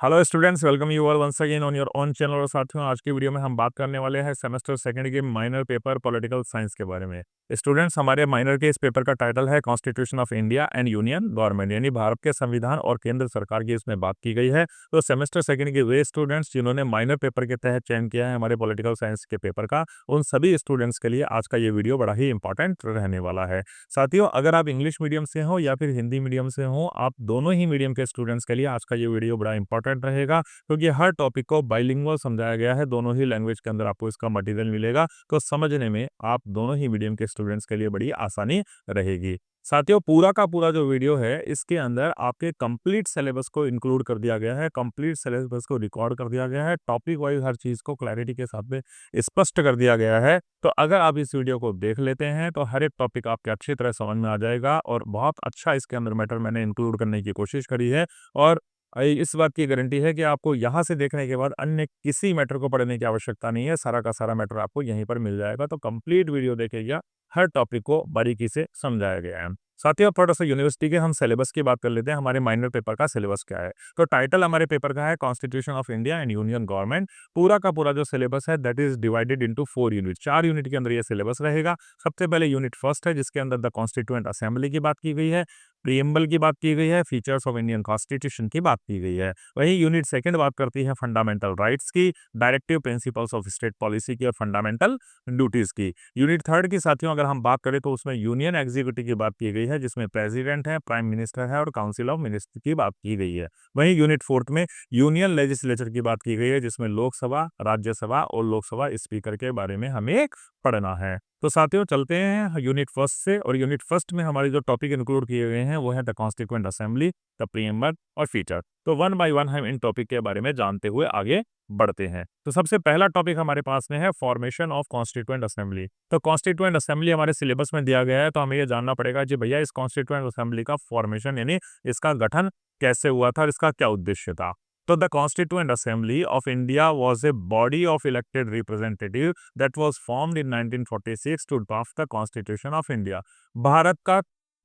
Hello students, welcome you all once again on your own channel. और साथियों, आज की वीडियो में हम बात करने वाले हैं सेमेस्टर सेकंड के माइनर पेपर पॉलिटिकल साइंस के बारे में। स्टूडेंट्स, हमारे माइनर के इस पेपर का टाइटल है constitution of India and union government, यानी भारत के संविधान और केंद्र सरकार की इसमें बात की गई है। तो सेमेस्टर सेकंड के वे स्टूडेंट्स जिन्होंने माइनर पेपर के तहत चयन किया है हमारे पॉलिटिकल साइंस के पेपर का, उन सभी स्टूडेंट्स के लिए आज का ये वीडियो बड़ा ही इंपॉर्टेंट रहने वाला है। साथियों, अगर आप इंग्लिश मीडियम से हो या फिर हिंदी मीडियम से हो, आप दोनों ही मीडियम के स्टूडेंट्स के लिए आज का ये वीडियो बड़ा इंपॉर्टेंट रहेगा, क्योंकि हर टॉपिक को बाइलिंगुअल समझाया गया है। दोनों ही लैंग्वेज के अंदर आपको इसका मटेरियल मिलेगा, तो समझने में आप दोनों ही मीडियम के स्टूडेंट्स के लिए बड़ी आसानी रहेगी। साथियों, पूरा का पूरा जो वीडियो है इसके अंदर आपके कंप्लीट सिलेबस को इंक्लूड कर दिया गया है, कंप्लीट सिलेबस को रिकॉर्ड कर दिया गया है, टॉपिक वाइज हर चीज को क्लैरिटी के साथ में स्पष्ट कर दिया गया है। तो अगर आप इस वीडियो को देख लेते हैं तो हर एक टॉपिक आपके अच्छी तरह समझ में आ जाएगा, और बहुत अच्छा इसके अंदर मैटर मैंने इंक्लूड करने की कोशिश करी है। और इस बात की गारंटी है कि आपको यहाँ से देखने के बाद अन्य किसी मैटर को पढ़ने की आवश्यकता नहीं है, सारा का सारा मैटर आपको यहीं पर मिल जाएगा। तो कंप्लीट वीडियो देखिएगा, हर टॉपिक को बारीकी से समझाया गया है। साथियों, थोड़ा सा यूनिवर्सिटी के हम सिलेबस की बात कर लेते हैं। हमारे माइनर पेपर का सिलेबस क्या है? तो टाइटल हमारे पेपर का है constitution of India and union government. पूरा का पूरा जो सिलेबस है that is divided into 4 unit. 4 unit के अंदर ये सिलेबस रहेगा। सबसे पहले यूनिट फर्स्ट है, जिसके अंदर द कॉन्स्टिट्यूएंट असेंबली की बात की गई है, प्रीएम्बल की बात की गई है, फीचर्स ऑफ इंडियन कॉन्स्टिट्यूशन की बात की गई है। वहीं यूनिट सेकंड बात करती है फंडामेंटल राइट्स की, directive principles of state policy की और फंडामेंटल ड्यूटीज की। यूनिट थर्ड की साथियों अगर हम बात करें तो उसमें यूनियन एग्जीक्यूटिव की बात की गई है, जिसमें प्रेसिडेंट है, प्राइम मिनिस्टर है और काउंसिल ऑफ मिनिस्टर की बात की गई है। वहीं यूनिट फोर्थ में यूनियन लेजिस्लेचर की बात की गई है, जिसमें लोकसभा, राज्यसभा और लोकसभा स्पीकर के बारे में हमें पढ़ना है। तो साथियों, चलते हैं यूनिट फर्स्ट से। और यूनिट फर्स्ट में हमारे जो टॉपिक इंक्लूड किए गए हैं वो है the constituent assembly, the preamble और फीचर। तो वन बाय वन हम इन टॉपिक के बारे में जानते हुए आगे बढ़ते हैं। तो सबसे पहला टॉपिक हमारे पास में है फॉर्मेशन ऑफ कॉन्स्टिट्यूएंट असेंबली। तो कॉन्स्टिट्यूएंट असेंबली हमारे सिलेबस में दिया गया है, तो हमें ये जानना पड़ेगा जी भैया इस कॉन्स्टिट्यूएंट असेंबली का फॉर्मेशन यानी इसका गठन कैसे हुआ था और इसका क्या उद्देश्य था। तो the constituent assembly of India was a body of elected representative that was formed in 1946 to draft the constitution of India. Bharat का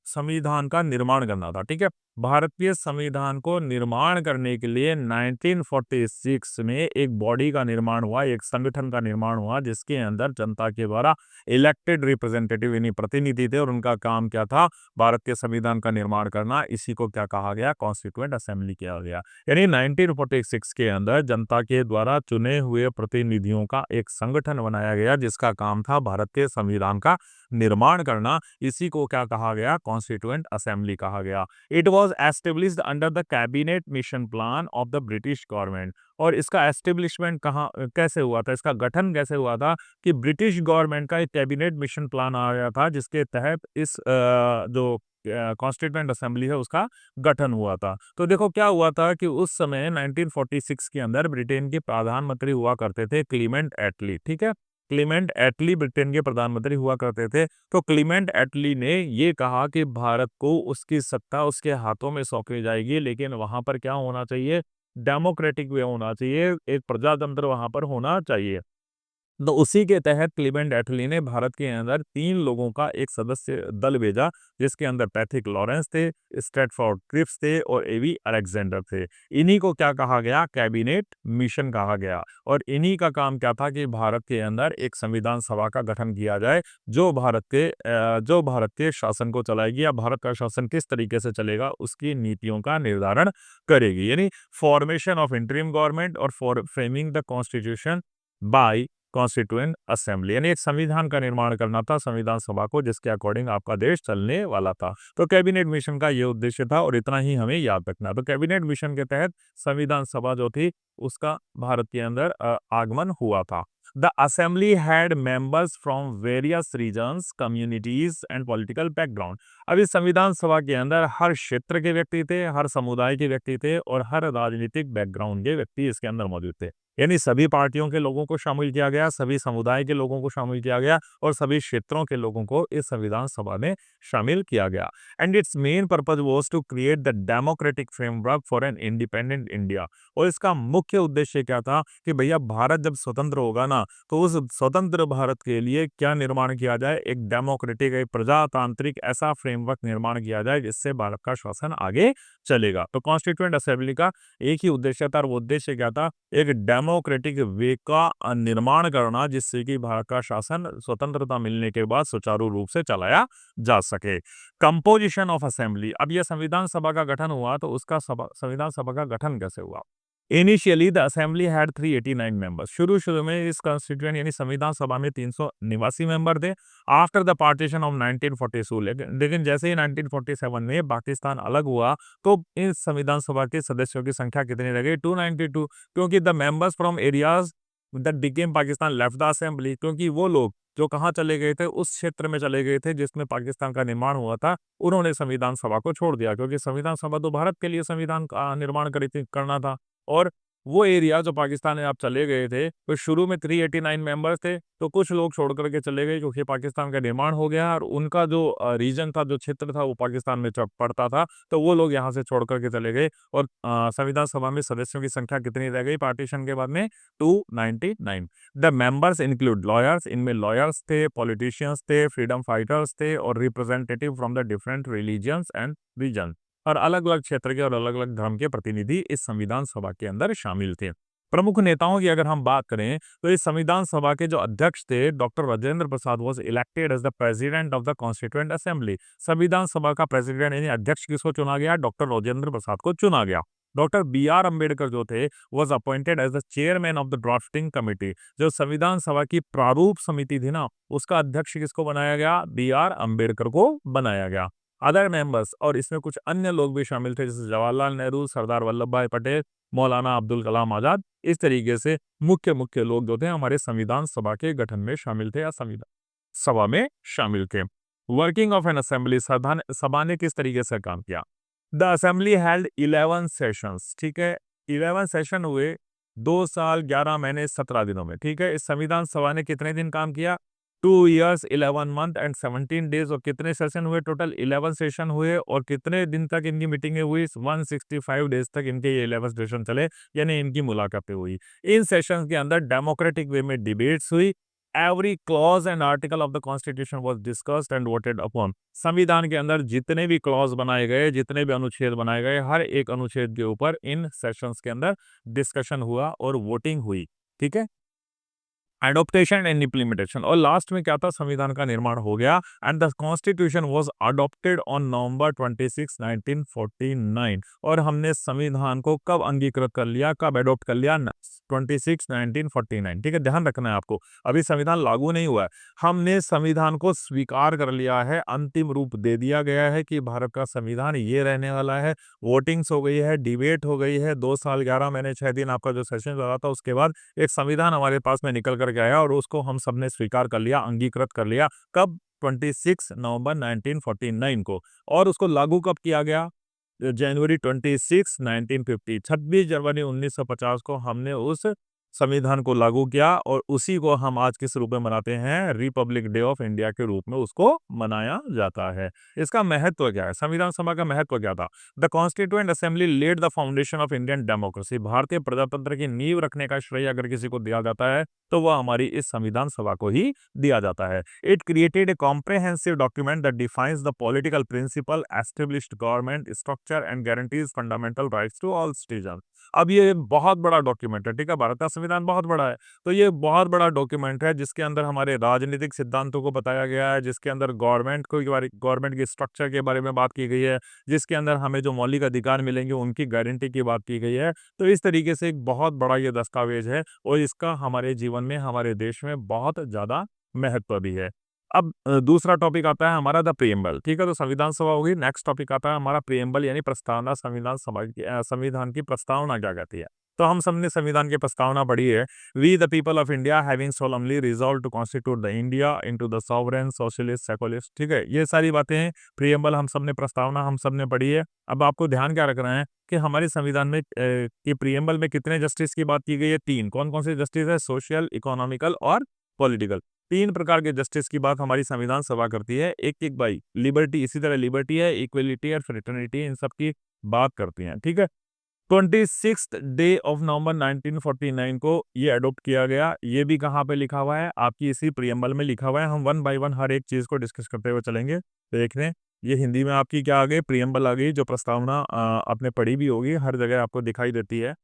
संविधान का निर्माण करना था, ठीक है। भारतीय संविधान को निर्माण करने के लिए 1946 में एक बॉडी का निर्माण हुआ, एक संगठन का निर्माण हुआ, जिसके अंदर जनता के द्वारा इलेक्टेड रिप्रेजेंटेटिव यानी प्रतिनिधि थे, और उनका काम क्या था? भारत के संविधान का निर्माण करना। इसी को क्या कहा गया? कॉन्स्टिट्यूएंट असेंबली किया गया। यानी 1946 के अंदर जनता के द्वारा चुने हुए प्रतिनिधियों का एक संगठन बनाया गया, जिसका काम था भारत के संविधान का निर्माण करना। इसी को क्या कहा गया? कॉन्स्टिट्यूएंट असेंबली कहा गया। It was established under the cabinet mission plan of the British government. और इसका एस्टेब्लिशमेंट कहाँ कैसे हुआ था, इसका गठन कैसे हुआ था? कि ब्रिटिश गवर्नमेंट का एक कैबिनेट मिशन प्लान आया था, जिसके तहत इस जो कॉन्स्टिट्यूएंट असेंबली है उसका गठन हुआ था। तो देखो क्या हुआ था कि उस समय 1946 के अंदर ब्रिटेन के प्रधानमंत्री हुआ करते थे क्लीमेंट एटली, ठीक है। क्लीमेंट एटली ब्रिटेन के प्रधानमंत्री हुआ करते थे। तो क्लीमेंट एटली ने ये कहा कि भारत को उसकी सत्ता उसके हाथों में सौंपी जाएगी, लेकिन वहां पर क्या होना चाहिए? डेमोक्रेटिक वे होना चाहिए, एक प्रजातंत्र वहां पर होना चाहिए। तो उसी के तहत क्लीमेंट एटली ने भारत के अंदर 3 लोगों का एक सदस्य दल भेजा, जिसके अंदर पैथिक लॉरेंस थे, स्ट्रैटफोर्ड क्रिप्स थे और एवी अलेक्जेंडर थे। इन्हीं को क्या कहा गया? कैबिनेट मिशन कहा गया। और इन्हीं का काम क्या था कि भारत के अंदर एक संविधान सभा का गठन किया जाए, जो भारत के शासन को चलाएगी, या भारत का शासन किस तरीके से चलेगा उसकी नीतियों का निर्धारण करेगी। यानी फॉर्मेशन ऑफ इंटरिम गवर्नमेंट और for framing the constitution bye constituent assembly, यानी एक संविधान का निर्माण करना था संविधान सभा को, जिसके अकॉर्डिंग आपका देश चलने वाला था। तो कैबिनेट मिशन का ये उद्देश्य था, और इतना ही हमें याद रखना। तो कैबिनेट मिशन के तहत संविधान सभा जो थी उसका भारत के अंदर आगमन हुआ था। The assembly had members from various regions, communities and political background. अब इस संविधान सभा के अंदर हर क्षेत्र के व्यक्ति थे, हर समुदाय के व्यक्ति थे और हर राजनीतिक बैकग्राउंड के व्यक्ति इसके अंदर मौजूद थे। यानी सभी पार्टियों के लोगों को शामिल किया गया, सभी समुदाय के लोगों को शामिल किया गया और सभी क्षेत्रों के लोगों को इस संविधान सभा में शामिल किया गया। And its main purpose was to create the democratic framework for an independent India. और इसका मुख्य उद्देश्य क्या था कि भैया भारत जब स्वतंत्र होगा ना, तो उस स्वतंत्र भारत के लिए क्या निर्माण किया जाए, एक डेमोक्रेटिक, एक प्रजातांत्रिक ऐसा फ्रेमवर्क निर्माण किया जाए जिससे भारत का शासन आगे चलेगा। तो कॉन्स्टिट्यूएंट असेंबली का एक ही उद्देश्य था और वो उद्देश्य क्या था, एक डेमोक्रेटिक वे का निर्माण करना जिससे कि भारत का शासन स्वतंत्रता मिलने के बाद सुचारू रूप से चलाया जा सके। कंपोजिशन ऑफ असेंबली, अब यह संविधान सभा का गठन हुआ तो उसका संविधान सभा का गठन कैसे हुआ। Initially the assembly had 389 members. शुरू में इस कॉन्स्टिट्यूएंट यानी संविधान सभा में 389 मेंबर थे। आफ्टर द पार्टीशन ऑफ 1942, लेकिन जैसे ही 1947 में पाकिस्तान अलग हुआ तो इस संविधान सभा के सदस्यों की संख्या कितनी रह गई, 292, क्योंकि the members from areas that became Pakistan left the assembly, क्योंकि वो लोग जो कहाँ चले गए थे, उस क्षेत्र में चले गए थे जिसमें पाकिस्तान का निर्माण हुआ था, उन्होंने संविधान सभा को छोड़ दिया, क्योंकि संविधान सभा तो भारत के लिए संविधान का निर्माण करना था। और वो एरिया जो पाकिस्तान में आप चले गए थे, तो शुरू में 389 मेंबर्स थे, तो कुछ लोग छोड़ करके चले गए क्योंकि पाकिस्तान का निर्माण हो गया और उनका जो रीजन था, जो क्षेत्र था, वो पाकिस्तान में पड़ता था, तो वो लोग यहाँ से छोड़ करके चले गए और संविधान सभा में सदस्यों की संख्या कितनी रह गई पार्टीशन के बाद में, 299। द मेंबर्स इंक्लूड लॉयर्स, इनमें लॉयर्स थे, पॉलिटिशियंस थे, फ्रीडम फाइटर्स थे और representative from the different religions and region, और अलग-अलग क्षेत्र के और अलग-अलग धर्म के प्रतिनिधि इस संविधान सभा के अंदर शामिल थे। प्रमुख नेताओं की अगर हम बात करें तो इस संविधान सभा के जो अध्यक्ष थे, doctor Rajendra Prasad was elected as the president of the constituent assembly. संविधान सभा का प्रेसिडेंट यानी अध्यक्ष किसको चुना गया, डॉक्टर राजेंद्र प्रसाद को चुना गया। डॉक्टर बी आर अम्बेडकर जो थे was appointed as the chairman of the drafting committee. जो संविधान सभा की प्रारूप समिति थी ना, उसका अध्यक्ष किसको बनाया गया, बी आर अम्बेडकर को बनाया गया। अदर मेंबर्स, और इसमें कुछ अन्य लोग भी शामिल थे जैसे जवाहरलाल नेहरू, सरदार वल्लभ भाई पटेल, मौलाना अब्दुल कलाम आजाद। इस तरीके से मुख्य लोग जो थे हमारे संविधान सभा के गठन में शामिल थे या संविधान सभा में शामिल थे। वर्किंग ऑफ एन असेंबली, सभा ने किस तरीके से काम किया। द असेंबली हेल्ड 11 सेशंस, ठीक है, 11 सेशन हुए 2 साल 11 महीने 17 दिनों में, ठीक है। इस संविधान सभा ने कितने दिन काम किया, 2 ईयर्स 11 मंथ एंड 17 डेज। और कितने सेशन हुए, टोटल 11 सेशन हुए। और कितने दिन तक इनकी मीटिंगें हुई, 165 डेज तक इनके ये 11 सेशन चले, यानी इनकी मुलाकातें हुई। इन सेशंस के अंदर डेमोक्रेटिक वे में डिबेट्स हुई। Every clause and article of the constitution was discussed and voted upon. संविधान के अंदर जितने भी क्लॉज बनाए गए, जितने भी अनुच्छेद बनाए गए, हर एक अनुच्छेद के ऊपर इन सेशंस के अंदर डिस्कशन हुआ और वोटिंग हुई, ठीक है। एडॉप्टेशन एंड इम्प्लीमेंटेशन, और लास्ट में क्या था, संविधान का निर्माण हो गया and the constitution was adopted on November 26, 1949। और हमने संविधान को कब अंगीकृत कर लिया, कब एडॉप्ट कर लिया, 26 1949, ठीक है। ध्यान रखना है आपको, अभी संविधान लागू नहीं हुआ है, हमने संविधान को स्वीकार कर लिया है, अंतिम रूप दे दिया गया है कि भारत का संविधान ये रहने वाला है। वोटिंग्स हो गई है, डिबेट हो गई है, 2 साल 11 महीने 6 दिन आपका जो सेशन लगा था, उसके बाद एक संविधान हमारे पास में निकल करके आया और उसको हम सबने स्वीकार कर लिया, अंगीकृत कर लिया। कब, 26 नवंबर 1949 को। और उसको लागू कब किया गया, जनवरी 26 1950, 26 जनवरी 1950 को हमने उस संविधान को लागू किया और उसी को हम आज किस रूप में मनाते हैं, रिपब्लिक डे ऑफ इंडिया के रूप में उसको मनाया जाता है। इसका महत्व क्या है, संविधान सभा का महत्व क्या था। The constituent assembly laid the foundation of Indian democracy. भारतीय प्रजातंत्र की नींव रखने का श्रेय अगर किसी को दिया जाता है तो वह हमारी इस संविधान सभा को ही दिया जाता है। It created a comprehensive document that defines the political principle, established government structure and guarantees fundamental rights to all citizen. अब ये बहुत बड़ा डॉक्यूमेंट है, ठीक है, भारत का संविधान बहुत बड़ा है, तो ये बहुत बड़ा डॉक्यूमेंट है जिसके अंदर हमारे राजनीतिक सिद्धांतों को बताया गया है, जिसके अंदर गवर्नमेंट के स्ट्रक्चर के बारे में बात की गई है, जिसके अंदर हमें जो मौलिक अधिकार मिलेंगे उनकी गारंटी की बात की गई है। तो इस तरीके से एक बहुत बड़ा ये दस्तावेज है और इसका हमारे जीवन में, हमारे देश में बहुत ज्यादा महत्व भी है। अब दूसरा टॉपिक आता है हमारा द प्रीएम्बल, ठीक है, तो संविधान सभा होगी। नेक्स्ट टॉपिक आता है हमारा प्रीएम्बल यानी प्रस्तावना। संविधान की प्रस्तावना क्या कहती है। तो हम सबने संविधान की प्रस्तावना पढ़ी है, we the people of India having solemnly resolve to constitute the India into the sovereign socialist secularist, ठीक है, ये सारी बातें हैं, प्रियम्बल हम सबने, प्रस्तावना हम सबने पढ़ी है। अब आपको ध्यान क्या रखना है कि हमारे संविधान में कि प्रियम्बल में कितने जस्टिस की बात की गई है, 3। कौन कौन से जस्टिस है? सोशल, इकोनॉमिकल और पॉलिटिकल। 3 प्रकार के जस्टिस की बात हमारी संविधान सभा करती है। एक बाई लिबर्टी, इसी तरह लिबर्टी है, इक्वलिटी और फ्रेटर्निटी, इन सब की बात करती हैं, ठीक है। 26th डे ऑफ नवंबर 1949 को ये अडॉप्ट किया गया। ये भी कहाँ पे लिखा हुआ है? आपकी इसी प्रियम्बल में लिखा हुआ है। हम वन बाय वन हर एक चीज को डिस्कस करते हुए चलेंगे। देख लें, ये हिंदी में आपकी क्या आ गई? प्रियम्बल आ गई, जो प्रस्तावना आपने पढ़ी भी होगी, हर जगह आपको दिखाई देती है।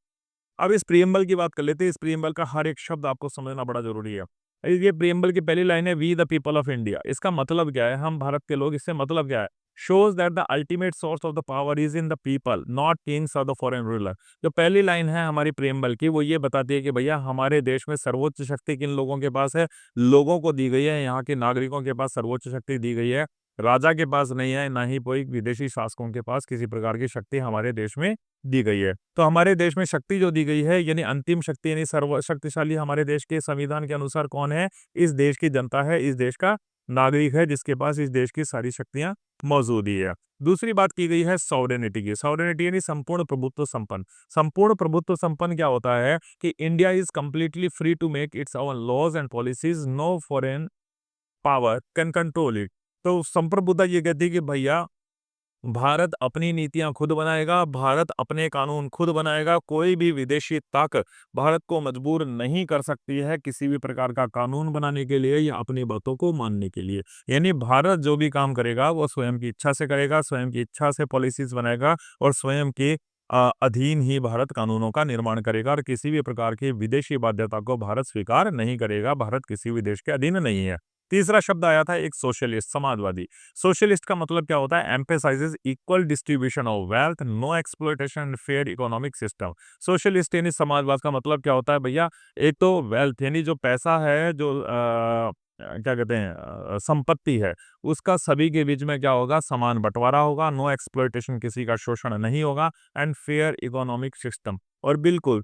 अब इस प्रियम्बल की बात कर लेते हैं। इस प्रियम्बल का हर एक शब्द आपको समझना बड़ा जरूरी है। ये प्रियम्बल की पहली लाइन है, we the people of India. इसका मतलब क्या है? हम भारत के लोग। इससे मतलब क्या है? Shows that the ultimate source of the power is in the people, not Kings और द फॉरेन रूलर। जो पहली लाइन है हमारी प्रियम्बल की, वो ये बताती है कि भैया हमारे देश में सर्वोच्च शक्ति किन लोगों के पास है? लोगों को दी गई है। यहाँ के नागरिकों के पास सर्वोच्च शक्ति दी गई है। राजा के पास नहीं है, ना ही कोई विदेशी शासकों के पास किसी प्रकार की शक्ति हमारे देश में दी गई है। तो हमारे देश में शक्ति जो दी गई है, यानी अंतिम शक्ति, यानी सर्वशक्तिशाली हमारे देश के संविधान के अनुसार कौन है? इस देश की जनता है, इस देश का नागरिक है, जिसके पास इस देश की सारी शक्तियां मौजूद ही है। दूसरी बात की गई है सॉवरेनिटी की। सॉवरेनिटी यानी संपूर्ण प्रभुत्व संपन्न। संपूर्ण प्रभुत्व संपन्न क्या होता है? कि India is completely free to make its own laws and policies, no foreign power can control it. तो संप्रभुता ये कहती है कि भैया भारत अपनी नीतियां खुद बनाएगा, भारत अपने कानून खुद बनाएगा। कोई भी विदेशी ताकत भारत को मजबूर नहीं कर सकती है किसी भी प्रकार का कानून बनाने के लिए या अपनी बातों को मानने के लिए। यानी भारत जो भी काम करेगा वो स्वयं की इच्छा से करेगा, स्वयं की इच्छा से पॉलिसीज बनाएगा और स्वयं के अधीन ही भारत कानूनों का निर्माण करेगा और किसी भी प्रकार की विदेशी बाध्यता को भारत स्वीकार नहीं करेगा। भारत किसी भी देश के अधीन नहीं है। तीसरा शब्द आया था एक सोशलिस्ट, समाजवादी। सोशलिस्ट का मतलब क्या होता है? Emphasises equal distribution of wealth, no exploitation and fair economic system. Socialist यानी समाजवाद का मतलब क्या होता है भैया? एक तो वेल्थ यानी जो पैसा है, जो क्या कहते हैं, संपत्ति है, उसका सभी के बीच में क्या होगा? समान बंटवारा होगा। नो एक्सप्लॉयटेशन, किसी का शोषण नहीं होगा। एंड फेयर इकोनॉमिक सिस्टम, और बिल्कुल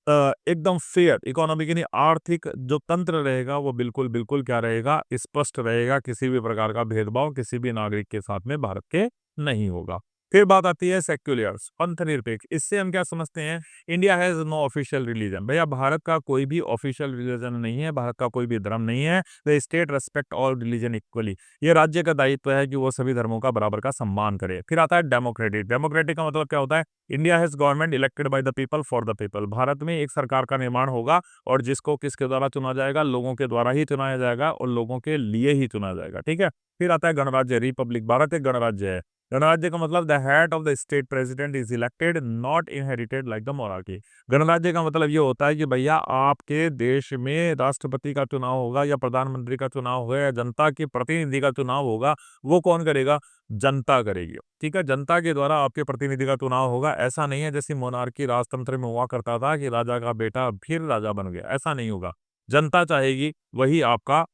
एकदम फेयर इकोनॉमिक यानी आर्थिक जो तंत्र रहेगा वो बिल्कुल बिल्कुल क्या रहेगा? स्पष्ट रहेगा। किसी भी प्रकार का भेदभाव किसी भी नागरिक के साथ में भारत के नहीं होगा। फिर बात आती है सेक्युलर्स, पंथ निरपेक्ष। इससे हम क्या समझते हैं? India has no official religion. भैया भारत का कोई भी ऑफिशियल रिलीजन नहीं है, भारत का कोई भी धर्म नहीं है। The state respect all religion equally. ये राज्य का दायित्व है कि वो सभी धर्मों का बराबर का सम्मान करे। फिर आता है डेमोक्रेटिक। डेमोक्रेटिक का मतलब क्या होता है? India has government elected by the people for the people. Bharat में एक सरकार का निर्माण होगा और जिसको किसके द्वारा चुना जाएगा? लोगों के द्वारा ही चुनाया जाएगा और लोगों के लिए ही चुना जाएगा, ठीक है। फिर आता है गणराज्य, रिपब्लिक। भारत एक गणराज्य है। गणराज्य का मतलब the head of the state president is elected, not inherited like the monarchy. गणराज्य का मतलब ये होता है कि भैया आपके देश में राष्ट्रपति का चुनाव होगा या प्रधानमंत्री का चुनाव होगा या जनता के प्रतिनिधि का चुनाव होगा, वो कौन करेगा? जनता करेगी, ठीक है। जनता के द्वारा आपके प्रतिनिधि का चुनाव होगा। ऐसा नहीं है जैसे मोनार्की राजतंत्र में हुआ करता था कि राजा का बेटा फिर राजा बन गया, ऐसा नहीं होगा। जनता चाहेगी वही आपका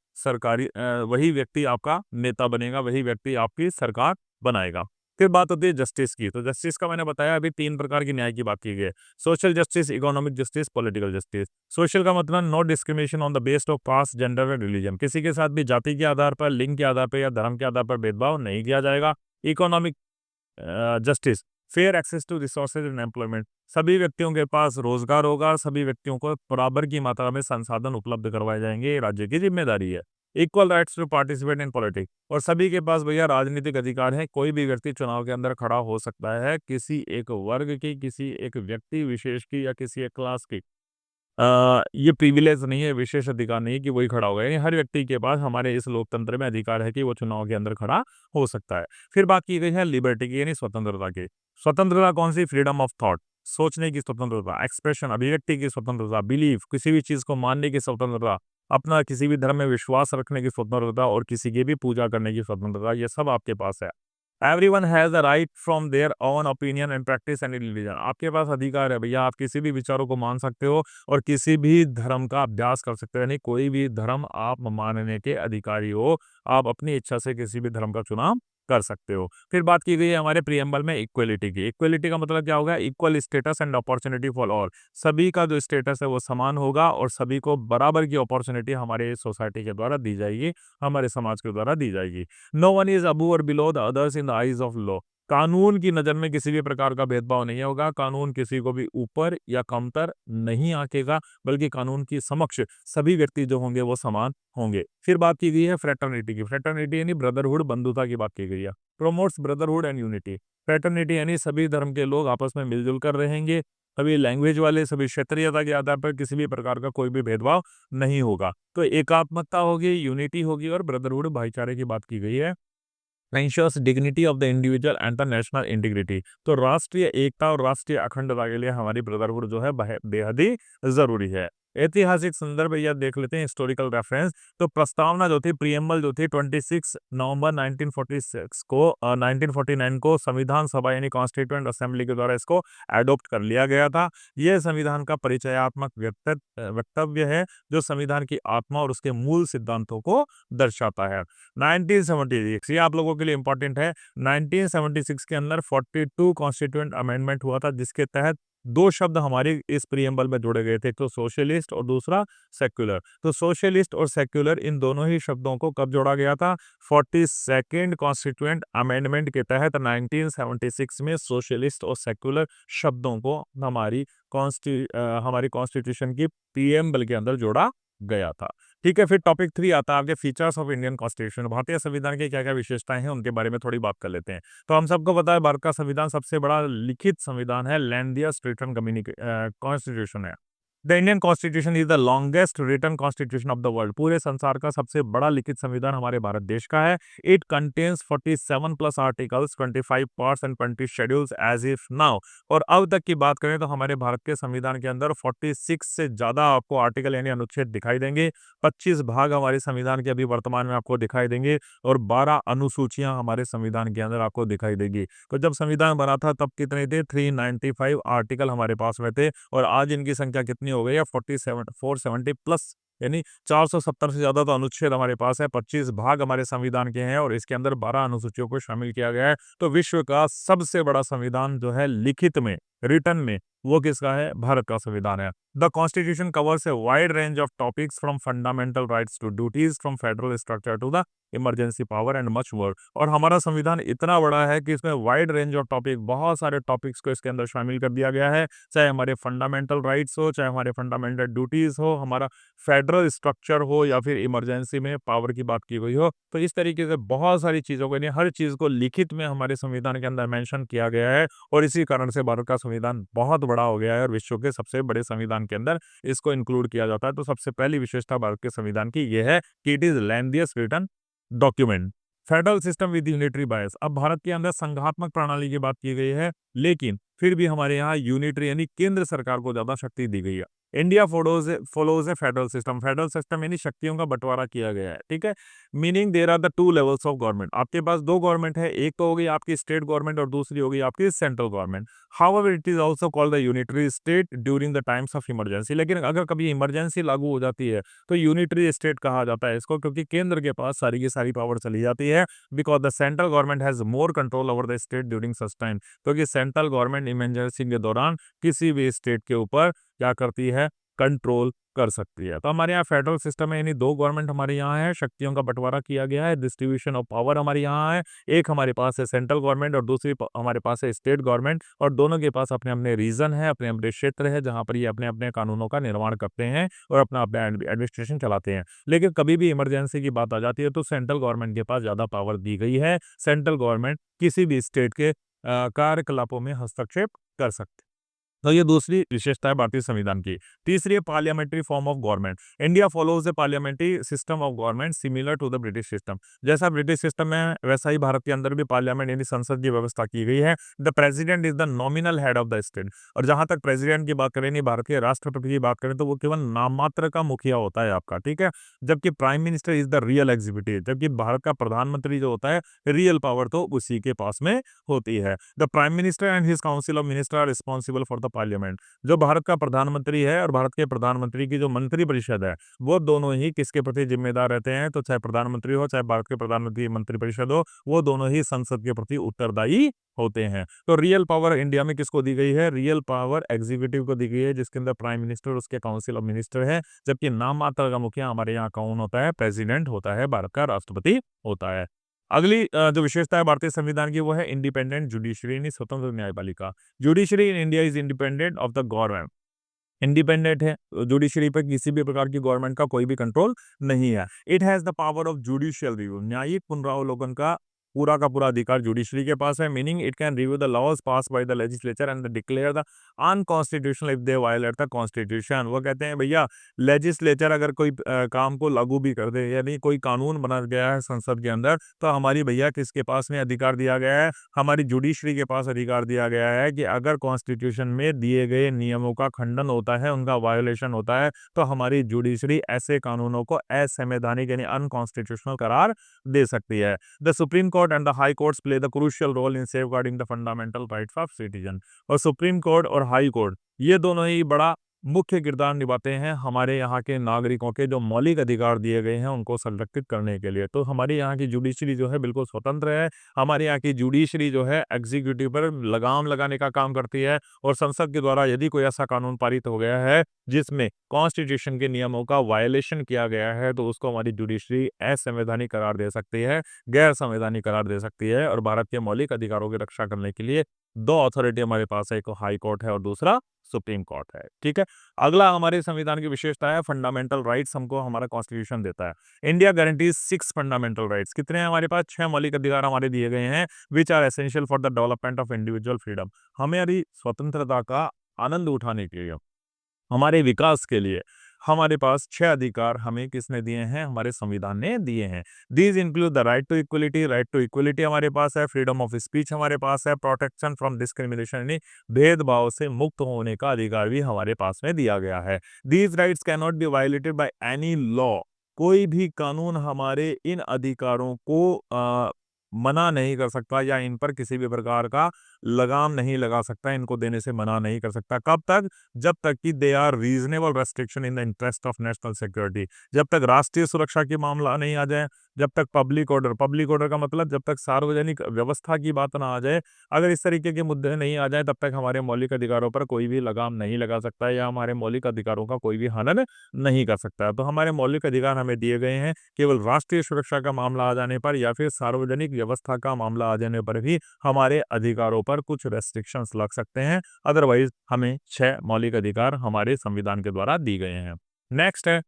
वही व्यक्ति आपका नेता बनेगा, वही व्यक्ति आपकी सरकार बनाएगा। फिर बात होती है जस्टिस की। तो जस्टिस का मैंने बताया अभी 3 प्रकार की न्याय की बात की गई है। Social justice, economic justice, political justice. Social का मतलब no discrimination on the based of caste, gender and religion. किसी के साथ भी जाति के आधार पर, लिंग के आधार पर या धर्म के आधार पर भेदभाव नहीं किया जाएगा। Economic justice, fair access to resources and employment. सभी व्यक्तियों के पास रोजगार होगा, सभी व्यक्तियों को बराबर की मात्रा में संसाधन उपलब्ध करवाए जाएंगे, ये राज्य की जिम्मेदारी है। Equal rights to participate in politics, और सभी के पास भैया राजनीतिक अधिकार है। कोई भी व्यक्ति चुनाव के अंदर खड़ा हो सकता है, किसी एक वर्ग की, किसी एक व्यक्ति विशेष की या किसी एक क्लास की ये प्रिविलेज नहीं है, विशेष अधिकार नहीं है कि वही खड़ा होगा। यानी हर व्यक्ति के पास हमारे इस लोकतंत्र में अधिकार है कि वो चुनाव के अंदर खड़ा हो सकता है। फिर बात की गई है लिबर्टी की, यानी स्वतंत्रता की। स्वतंत्रता कौन सी? फ्रीडम ऑफ थॉट, सोचने की स्वतंत्रता, एक्सप्रेशन, अभिव्यक्ति की स्वतंत्रता, बिलीफ, किसी भी चीज को मानने की स्वतंत्रता, अपना किसी भी धर्म में विश्वास रखने की स्वतंत्रता और किसी की भी पूजा करने की स्वतंत्रता, ये सब आपके पास है। Everyone has the right from their own opinion and practice any religion. आपके पास अधिकार है भैया, आप किसी भी विचारों को मान सकते हो और किसी भी धर्म का अभ्यास कर सकते हो। यानी कोई भी धर्म आप मानने के अधिकारी हो, आप अपनी इच्छा से किसी भी धर्म का चुनाव कर सकते हो। फिर बात की गई है हमारे प्रीएम्बल में इक्वलिटी की। इक्वलिटी का मतलब क्या होगा? Equal status and opportunity for all. सभी का जो स्टेटस है वो समान होगा और सभी को बराबर की अपॉर्चुनिटी हमारे सोसाइटी के द्वारा दी जाएगी, हमारे समाज के द्वारा दी जाएगी। नो वन इज अबव और below the others in the eyes of law. कानून की नज़र में किसी भी प्रकार का भेदभाव नहीं होगा। कानून किसी को भी ऊपर या कमतर नहीं आंकेगा, बल्कि कानून की समक्ष सभी व्यक्ति जो होंगे वो समान होंगे। फिर बात की गई है फ्रेटर्निटी की। फ्रेटर्निटी यानी ब्रदरहुड, बंधुता की बात की गई है। Promotes brotherhood and unity. Fraternity यानी सभी धर्म के लोग आपस में मिलजुल कर रहेंगे, सभी लैंग्वेज वाले, सभी क्षेत्रीयता के आधार पर किसी भी प्रकार का कोई भी भेदभाव नहीं होगा। तो एकात्मकता होगी, यूनिटी होगी और ब्रदरहुड भाईचारे की बात की गई है। Ensures dignity of the individual and the national integrity. तो राष्ट्रीय एकता और राष्ट्रीय अखंडता के लिए हमारी ब्रदरहुड जो है बेहद ही जरूरी है। ऐतिहासिक संदर्भ यह देख लेते हैं, हिस्टोरिकल रेफरेंस। तो प्रस्तावना जो थी, प्रीएम्बल जो थी, 26 नवंबर 1946 को 1949 को संविधान सभा यानी कॉन्स्टिट्यूएंट असेंबली के द्वारा इसको एडॉप्ट कर लिया गया था। यह संविधान का परिचयात्मक वक्तव्य है जो संविधान की आत्मा और उसके मूल सिद्धांतों को दर्शाता है। 1976 ये आप लोगों के लिए इंपॉर्टेंट है। 1976 के अंदर 42 कॉन्स्टिट्यूएंट अमेंडमेंट हुआ था, जिसके तहत दो शब्द हमारे इस प्रीएम्बल में जोड़े गए थे, एक तो सोशलिस्ट और दूसरा सेक्युलर। तो सोशलिस्ट और सेक्युलर इन दोनों ही शब्दों को कब जोड़ा गया था? 42nd कॉन्स्टिट्यूएंट अमेंडमेंट के तहत 1976 में सोशलिस्ट और सेक्युलर शब्दों को हमारी कॉन्स्टिट्यूशन की प्रीएम्बल के अंदर जोड़ा गया था। ठीक है, फिर टॉपिक 3 आता है आपके फीचर्स ऑफ इंडियन कॉन्स्टिट्यूशन। भारतीय संविधान की क्या क्या विशेषताएं हैं उनके बारे में थोड़ी बात कर लेते हैं। तो हम सबको पता है भारत का संविधान सबसे बड़ा लिखित संविधान है, लेंथिएस्ट रिटन कॉन्स्टिट्यूशन है। The Indian constitution is the longest written constitution of the world. पूरे संसार का सबसे बड़ा लिखित संविधान हमारे भारत देश का है। It contains 47 plus articles, 25 parts and 20 schedules as if now. और अब तक की बात करें तो हमारे भारत के संविधान के अंदर 46 से ज्यादा आपको आर्टिकल यानी अनुच्छेद दिखाई देंगे। 25 भाग हमारे संविधान के अभी वर्तमान में आपको दिखाई देंगे और 12 अनुसूचियां हमारे संविधान के अंदर आपको दिखाई देगी। तो जब संविधान बना था तब कितने थे? 395 आर्टिकल हमारे पास में थे और आज इनकी संख्या कितनी हो गई है? 470 प्लस, यानी 470 से ज्यादा तो अनुच्छेद हमारे पास है। 25 भाग हमारे संविधान के हैं और इसके अंदर 12 अनुसूचियों को शामिल किया गया है। तो विश्व का सबसे बड़ा संविधान जो है लिखित में, रिटन में, वो किसका है? भारत का संविधान है। The constitution covers a wide range of topics from fundamental rights to duties, from federal structure to the emergency power and much more. और हमारा संविधान इतना बड़ा है कि इसमें वाइड रेंज ऑफ टॉपिक, बहुत सारे टॉपिक्स को इसके अंदर शामिल कर दिया गया है। चाहे हमारे फंडामेंटल राइट्स हो, चाहे हमारे फंडामेंटल ड्यूटीज हो, हमारा फेडरल स्ट्रक्चर हो, या फिर इमरजेंसी में पावर की बात की गई हो। तो इस तरीके से बहुत सारी चीजों को, यानी हर चीज को लिखित में हमारे संविधान के अंदर मेंशन किया गया है और इसी कारण से भारत का संविधान बहुत बड़ा हो गया है और विश्व के सबसे बड़े संविधान के अंदर इसको इंक्लूड किया जाता है। तो सबसे पहली विशेषता भारत के संविधान की यह है कि it is lengthiest written document. Federal system with unitary bias. अब भारत के अंदर संघात्मक प्रणाली की बात की गई है, लेकिन फिर भी हमारे यहाँ यूनिटरी यानी केंद्र सरकार को ज्यादा शक्ति दी गई है। India follows a federal system. Federal system यानी शक्तियों का बंटवारा किया गया है। ठीक है, meaning there are the two levels of government. आपके पास दो गवर्नमेंट है, एक तो होगी आपकी स्टेट गवर्नमेंट और दूसरी होगी आपकी central government. However it is also called the unitary state during the times of emergency. लेकिन अगर कभी इमरजेंसी लागू हो जाती है तो यूनिटरी स्टेट कहा जाता है इसको, क्योंकि केंद्र के पास सारी की सारी पावर चली जाती है। Because the central government has more control over the state during such time. क्योंकि सेंट्रल गवर्नमेंट इमरजेंसी के दौरान किसी भी स्टेट के ऊपर क्या करती है? कंट्रोल कर सकती है। तो हमारे यहाँ फेडरल सिस्टम है, यानी दो गवर्नमेंट हमारे यहाँ है, शक्तियों का बंटवारा किया गया है, डिस्ट्रीब्यूशन ऑफ पावर हमारे यहाँ है। एक हमारे पास है सेंट्रल गवर्नमेंट और दूसरी हमारे पास है स्टेट गवर्नमेंट, और दोनों के पास अपने अपने रीजन है, अपने अपने क्षेत्र है, जहाँ पर ये अपने अपने कानूनों का निर्माण करते हैं और अपना अपना एडमिनिस्ट्रेशन चलाते हैं। लेकिन कभी भी इमरजेंसी की बात आ जाती है तो सेंट्रल गवर्नमेंट के पास ज्यादा पावर दी गई है। सेंट्रल गवर्नमेंट किसी भी स्टेट के कार्यकलापों में हस्तक्षेप कर सकते। तो ये दूसरी विशेषता है भारतीय संविधान की। तीसरी है parliamentary form of government. India follows a parliamentary system of government similar to the British system. जैसा ब्रिटिश सिस्टम है वैसा ही भारत के अंदर भी पार्लियामेंट यानी संसद की व्यवस्था की गई है। The president is the nominal head of the state. और जहां तक प्रेसिडेंट की बात करें, नहीं भारत के राष्ट्रपति की बात करें, तो वो केवल नाम मात्र का मुखिया होता है आपका। ठीक है, जबकि prime minister is the real executive. जबकि भारत का प्रधानमंत्री जो होता है, रियल पावर तो उसी के पास में होती है। The prime minister and his council of minister are responsible for the parliament. जो भारत का प्रधानमंत्री है और भारत के प्रधानमंत्री की जो मंत्रिपरिषद है, वो दोनों ही किसके प्रति जिम्मेदार रहते हैं? तो चाहे प्रधानमंत्री हो, चाहे भारत के प्रधानमंत्री मंत्रिपरिषद हो, वो दोनों ही संसद के प्रति उत्तरदायी होते हैं। तो रियल पावर इंडिया में किसको दी गई है? रियल पावर एग्जीक्यूटिव को दी गई है, जिसके अंदर प्राइम मिनिस्टर, उसके काउंसिल ऑफ मिनिस्टर है। जबकि नाम मात्र का मुखिया हमारे यहाँ कौन होता है? प्रेसिडेंट होता है, भारत का राष्ट्रपति होता है। अगली जो विशेषता है भारतीय संविधान की, वो है इंडिपेंडेंट जुडिशरी, यानी स्वतंत्र न्यायपालिका। Judiciary in India is independent of the government. Independent है, जुडिशरी पर किसी भी प्रकार की गवर्नमेंट का कोई भी कंट्रोल नहीं है। It has the power of judicial review, न्यायिक पुनरावलोकन का पूरा अधिकार जुडिशरी के पास है। Meaning it can review the laws pass by the legislature and declare the unconstitutional if they violate the constitution. वो कहते हैं भैया, लेजिस्लेचर अगर कोई काम को लागू भी कर दे, यानी कोई कानून बना गया है संसद के अंदर, तो हमारी भैया किसके पास में अधिकार दिया गया है? हमारी जुडिशरी के पास अधिकार दिया गया है कि अगर कॉन्स्टिट्यूशन में दिए गए नियमों का खंडन होता है, उनका वायोलेशन होता है, तो हमारी जुडिशरी ऐसे कानूनों को असंवैधानिक यानी अनकॉन्स्टिट्यूशनल करार दे सकती है। The supreme court and the high courts play the crucial role in safeguarding the fundamental rights of citizen. और सुप्रीम कोर्ट और हाई कोर्ट, ये दोनों ही बड़ा मुख्य किरदार निभाते हैं हमारे यहाँ के नागरिकों के जो मौलिक अधिकार दिए गए हैं उनको संरक्षित करने के लिए। तो हमारे यहाँ की जुडिशरी जो है बिल्कुल स्वतंत्र है। हमारे यहाँ की जुडिशरी जो है एग्जीक्यूटिव पर लगाम लगाने का काम करती है, और संसद के द्वारा यदि कोई ऐसा कानून पारित हो गया है जिसमें कॉन्स्टिट्यूशन के नियमों का वायलेशन किया गया है, तो उसको हमारी जुडिशरी असंवैधानिक करार दे सकती है, गैर संवैधानिक करार दे सकती है। और भारत के मौलिक अधिकारों की रक्षा करने के लिए दो अथॉरिटी हमारे पास है, एक हाई कोर्ट है और दूसरा सुप्रीम कोर्ट है। ठीक है। अगला हमारे संविधान की विशेषता है फंडामेंटल राइट्स, हमको हमारा कॉन्स्टिट्यूशन देता है। India guarantees 6 fundamental rights. कितने हैं हमारे पास? 6 मौलिक अधिकार हमारे दिए गए हैं, which are essential for the development of individual freedom. हमारी स्वतंत्रता का आनंद उठाने के लिए, हमारे विकास के लिए हमारे पास 6 अधिकार हमें किसने दिए हैं? हमारे संविधान ने दिए हैं। These include the right to equality, right to equality हमारे पास है। फ्रीडम ऑफ स्पीच हमारे पास है। प्रोटेक्शन फ्रॉम डिस्क्रिमिनेशन, यानी भेदभाव से मुक्त होने का अधिकार भी हमारे पास में दिया गया है। These rights can not B violated by any law. कोई भी कानून हमारे इन अधिकारों को मना नहीं कर सकता, या इन पर किसी भी प्रकार का लगाम नहीं लगा सकता, इनको देने से मना नहीं कर सकता। कब तक? जब तक कि they are reasonable restriction in the interest of national security. जब तक राष्ट्रीय सुरक्षा की मामला नहीं आ जाए, जब तक पब्लिक ऑर्डर का मतलब जब तक सार्वजनिक व्यवस्था की बात ना आ जाए, अगर इस तरीके के मुद्दे नहीं आ जाए, तब तक हमारे मौलिक अधिकारों पर कोई भी लगाम नहीं लगा सकता है, या हमारे मौलिक अधिकारों का कोई भी हनन नहीं कर सकता है। तो हमारे मौलिक अधिकार हमें दिए गए हैं, केवल राष्ट्रीय सुरक्षा का मामला आ जाने पर या फिर सार्वजनिक व्यवस्था का मामला आ जाने पर भी हमारे अधिकारों पर कुछ रेस्ट्रिक्शंस लग सकते हैं। अदरवाइज हमें 6 मौलिक अधिकार हमारे संविधान के द्वारा दी गए हैं। नेक्स्ट है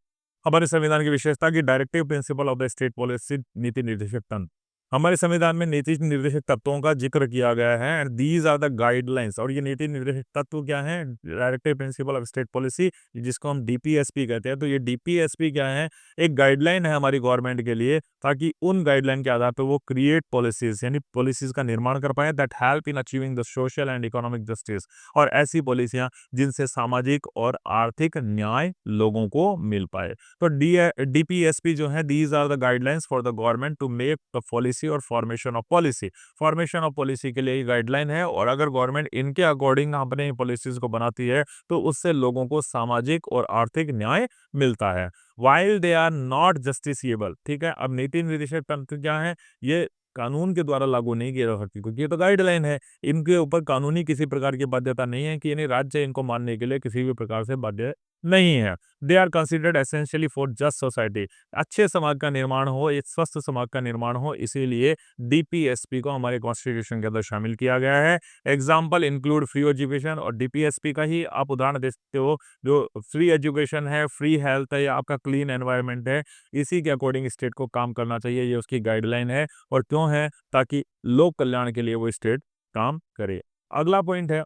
हमारे संविधान की विशेषता की directive principle of the state policy, नीति निर्देशक तंत्र। हमारे संविधान में नीति निर्देशक तत्वों का जिक्र किया गया है, and these are the guidelines. और ये नीति निर्देशक तत्व क्या है? Directive principle of state policy, जिसको हम डीपीएसपी कहते हैं। तो ये डीपीएसपी क्या है? एक गाइडलाइन है हमारी गवर्नमेंट के लिए, ताकि उन गाइडलाइन के आधार पर वो क्रिएट पॉलिसीज, यानी पॉलिसीज का निर्माण कर पाए, that help in achieving the social and economic justice. और ऐसी पॉलिसियां जिनसे सामाजिक और आर्थिक न्याय लोगों को मिल पाए। तो डीपीएसपी जो है, these are the guidelines for the government to make the policy और formation of policy. Formation of policy के लिए गाइडलाइन है, और अगर गवर्नमेंट इनके अकॉर्डिंग अपने पॉलिसीज को बनाती है, तो उससे लोगों को सामाजिक और आर्थिक न्याय मिलता है। While they are not justiciable. ठीक है। अब नीति निर्देशक तंत्र क्या है? ये कानून के द्वारा लागू नहीं किया जा सकती, क्योंकि ये तो गाइडलाइन है। इनके ऊपर कानूनी किसी प्रकार की बाध्यता नहीं है, कि यानी राज्य इनको मानने के लिए किसी भी प्रकार से बाध्य नहीं है। They are considered essentially for just society. अच्छे समाज का निर्माण हो, एक स्वस्थ समाज का निर्माण हो, इसीलिए डीपीएसपी को हमारे कॉन्स्टिट्यूशन के अंदर शामिल किया गया है। एग्जाम्पल इंक्लूड फ्री एजुकेशन, और डीपीएसपी का ही आप उदाहरण दे सकते हो। जो फ्री एजुकेशन है, फ्री हेल्थ है, या आपका क्लीन एनवायरनमेंट है, इसी के अकॉर्डिंग स्टेट को काम करना चाहिए। ये उसकी गाइडलाइन है। और क्यों है? ताकि लोक कल्याण के लिए वो स्टेट काम करे। अगला पॉइंट है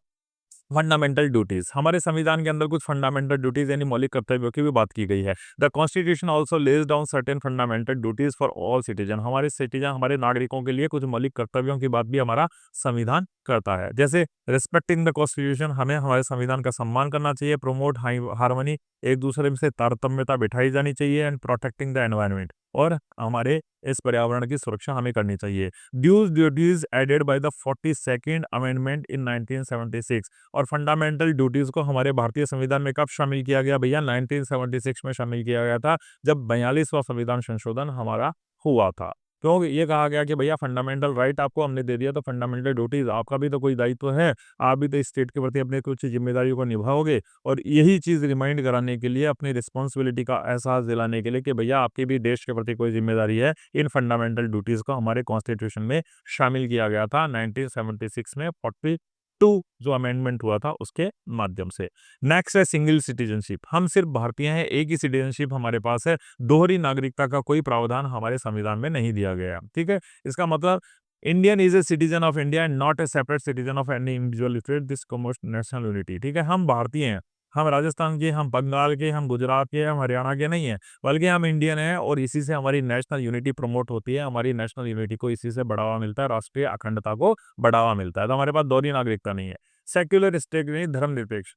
फंडामेंटल ड्यूटीज। हमारे संविधान के अंदर कुछ फंडामेंटल ड्यूटीज यानी मौलिक कर्तव्यों की भी बात की गई है। The constitution also lays down certain fundamental duties for all citizen. हमारे सिटीजन, हमारे नागरिकों के लिए कुछ मौलिक कर्तव्यों की बात भी हमारा संविधान करता है। जैसे रिस्पेक्टिंग द कॉन्स्टिट्यूशन, हमें हमारे संविधान का सम्मान करना चाहिए। प्रोमोट हार्मनी, एक दूसरे में से तारतम्यता बिठाई जानी चाहिए। एंड प्रोटेक्टिंग द एनवायरनमेंट, और हमारे इस पर्यावरण की सुरक्षा हमें करनी चाहिए। Dues duties added by the 42nd amendment in 1976। और फंडामेंटल ड्यूटीज को हमारे भारतीय संविधान में कब शामिल किया गया भैया? 1976 में शामिल किया गया था, जब 42वां संविधान संशोधन हमारा हुआ था। तो ये कहा गया कि भैया फंडामेंटल राइट आपको हमने दे दिया, तो फंडामेंटल ड्यूटीज आपका भी तो कोई दायित्व है, आप भी तो स्टेट के प्रति अपने कुछ जिम्मेदारियों को निभाओगे। और यही चीज़ रिमाइंड कराने के लिए, अपनी रिस्पॉन्सिबिलिटी का एहसास दिलाने के लिए कि भैया आपकी भी देश के प्रति कोई जिम्मेदारी है, इन फंडामेंटल ड्यूटीज़ को हमारे कॉन्स्टिट्यूशन में शामिल किया गया था 1976 में 42 जो अमेंडमेंट हुआ था उसके माध्यम से। नेक्स्ट है सिंगल सिटीजनशिप। हम सिर्फ भारतीय हैं, एक ही सिटीजनशिप हमारे पास है, दोहरी नागरिकता का कोई प्रावधान हमारे संविधान में नहीं दिया गया। ठीक है, इसका मतलब Indian is a citizen of India and not a separate citizen of any individual state, this promotes national unity. ठीक है, हम भारतीय हैं, हम राजस्थान के, हम बंगाल के, हम गुजरात के, हम हरियाणा के नहीं हैं, बल्कि हम इंडियन हैं, और इसी से हमारी नेशनल यूनिटी प्रमोट होती है, हमारी नेशनल यूनिटी को इसी से बढ़ावा मिलता है, राष्ट्रीय अखंडता को बढ़ावा मिलता है। तो हमारे पास दोहरी नागरिकता नहीं है। सेक्युलर स्टेट नहीं, धर्मनिरपेक्ष।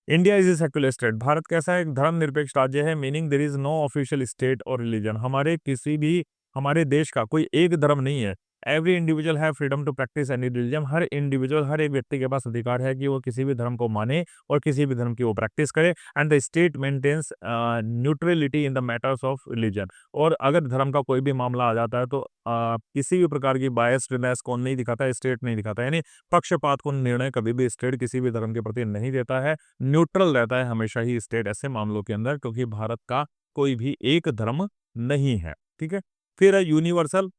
India is a secular state. भारत कैसा है? एक धर्मनिरपेक्ष राज्य है, meaning there is no official state और रिलीजन। हमारे किसी भी, हमारे देश का कोई एक धर्म नहीं है। एवरी इंडिविजुअल है freedom to practise any religion. हर इंडिविजुअल, हर एक व्यक्ति के पास अधिकार है कि वो किसी भी धर्म को माने और किसी भी धर्म की वो प्रैक्टिस करे। And the state maintains neutrality in the matters of religion. और अगर धर्म का कोई भी मामला आ जाता है तो किसी भी प्रकार की बायस्डनेस को नहीं दिखाता है, स्टेट नहीं दिखाता है, यानी पक्षपात को निर्णय कभी भी स्टेट किसी भी धर्म के प्रति नहीं देता है। न्यूट्रल रहता है हमेशा ही स्टेट ऐसे मामलों के अंदर, क्योंकि भारत का कोई भी एक धर्म नहीं है। ठीक है, फिर है यूनिवर्सल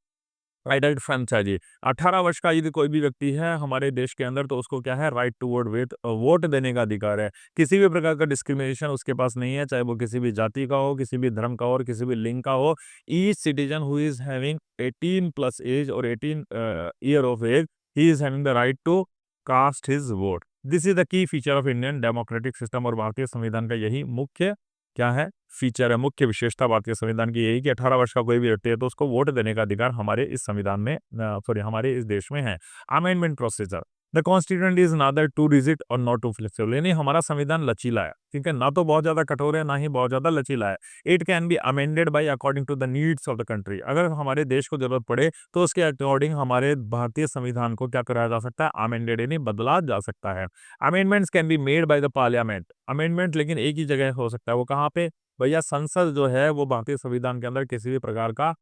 राइट फ्रेंचाइजी। 18 वर्ष का यदि कोई भी व्यक्ति है हमारे देश के अंदर, तो उसको क्या है? Right to vote, with vote देने का अधिकार है। किसी भी प्रकार का डिस्क्रिमिनेशन उसके पास नहीं है, चाहे वो किसी भी जाति का हो, किसी भी धर्म का हो और किसी भी लिंग का हो। Each citizen who is having 18 plus age और 18 year of age, he is having the right to cast his vote. This is the key feature of Indian democratic system. और भारतीय संविधान का यही मुख्य क्या है? फीचर है, मुख्य विशेषता भारतीय संविधान की यही कि 18 वर्ष का कोई भी व्यक्ति है तो उसको वोट देने का अधिकार हमारे इस संविधान में, सॉरी, हमारे इस देश में है। Amendment procedure. The constitution is neither too rigid और नॉट टू फ्लेक्सिबल। यानी हमारा संविधान लचीला है, ठीक है, ना तो बहुत ज्यादा कठोर है, ना ही बहुत ज्यादा लचीला है। It can be amended by according to the needs of the country. अगर हमारे देश को जरूरत पड़े तो उसके अकॉर्डिंग हमारे भारतीय संविधान को क्या कराया जा सकता है? अमेंडेड, यानी बदला जा सकता है। Amendments can be made by the parliament. Amendment लेकिन एक ही जगह हो सकता है, वो कहाँ पे भैया? संसद जो है वो भारतीय संविधान के अंदर किसी भी प्रकार का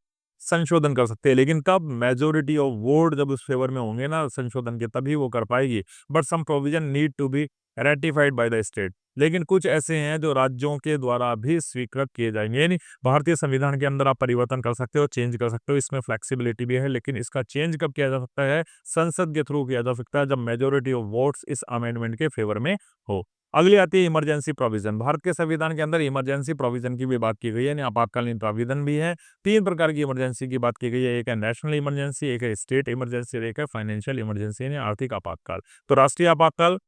संशोधन कर सकते हैं, लेकिन कब? मेजोरिटी ऑफ वोट जब उस फेवर में होंगे ना संशोधन के, तभी वो कर पाएगी। But some provision need to be ratified by the state. लेकिन कुछ ऐसे हैं जो राज्यों के द्वारा भी स्वीकृत किए जाएंगे। यानी भारतीय संविधान के अंदर आप परिवर्तन कर सकते हो, चेंज कर सकते हो, इसमें फ्लेक्सिबिलिटी भी है, लेकिन इसका चेंज कब किया जा सकता है? संसद के थ्रू किया जा सकता है, जब मेजोरिटी ऑफ वोट्स इस अमेंडमेंट के फेवर में हो। अगली आती है इमरजेंसी प्रोविजन। भारत के संविधान के अंदर इमरजेंसी प्रोविजन की भी बात की गई है, यानी आपातकालीन प्राविधान भी है। 3 प्रकार की इमरजेंसी की बात की गई है, एक है नेशनल इमरजेंसी, एक है स्टेट इमरजेंसी और एक है फाइनेंशियल इमरजेंसी, यानी आर्थिक आपातकाल। तो राष्ट्रीय आपातकाल,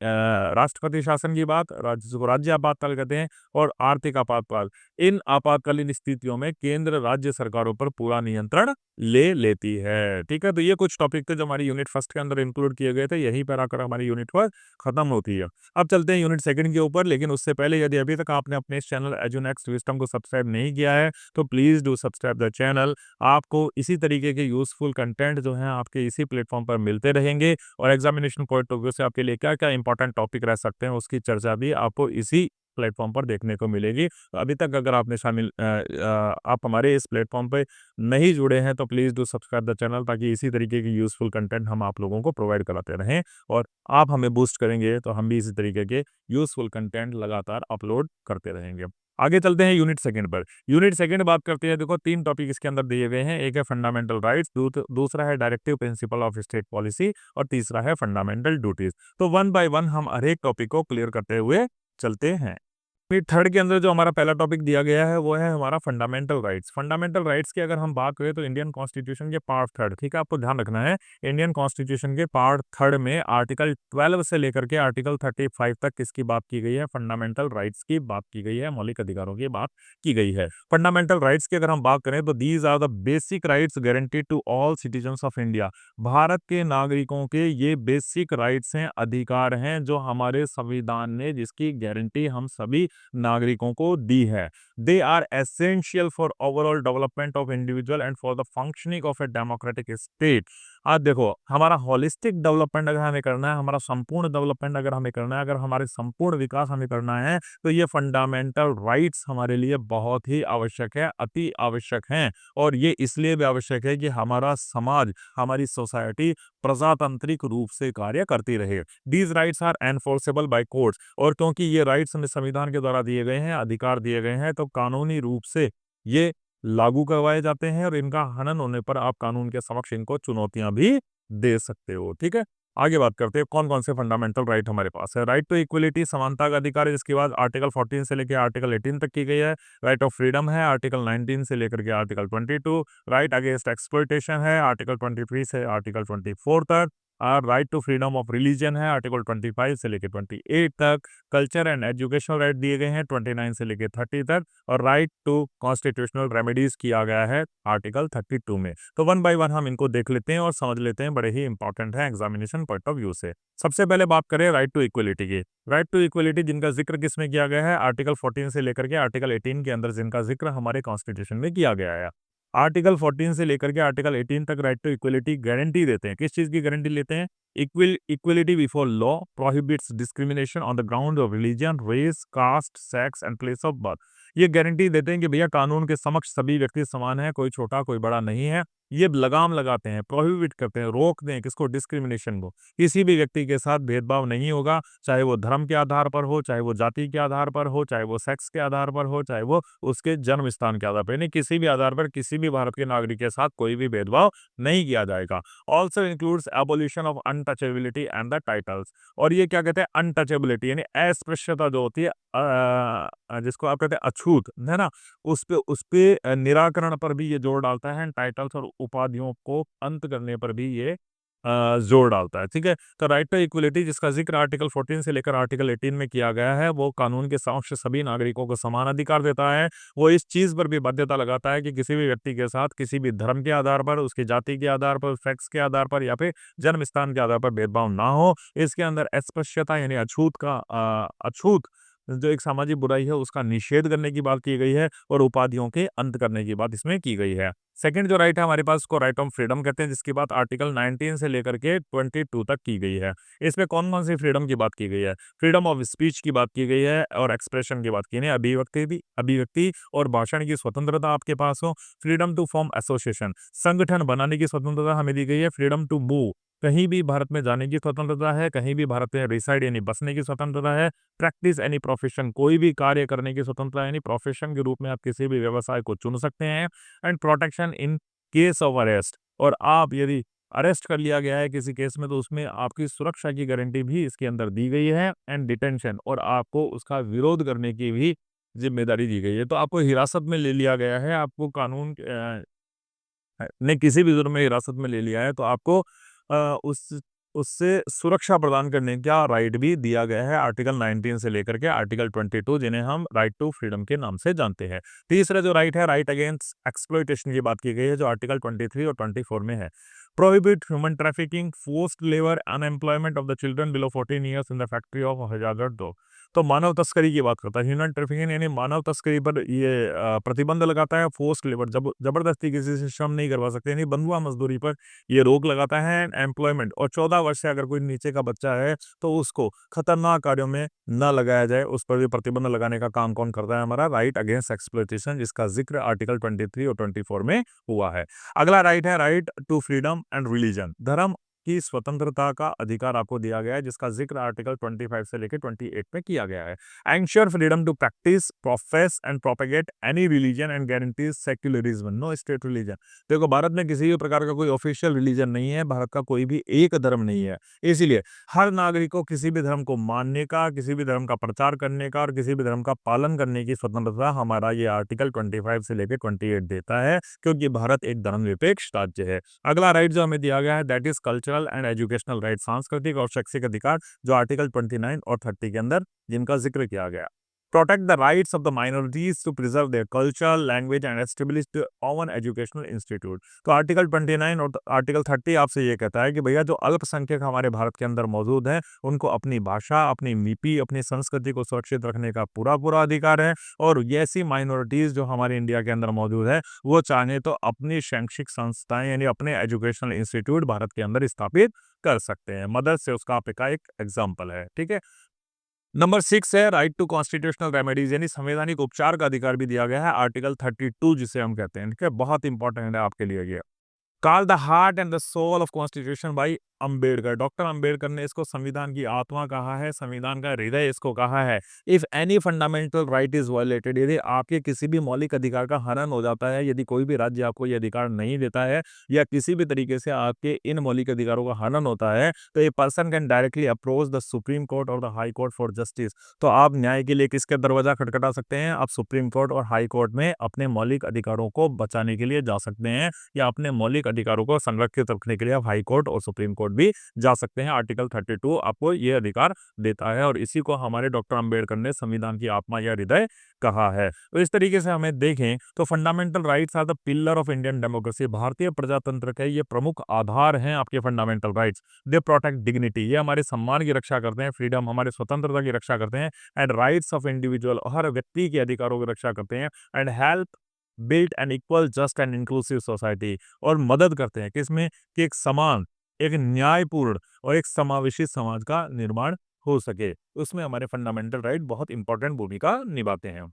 राष्ट्रपति शासन की बात, जिसको राज्य आपातकाल कहते हैं, और आर्थिक आपातकाल। इन आपातकालीन स्थितियों में केंद्र राज्य सरकारों पर पूरा नियंत्रण ले लेती है। ठीक है, तो ये कुछ टॉपिक थे जो हमारी यूनिट फर्स्ट के अंदर इंक्लूड किए गए थे, यहीं पर आकर हमारी यूनिट फर्स्ट खत्म होती है। अब चलते हैं यूनिट सेकंड के ऊपर, लेकिन उससे पहले यदि अभी तक आपने अपने इस चैनल एजुनेक्स्ट विजडम को सब्सक्राइब नहीं किया है तो please do subscribe the channel. आपको इसी तरीके के यूजफुल कंटेंट जो है आपके इसी प्लेटफॉर्म पर मिलते रहेंगे, और एग्जामिनेशन पॉइंट ऑफ व्यू से आपके लिए क्या क्या इंपॉर्टेंट टॉपिक रह सकते हैं उसकी चर्चा भी आपको इसी प्लेटफॉर्म पर देखने को मिलेगी। तो अभी तक अगर आपने आप हमारे इस प्लेटफॉर्म पे नहीं जुड़े हैं तो please do subscribe the channel, ताकि इसी तरीके की यूजफुल कंटेंट हम आप लोगों को प्रोवाइड कराते रहें, और आप हमें बूस्ट करेंगे तो हम भी इसी तरीके के यूजफुल कंटेंट लगातार अपलोड करते रहेंगे। आगे चलते हैं यूनिट सेकंड पर। यूनिट सेकंड बात करते हैं, देखो 3 टॉपिक इसके अंदर दिए गए हैं, एक है फंडामेंटल राइट्स, दूसरा है directive principle of state policy, और तीसरा है फंडामेंटल ड्यूटीज। तो वन बाय वन हम हर एक टॉपिक को क्लियर करते हुए चलते हैं। फिर थर्ड के अंदर जो हमारा पहला टॉपिक दिया गया है वो है हमारा फंडामेंटल राइट्स। फंडामेंटल राइट्स की अगर हम बात करें तो इंडियन कॉन्स्टिट्यूशन के पार्ट थर्ड, ठीक है, आपको ध्यान रखना है, इंडियन कॉन्स्टिट्यूशन के पार्ट थर्ड में आर्टिकल 12 से लेकर के आर्टिकल 35 तक किसकी बात की गई है? फंडामेंटल राइट्स की बात की गई है, मौलिक अधिकारों की बात की गई है। फंडामेंटल राइट्स की अगर हम बात करें तो these are the basic rights guaranteed to all citizens of India. Bharat के नागरिकों के ये बेसिक राइट्स हैं, अधिकार हैं, जो हमारे संविधान ने, जिसकी गारंटी हम सभी नागरिकों को दी है। They are essential for overall development of individual and for the functioning of a democratic state. आज देखो, हमारा होलिस्टिक डेवलपमेंट अगर हमें करना है, हमारा संपूर्ण डेवलपमेंट अगर हमें करना है, अगर हमारे संपूर्ण विकास हमें करना है, तो ये फंडामेंटल राइट्स हमारे लिए बहुत ही आवश्यक है, अति आवश्यक हैं। और ये इसलिए भी आवश्यक है कि हमारा समाज, हमारी सोसाइटी प्रजातांत्रिक रूप से कार्य करती रहे। These rights are enforceable by courts, और क्योंकि ये राइट्स हमें संविधान के द्वारा दिए गए हैं, अधिकार दिए गए हैं, तो कानूनी रूप से ये लागू करवाए जाते हैं, और इनका हनन होने पर आप कानून के समक्ष इनको चुनौतियां भी दे सकते हो। ठीक है, आगे बात करते हैं कौन कौन से फंडामेंटल राइट हमारे पास है। राइट टू इक्वलिटी, समानता का अधिकार है, जिसके बाद आर्टिकल 14 से लेकर आर्टिकल 18 तक की गई है। राइट ऑफ फ्रीडम है, आर्टिकल 19 से लेकर के आर्टिकल 22। राइट अगेंस्ट एक्सप्लॉयटेशन है, आर्टिकल 23 से आर्टिकल 24 तक। और right to freedom of religion है, आर्टिकल 25 से लेकर 28 तक। कल्चर एंड एजुकेशनल राइट दिए गए हैं 29 से लेकर 30 तक। और राइट टू कॉन्स्टिट्यूशनल रेमेडीज किया गया है आर्टिकल 32 में। तो वन बाय वन हम इनको देख लेते हैं और समझ लेते हैं, बड़े ही इंपॉर्टेंट है एग्जामिनेशन पॉइंट ऑफ व्यू से। सबसे पहले बात करें राइट टू इक्वलिटी की। राइट टू इक्वलिटी जिनका जिक्र किसमें किया गया है, आर्टिकल 14 से लेकर के आर्टिकल 18 के अंदर जिनका जिक्र हमारे कॉन्स्टिट्यूशन में किया गया है। आर्टिकल 14 से लेकर के आर्टिकल 18 तक राइट टू इक्वलिटी गारंटी देते हैं। किस चीज की गारंटी लेते हैं? Equality before law, prohibits discrimination on the ground of religion, race, caste, sex and place of birth. ये गारंटी देते हैं कि भैया कानून के समक्ष सभी व्यक्ति समान है, कोई छोटा कोई बड़ा नहीं है। ये लगाम लगाते हैं, प्रोहिबिट करते हैं, रोक दें किसको, डिस्क्रिमिनेशन को। किसी भी व्यक्ति के साथ भेदभाव नहीं होगा, चाहे वो धर्म के आधार पर हो, चाहे वो जाति के आधार पर हो, चाहे वो सेक्स के आधार पर हो, चाहे वो उसके जन्म स्थान के आधार पर, यानी किसी भी आधार पर किसी भी भारत के नागरिक के साथ कोई भी भेदभाव नहीं किया जाएगा। Also includes abolition of untouchability and the titles. और ये क्या कहते हैं, अनटचेबिलिटी यानी अस्पृश्यता जो होती है, जिसको आप कहते हैं अछूत, है ना, उस पे निराकरण पर भी ये जोर डालता है। टाइटल्स और उपाधियों को अंत करने पर भी ये जोर डालता है। ठीक है, तो राइट टू इक्वलिटी जिसका जिक्र आर्टिकल 14 से लेकर आर्टिकल 18 में किया गया है, वो कानून के समक्ष सभी नागरिकों को समान अधिकार देता है। वो इस चीज पर भी बाध्यता लगाता है कि किसी भी व्यक्ति के साथ किसी भी धर्म के आधार पर, उसकी जाति के आधार पर, सेक्स के आधार पर या फिर जन्म स्थान के आधार पर भेदभाव ना हो। इसके अंदर अस्पृश्यता यानी अछूत जो एक सामाजिक बुराई है उसका निषेध करने की बात की गई है, और उपाधियों के अंत करने की बात इसमें की गई है। सेकंड जो राइट है हमारे पास, उसको राइट ऑफ फ्रीडम कहते हैं, जिसकी बात आर्टिकल 19 से लेकर के 22 तक की गई है। इसमें कौन कौन सी फ्रीडम की बात की गई है? फ्रीडम ऑफ स्पीच की बात की गई है, और एक्सप्रेशन की बात की है, अभिव्यक्ति और भाषण की स्वतंत्रता आपके पास हो। फ्रीडम टू फॉर्म एसोसिएशन, संगठन बनाने की स्वतंत्रता हमें दी गई है। फ्रीडम टू मूव, कहीं भी भारत में जाने की स्वतंत्रता है, कहीं भी भारत में रिसाइड यानी बसने की स्वतंत्रता है। प्रैक्टिस एनी प्रोफेशन, कोई भी कार्य करने की स्वतंत्रता यानी प्रोफेशन के रूप में आप किसी भी व्यवसाय को चुन सकते हैं। And protection in case of arrest, और आप यदि अरेस्ट कर लिया गया है किसी केस में, तो उसमें आपकी सुरक्षा की गारंटी भी इसके अंदर दी गई है। एंड डिटेंशन, और आपको उसका विरोध करने की भी जिम्मेदारी दी गई है। तो आपको हिरासत में ले लिया गया है, आपको कानून ने किसी भी जुर्म में हिरासत में ले लिया है, तो आपको उससे सुरक्षा प्रदान करने का राइट भी दिया गया है आर्टिकल 19 से लेकर के आर्टिकल 22, जिन्हें हम राइट टू फ्रीडम के नाम से जानते हैं। तीसरा जो राइट है, राइट अगेंस्ट एक्सप्लॉयटेशन की बात की गई है, जो आर्टिकल 23 और 24 में है। Prohibit human trafficking, forced labour, unemployment of the children below 14 years in the factory of हजारत दो। तो मानव तस्करी की बात करता है, ह्यूमन ट्रैफिकिंग यानी मानव तस्करी पर ये प्रतिबंध लगाता है। फोर्स्ड लेबर, जबरदस्ती किसी से श्रम नहीं करवा सकते, यानी बंधुआ मजदूरी पर ये रोक लगाता है। एम्प्लॉयमेंट, और 14 वर्ष से अगर कोई नीचे का बच्चा है तो उसको खतरनाक कार्यों में न लगाया जाए, उस पर भी प्रतिबंध लगाने का काम कौन करता है? हमारा राइट अगेंस्ट एक्सप्लॉयटेशन, जिसका जिक्र आर्टिकल 23 और 24 में हुआ है। अगला राइट है right to freedom and religion, धर्म की स्वतंत्रता का अधिकार आपको दिया गया है, जिसका जिक्र आर्टिकल 25 से लेकर 28 में किया गया है। Ensure freedom to practice, profess and propagate any religion and guarantees secularism, no state religion. देखो, भारत में किसी भी प्रकार का कोई ऑफिशियल रिलीजन नहीं है, भारत का कोई भी एक धर्म नहीं है, इसलिए हर नागरिक को किसी भी धर्म को मानने का, किसी भी धर्म का प्रचार करने का और किसी भी धर्म का पालन करने की स्वतंत्रता हमारा ये आर्टिकल 25 से लेकर 28 देता है, क्योंकि भारत एक धर्मनिरपेक्ष राज्य है। अगला राइट जो हमें दिया गया है, that is cultural and educational right, सांस्कृतिक और शैक्षिक अधिकार, जो आर्टिकल 29 और 30 के अंदर जिनका जिक्र किया गया। protect the rights of the minorities to preserve their culture, language and establish their own educational institute। तो आर्टिकल 29 और आर्टिकल 30 आपसे ये कहता है कि भैया जो अल्पसंख्यक हमारे भारत के अंदर मौजूद हैं, उनको अपनी भाषा, अपनी लिपि, अपनी संस्कृति को सुरक्षित रखने का पूरा अधिकार है। और ये ऐसी माइनॉरिटीज जो हमारे इंडिया के अंदर मौजूद है, वो चाहे तो अपनी शैक्षिक संस्थाएं यानी अपने एजुकेशनल इंस्टीट्यूट भारत के अंदर स्थापित कर सकते हैं। मदर्स से उसका आपका एक एग्जाम्पल है, ठीक है। नंबर 6 है राइट टू कॉन्स्टिट्यूशनल रेमेडीज, यानी संवैधानिक उपचार का अधिकार भी दिया गया है, आर्टिकल 32 जिसे हम कहते हैं, ठीक है। बहुत इंपॉर्टेंट है आपके लिए ये। Call the heart and the soul of constitution by Ambedkar. Doctor Ambedkar ने इसको संविधान की आत्मा कहा है, संविधान का हृदय इसको कहा है। If any fundamental right is violated, यदि आपके किसी भी मौलिक अधिकार का हनन हो जाता है, यदि कोई भी राज्य आपको ये अधिकार नहीं देता है या किसी भी तरीके से आपके इन मौलिक अधिकारों का हनन होता है, तो a person can directly approach the supreme court और the high court for justice. तो आप न्याय के लिए किसके दरवाजा खटखटा सकते हैं? आप सुप्रीम कोर्ट और हाई कोर्ट में अपने मौलिक अधिकारों को बचाने के लिए जा सकते हैं, या अपने मौलिक अधिकारों को संरक्षित रखने के लिए आप हाई कोर्ट और सुप्रीम कोर्ट भी जा सकते हैं। आर्टिकल 32 आपको ये अधिकार देता है और इसी को हमारे डॉक्टर अंबेडकर ने संविधान की आत्मा या हृदय कहा है। तो इस तरीके से हमें देखें तो fundamental rights are the pillar of Indian democracy. भारतीय प्रजातंत्र के ये प्रमुख आधार हैं आपके fundamental rights. They protect dignity, ये हमारे सम्मान की रक्षा करते हैं, फ्रीडम हमारे स्वतंत्रता की रक्षा करते हैं, एंड राइट्स ऑफ इंडिविजुअल, हर व्यक्ति के अधिकारों की रक्षा करते हैं, and help build an equal just and inclusive society, और मदद करते हैं किसमें कि एक समान, एक न्यायपूर्ण और एक समावेशी समाज का निर्माण हो सके। उसमें हमारे फंडामेंटल राइट बहुत इंपॉर्टेंट भूमिका निभाते हैं।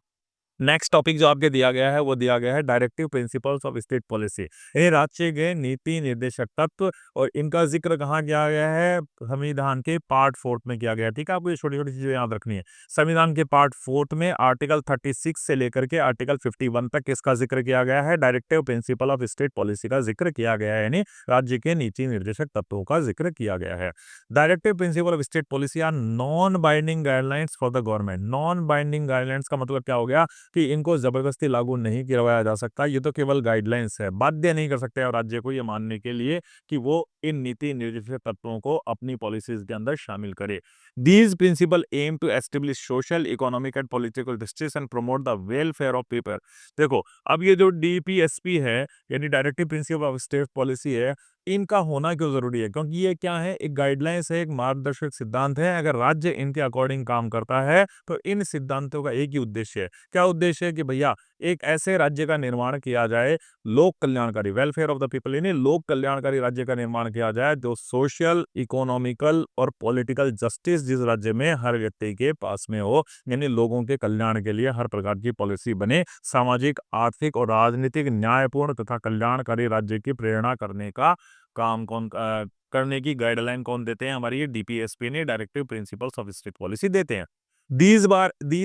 नेक्स्ट टॉपिक जो आपके दिया गया है वो दिया गया है directive principles of state policy. ये राज्य के नीति निर्देशक तत्व, और इनका जिक्र कहाँ किया गया है? संविधान के पार्ट 4 में किया गया है, ठीक है। आपको ये छोटी छोटी चीजें याद रखनी है। संविधान के पार्ट 4 में आर्टिकल 36 से लेकर के आर्टिकल 51 तक किसका जिक्र किया गया है? Directive principle of state policy का जिक्र किया गया है, यानी राज्य के नीति निर्देशक तत्वों का जिक्र किया गया है। Directive principle of state policy are non binding guidelines for the government. Non binding guidelines का मतलब क्या हो गया कि इनको जबरदस्ती लागू नहीं करवाया जा सकता, ये तो केवल गाइडलाइंस है। बाध्य नहीं कर सकते और राज्य को ये मानने के लिए कि वो इन नीति निर्देशक तत्वों को अपनी पॉलिसीज के अंदर शामिल करे। These principle aim to establish social, economic and political justice and promote the welfare of people. देखो, अब ये जो डीपीएसपी है यानी directive principle of state policy है, इनका होना क्यों जरूरी है? क्योंकि ये क्या है? एक गाइडलाइंस है, एक मार्गदर्शक सिद्धांत है। अगर राज्य इनके अकॉर्डिंग काम करता है तो इन सिद्धांतों का एक ही उद्देश्य है। क्या उद्देश्य है? कि भैया एक ऐसे राज्य का निर्माण किया जाए, लोक कल्याणकारी, वेलफेयर ऑफ द पीपल, यानी लोक कल्याणकारी राज्य का निर्माण किया जाए जो सोशल, इकोनॉमिकल और पॉलिटिकल जस्टिस जिस राज्य में हर व्यक्ति के पास में हो, यानी लोगों के कल्याण के लिए हर प्रकार की पॉलिसी बने। सामाजिक, आर्थिक और राजनीतिक न्यायपूर्ण तथा कल्याणकारी राज्य की प्रेरणा करने का काम करने की गाइडलाइन कौन देते हैं? हमारी ये डीपीएसपी ने directive principles of state policy देते हैं। these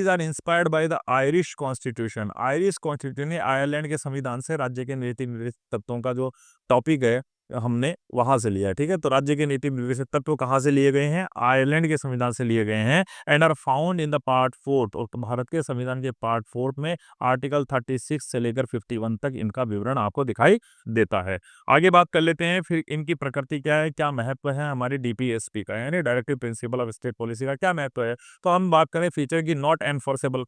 are inspired by the Irish constitution. Irish constitution ने आयरलैंड के संविधान से राज्य के नीति निर्देशक तत्वों का जो टॉपिक है हमने वहां से लिया है, ठीक है। तो राज्य के नीति निर्देशक तत्व कहाँ से लिए गए हैं? आयरलैंड के संविधान से लिए गए हैं, and are found in the part 4। और भारत के संविधान के पार्ट 4 में आर्टिकल 36 से लेकर 51 तक इनका विवरण आपको दिखाई देता है। आगे बात कर लेते हैं फिर इनकी प्रकृति क्या है, क्या महत्व है हमारी डीपीएसपी का, यानी directive principle of state policy का क्या महत्व है। तो हम बात करें फीचर की, नॉट एनफोर्सेबल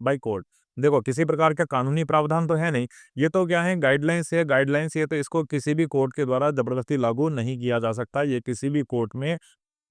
बाय कोर्ट। देखो, किसी प्रकार का कानूनी प्रावधान तो है नहीं, ये तो क्या है? गाइडलाइंस है। गाइडलाइंस ये तो इसको किसी भी कोर्ट के द्वारा जबरदस्ती लागू नहीं किया जा सकता। ये किसी भी कोर्ट में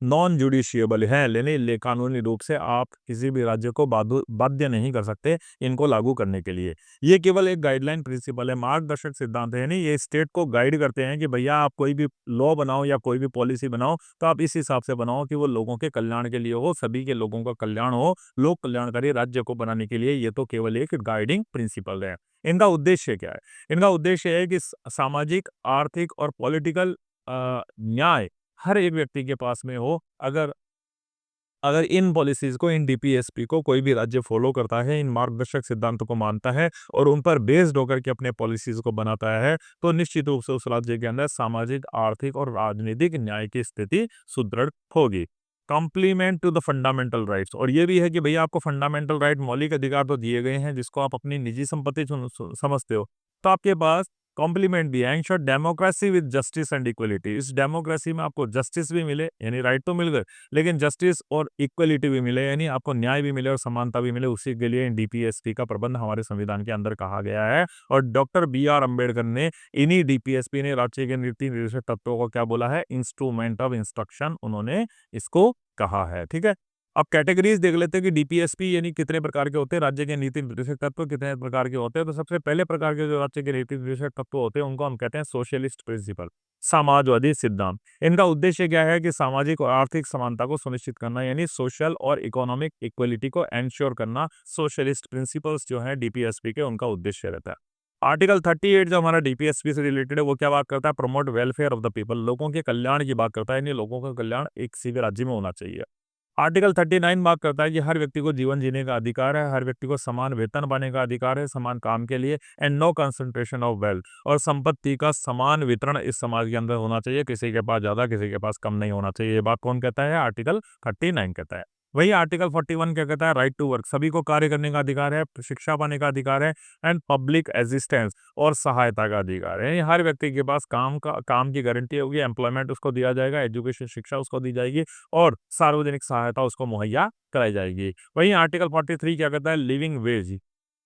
नॉन जुडिशियबल है, लेने कानूनी रूप से आप किसी भी राज्य को बाध्य नहीं कर सकते इनको लागू करने के लिए। ये केवल एक गाइडलाइन प्रिंसिपल है, मार्गदर्शक सिद्धांत है, नहीं ये स्टेट को गाइड करते हैं कि भैया आप कोई भी लॉ बनाओ या कोई भी पॉलिसी बनाओ तो आप इस हिसाब से बनाओ कि वो लोगों के कल्याण के लिए हो, सभी के लोगों का कल्याण हो, लोक कल्याणकारी राज्य को बनाने के लिए। ये तो केवल एक गाइडिंग प्रिंसिपल है। इनका उद्देश्य क्या है? इनका उद्देश्य है कि सामाजिक, आर्थिक और पॉलिटिकल न्याय हर एक व्यक्ति के पास में हो। अगर अगर इन पॉलिसीज को, इन डीपीएसपी को कोई भी राज्य फॉलो करता है, इन मार्गदर्शक सिद्धांतों को मानता है और उन पर बेस्ड होकर के अपने पॉलिसीज को बनाता है, तो निश्चित रूप से उस राज्य के अंदर सामाजिक, आर्थिक और राजनीतिक न्याय की स्थिति सुदृढ़ होगी। Complement to the fundamental rights, और ये भी है कि भैया आपको फंडामेंटल राइट, मौलिक अधिकार तो दिए गए हैं जिसको आप अपनी निजी संपत्ति समझते हो, तो आपके पास कॉम्प्लीमेंट दिया है, ensure democracy with justice and equality. इस डेमोक्रेसी में आपको जस्टिस भी मिले, यानी राइट तो मिल गए, लेकिन जस्टिस और इक्वलिटी भी मिले, यानी आपको न्याय भी मिले और समानता भी मिले, उसी के लिए डीपीएसपी का प्रबंध हमारे संविधान के अंदर कहा गया है। और डॉक्टर बी आर अम्बेडकर ने इन्हीं डीपीएसपी ने राज्य के नीति निर्देशक तत्वों को क्या बोला है, इंस्ट्रूमेंट ऑफ इंस्ट्रक्शन उन्होंने इसको कहा है। ठीक है, अब कैटेगरीज देख लेते हैं कि डीपीएसपी यानी कितने प्रकार के होते हैं, राज्य के नीति निर्देशक तत्व कितने प्रकार के होते हैं। तो सबसे पहले प्रकार के जो राज्य के नीति निर्देशक तत्व होते हैं उनको हम कहते हैं सोशलिस्ट प्रिंसिपल, समाजवादी सिद्धांत। इनका उद्देश्य क्या है कि सामाजिक और आर्थिक समानता को सुनिश्चित करना, यानी सोशल और इकोनॉमिक इक्वलिटी को एंश्योर करना। सोशलिस्ट प्रिंसिपल्स जो है डीपीएसपी के, उनका उद्देश्य रहता है। आर्टिकल 38 जो हमारा डीपीएसपी से रिलेटेड है वो क्या बात करता है, promote welfare of the people, लोगों के कल्याण की बात करता है, यानी लोगों का कल्याण एक किसी भी राज्य में होना चाहिए। आर्टिकल 39 बात करता है कि हर व्यक्ति को जीवन जीने का अधिकार है, हर व्यक्ति को समान वेतन पाने का अधिकार है समान काम के लिए, and no concentration of wealth, और संपत्ति का समान वितरण इस समाज के अंदर होना चाहिए, किसी के पास ज्यादा किसी के पास कम नहीं होना चाहिए। ये बात कौन कहता है, आर्टिकल 39 कहता है। वही आर्टिकल 41 क्या कहता है, राइट टू वर्क, सभी को कार्य करने का अधिकार है, शिक्षा पाने का अधिकार है, एंड पब्लिक एसिस्टेंस, और सहायता का अधिकार है। हर व्यक्ति के पास काम की गारंटी होगी, एम्प्लॉयमेंट उसको दिया जाएगा, एजुकेशन शिक्षा उसको दी जाएगी, और सार्वजनिक सहायता उसको मुहैया कराई जाएगी। वहीं आर्टिकल 43 क्या कहता है, living wage,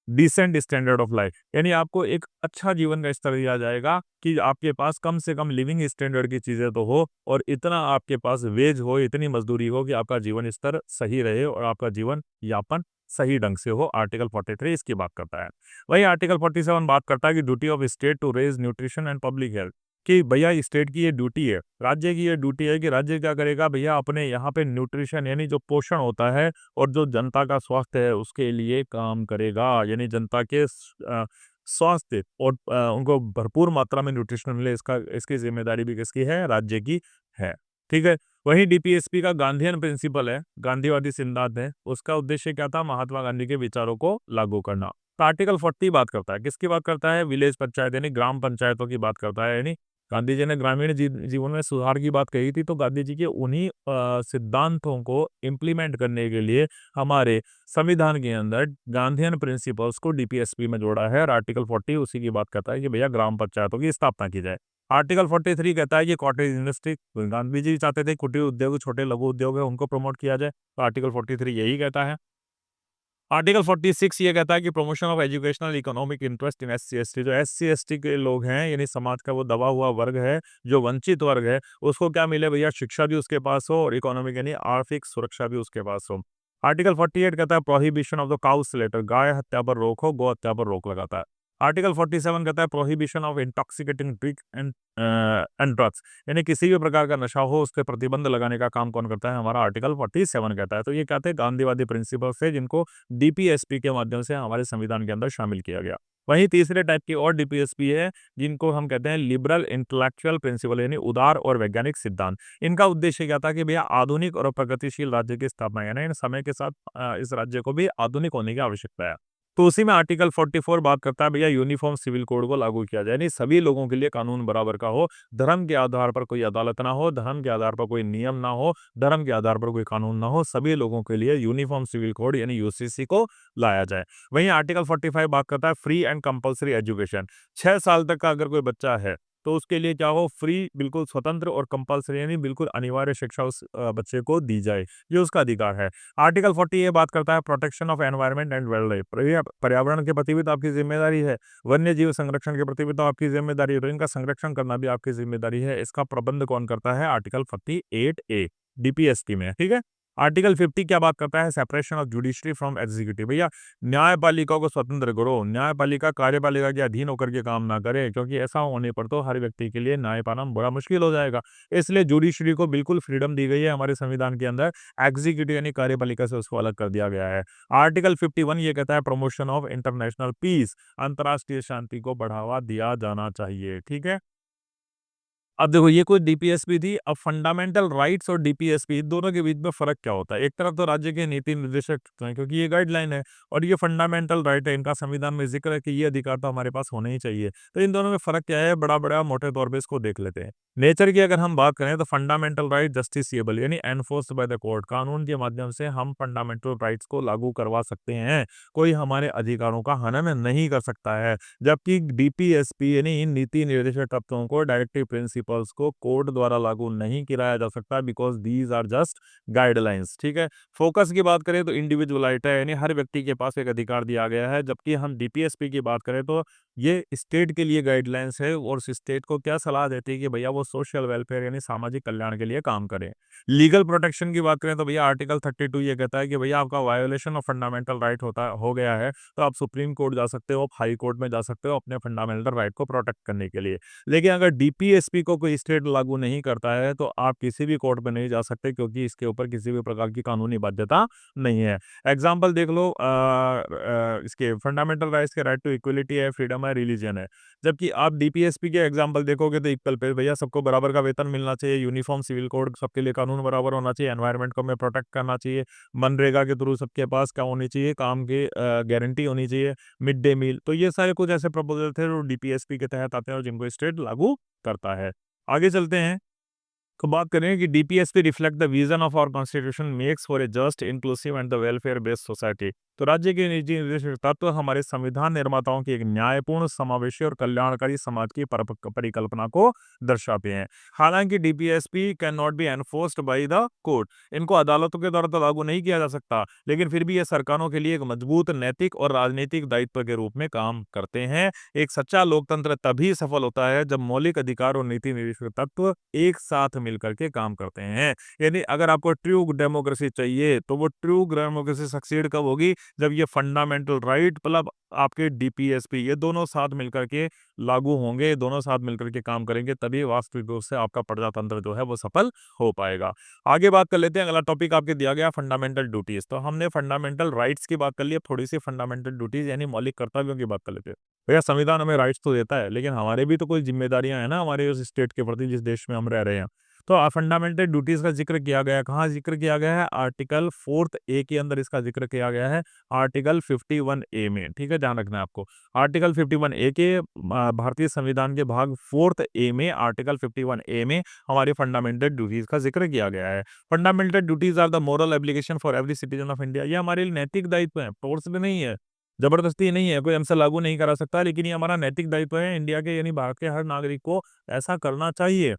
decent standard of life, यानी आपको एक अच्छा जीवन का स्तर दिया जाएगा कि आपके पास कम से कम लिविंग स्टैंडर्ड की चीजें तो हो, और इतना आपके पास वेज हो, इतनी मजदूरी हो कि आपका जीवन स्तर सही रहे और आपका जीवन यापन सही ढंग से हो। आर्टिकल 43 इसकी बात करता है। वही आर्टिकल 47 बात करता है कि duty of state to raise nutrition and public health, कि भैया स्टेट की ये ड्यूटी है, राज्य की ये ड्यूटी है कि राज्य क्या करेगा भैया, अपने यहाँ पे न्यूट्रिशन यानी जो पोषण होता है और जो जनता का स्वास्थ्य है उसके लिए काम करेगा, यानी जनता के स्वास्थ्य और उनको भरपूर मात्रा में न्यूट्रिशन मिले, इसकी जिम्मेदारी भी किसकी है, राज्य की है। ठीक है, वही डीपीएसपी का गांधीयन प्रिंसिपल है, गांधीवादी सिद्धांत है, उसका उद्देश्य क्या था, महात्मा गांधी के विचारों को लागू करना। तो आर्टिकल 40 बात करता है, किसकी बात करता है, विलेज पंचायत यानी ग्राम पंचायतों की बात करता है। यानी गांधी जी ने ग्रामीण जीवन में सुधार की बात कही थी, तो गांधी जी के उन्हीं सिद्धांतों को इम्प्लीमेंट करने के लिए हमारे संविधान के अंदर गांधीयन प्रिंसिपल्स को डीपीएसपी में जोड़ा है, और आर्टिकल 40 उसी की बात करता है कि भैया ग्राम पंचायतों की स्थापना की जाए। आर्टिकल 43 कहता है कि कॉटेज इंडस्ट्री, गांधी जी चाहते थे कुटीर उद्योग, छोटे लघु उद्योग है उनको प्रमोट किया जाए, तो आर्टिकल 43 यही कहता है। आर्टिकल 46 ये कहता है कि promotion of educational economic interest in SC ST, जो एससी एसटी के लोग हैं यानी समाज का वो दबा हुआ वर्ग है, जो वंचित वर्ग है, उसको क्या मिले भैया, शिक्षा भी उसके पास हो और इकोनॉमिक यानी आर्थिक सुरक्षा भी उसके पास हो। आर्टिकल 48 कहता है prohibition of the cow slaughter, गाय हत्या पर रोक हो, गौ हत्या पर रोक लगाता है। आर्टिकल 47 कहता है prohibition of intoxicating drink and drugs, यानी किसी भी प्रकार का नशा हो उस पर प्रतिबंध लगाने का काम कौन करता है, हमारा आर्टिकल 47 कहता है। तो ये कहते हैं गांधीवादी प्रिंसिपल्स है जिनको डीपीएसपी के माध्यम से हमारे संविधान के अंदर शामिल किया गया। वहीं तीसरे टाइप की और डीपीएसपी है जिनको हम कहते हैं लिबरल इंटेलेक्चुअल प्रिंसिपल, यानी उदार और वैज्ञानिक सिद्धांत। इनका उद्देश्य क्या था कि भैया आधुनिक और प्रगतिशील राज्य की स्थापना, यानी समय के साथ इस राज्य को भी आधुनिक होने की आवश्यकता है। तो उसी में आर्टिकल 44 बात करता है भैया यूनिफॉर्म सिविल कोड को लागू किया जाए, यानी सभी लोगों के लिए कानून बराबर का हो, धर्म के आधार पर कोई अदालत ना हो, धर्म के आधार पर कोई नियम ना हो, धर्म के आधार पर कोई कानून ना हो, सभी लोगों के लिए यूनिफॉर्म सिविल कोड यानी यूसीसी को लाया जाए। वहीं आर्टिकल 45 बात करता है फ्री एंड कंपल्सरी एजुकेशन, 6 साल तक का अगर कोई बच्चा है तो उसके लिए क्या हो, फ्री, बिल्कुल स्वतंत्र और कंपल्सरी यानी बिल्कुल अनिवार्य शिक्षा उस बच्चे को दी जाए, ये उसका अधिकार है। आर्टिकल 40 ये बात करता है protection of environment and wild life, पर्यावरण के प्रति भी तो आपकी जिम्मेदारी है, वन्य जीव संरक्षण के प्रति भी तो आपकी जिम्मेदारी है, तो इनका संरक्षण करना भी आपकी जिम्मेदारी है। इसका प्रबंध कौन करता है, आर्टिकल 48A डीपीएसपी में। ठीक है, आर्टिकल 50 क्या बात करता है, separation of judiciary from executive, भैया न्यायपालिका को स्वतंत्र करो, न्यायपालिका कार्यपालिका के अधीन होकर के काम ना करे, क्योंकि ऐसा होने पर तो हर व्यक्ति के लिए न्याय पाना बड़ा मुश्किल हो जाएगा। इसलिए जुडिशरी को बिल्कुल फ्रीडम दी गई है हमारे संविधान के अंदर, एग्जीक्यूटिव यानी कार्यपालिका से उसको अलग कर दिया गया है। आर्टिकल 51 ये कहता है प्रमोशन ऑफ इंटरनेशनल पीस, अंतर्राष्ट्रीय शांति को बढ़ावा दिया जाना चाहिए। ठीक है, अब देखो ये कोई डीपीएसपी थी। अब फंडामेंटल राइट्स और डीपीएसपी दोनों के बीच में फर्क क्या होता है? एक तरफ तो राज्य के नीति निर्देशक हैं क्योंकि ये गाइडलाइन है, और ये फंडामेंटल राइट है, इनका संविधान में जिक्र है कि ये अधिकार तो हमारे पास होने ही चाहिए। तो इन दोनों में फर्क क्या है, बड़ा बड़ा मोटे तौर पे इसको देख लेते हैं। नेचर की अगर हम बात करें तो फंडामेंटल राइट जस्टिसिएबल यानी एनफोर्स्ड बाय द कोर्ट, कानून के माध्यम से हम फंडामेंटल राइट्स को लागू करवा सकते हैं, कोई हमारे अधिकारों का हनन नहीं कर सकता है। जबकि डीपीएसपी यानी नीति निर्देशक तत्वों को, डायरेक्टिव प्रिंसिपल्स को कोर्ट द्वारा लागू नहीं किया जा सकता, because these are just guidelines. ठीक है। फोकस की बात करें तो इंडिविजुअल राइट है, यानी हर व्यक्ति के पास एक अधिकार दिया गया है। जबकि हम डीपीएसपी की बात करें तो ये स्टेट के लिए गाइडलाइंस है, और स्टेट को क्या सलाह देती है कि भैया वो सोशल वेलफेयर यानी सामाजिक कल्याण के लिए काम करें। लीगल प्रोटेक्शन की बात करें तो भैया आर्टिकल 32 ये कहता है कि भैया आपका वायोलेशन ऑफ फंडामेंटल राइट होता हो गया है तो आप सुप्रीम कोर्ट जा सकते हो, आप हाई कोर्ट में जा सकते हो अपने फंडामेंटल राइट को प्रोटेक्ट करने के लिए। लेकिन अगर डीपीएसपी को कोई स्टेट लागू नहीं करता है तो आप किसी भी कोर्ट में नहीं जा सकते, क्योंकि इसके ऊपर किसी भी प्रकार की कानूनी बाध्यता नहीं है। एग्जाम्पल देख लो, इसके फंडामेंटल राइट्स के राइट टू इक्वलिटी है, फ्रीडम है, रिलीजन है। जबकि आप डीपीएसपी के एग्जाम्पल देखोगे तो इक्वल पे भैया सबको बराबर का वेतन मिलना चाहिए, यूनिफॉर्म सिविल कोड, सबके लिए कानून बराबर होना चाहिए, एनवायरनमेंट को हमें प्रोटेक्ट करना चाहिए, मनरेगा के थ्रू सबके पास क्या होनी चाहिए, काम की गारंटी होनी चाहिए, मिड डे मील। तो ये सारे कुछ ऐसे प्रपोजल थे जो डीपीएसपी के तहत आते हैं और जिनको स्टेट लागू करता है। आगे चलते हैं तो बात करें कि DPSP reflect the vision of our constitution makes for a just inclusive and the welfare based society. तो राज्य के निजी निर्देशक तत्व हमारे संविधान निर्माताओं की एक न्यायपूर्ण, समावेशी और कल्याणकारी समाज की परिकल्पना को दर्शाते हैं। हालांकि DPSP can not B enforced by the court, इनको अदालतों के द्वारा तो लागू नहीं किया जा सकता, लेकिन फिर भी ये सरकारों के लिए एक मजबूत नैतिक और राजनीतिक दायित्व के रूप में काम करते हैं। एक सच्चा लोकतंत्र तभी सफल होता है जब मौलिक अधिकार और नीति निर्देशक तत्व एक साथ मिलकर के काम करते हैं। यानी अगर आपको ट्रू डेमोक्रेसी चाहिए तो वो ट्रू डेमोक्रेसी सक्सीड कब होगी, जब ये फंडामेंटल राइट मतलब आपके डीपीएसपी ये दोनों साथ मिलकर के लागू होंगे, दोनों साथ मिलकर के काम करेंगे, तभी वास्तविक रूप से आपका प्रजातंत्र जो है वो सफल हो पाएगा। आगे बात कर लेते हैं, अगला टॉपिक आपके दिया गया फंडामेंटल ड्यूटीज। तो हमने फंडामेंटल राइट्स की बात कर ली, अब थोड़ी सी फंडामेंटल ड्यूटीज यानी मौलिक कर्तव्यों की बात कर लेते हैं। भैया संविधान हमें राइट्स तो देता है, लेकिन हमारे भी तो कोई जिम्मेदारियां हैं ना हमारे उस स्टेट के प्रति जिस देश में हम रह रहे हैं। तो फंडामेंटल ड्यूटीज का जिक्र किया गया है, कहाँ जिक्र किया गया है, आर्टिकल 4 ए के अंदर इसका जिक्र किया गया है, आर्टिकल 51 ए में। ठीक है, ध्यान रखना है आपको। आर्टिकल 51 ए के भारतीय संविधान के भाग 4 ए में, आर्टिकल 51 ए में हमारी फंडामेंटल ड्यूटीज का जिक्र किया गया है। Fundamental duties are the moral application for every citizen of India. ये हमारे लिए नैतिक दायित्व है, फोर्स में नहीं है, जबरदस्ती नहीं है, कोई हमसे लागू नहीं करा सकता, लेकिन ये हमारा नैतिक दायित्व है इंडिया के यानी भारत के हर नागरिक को ऐसा करना चाहिए,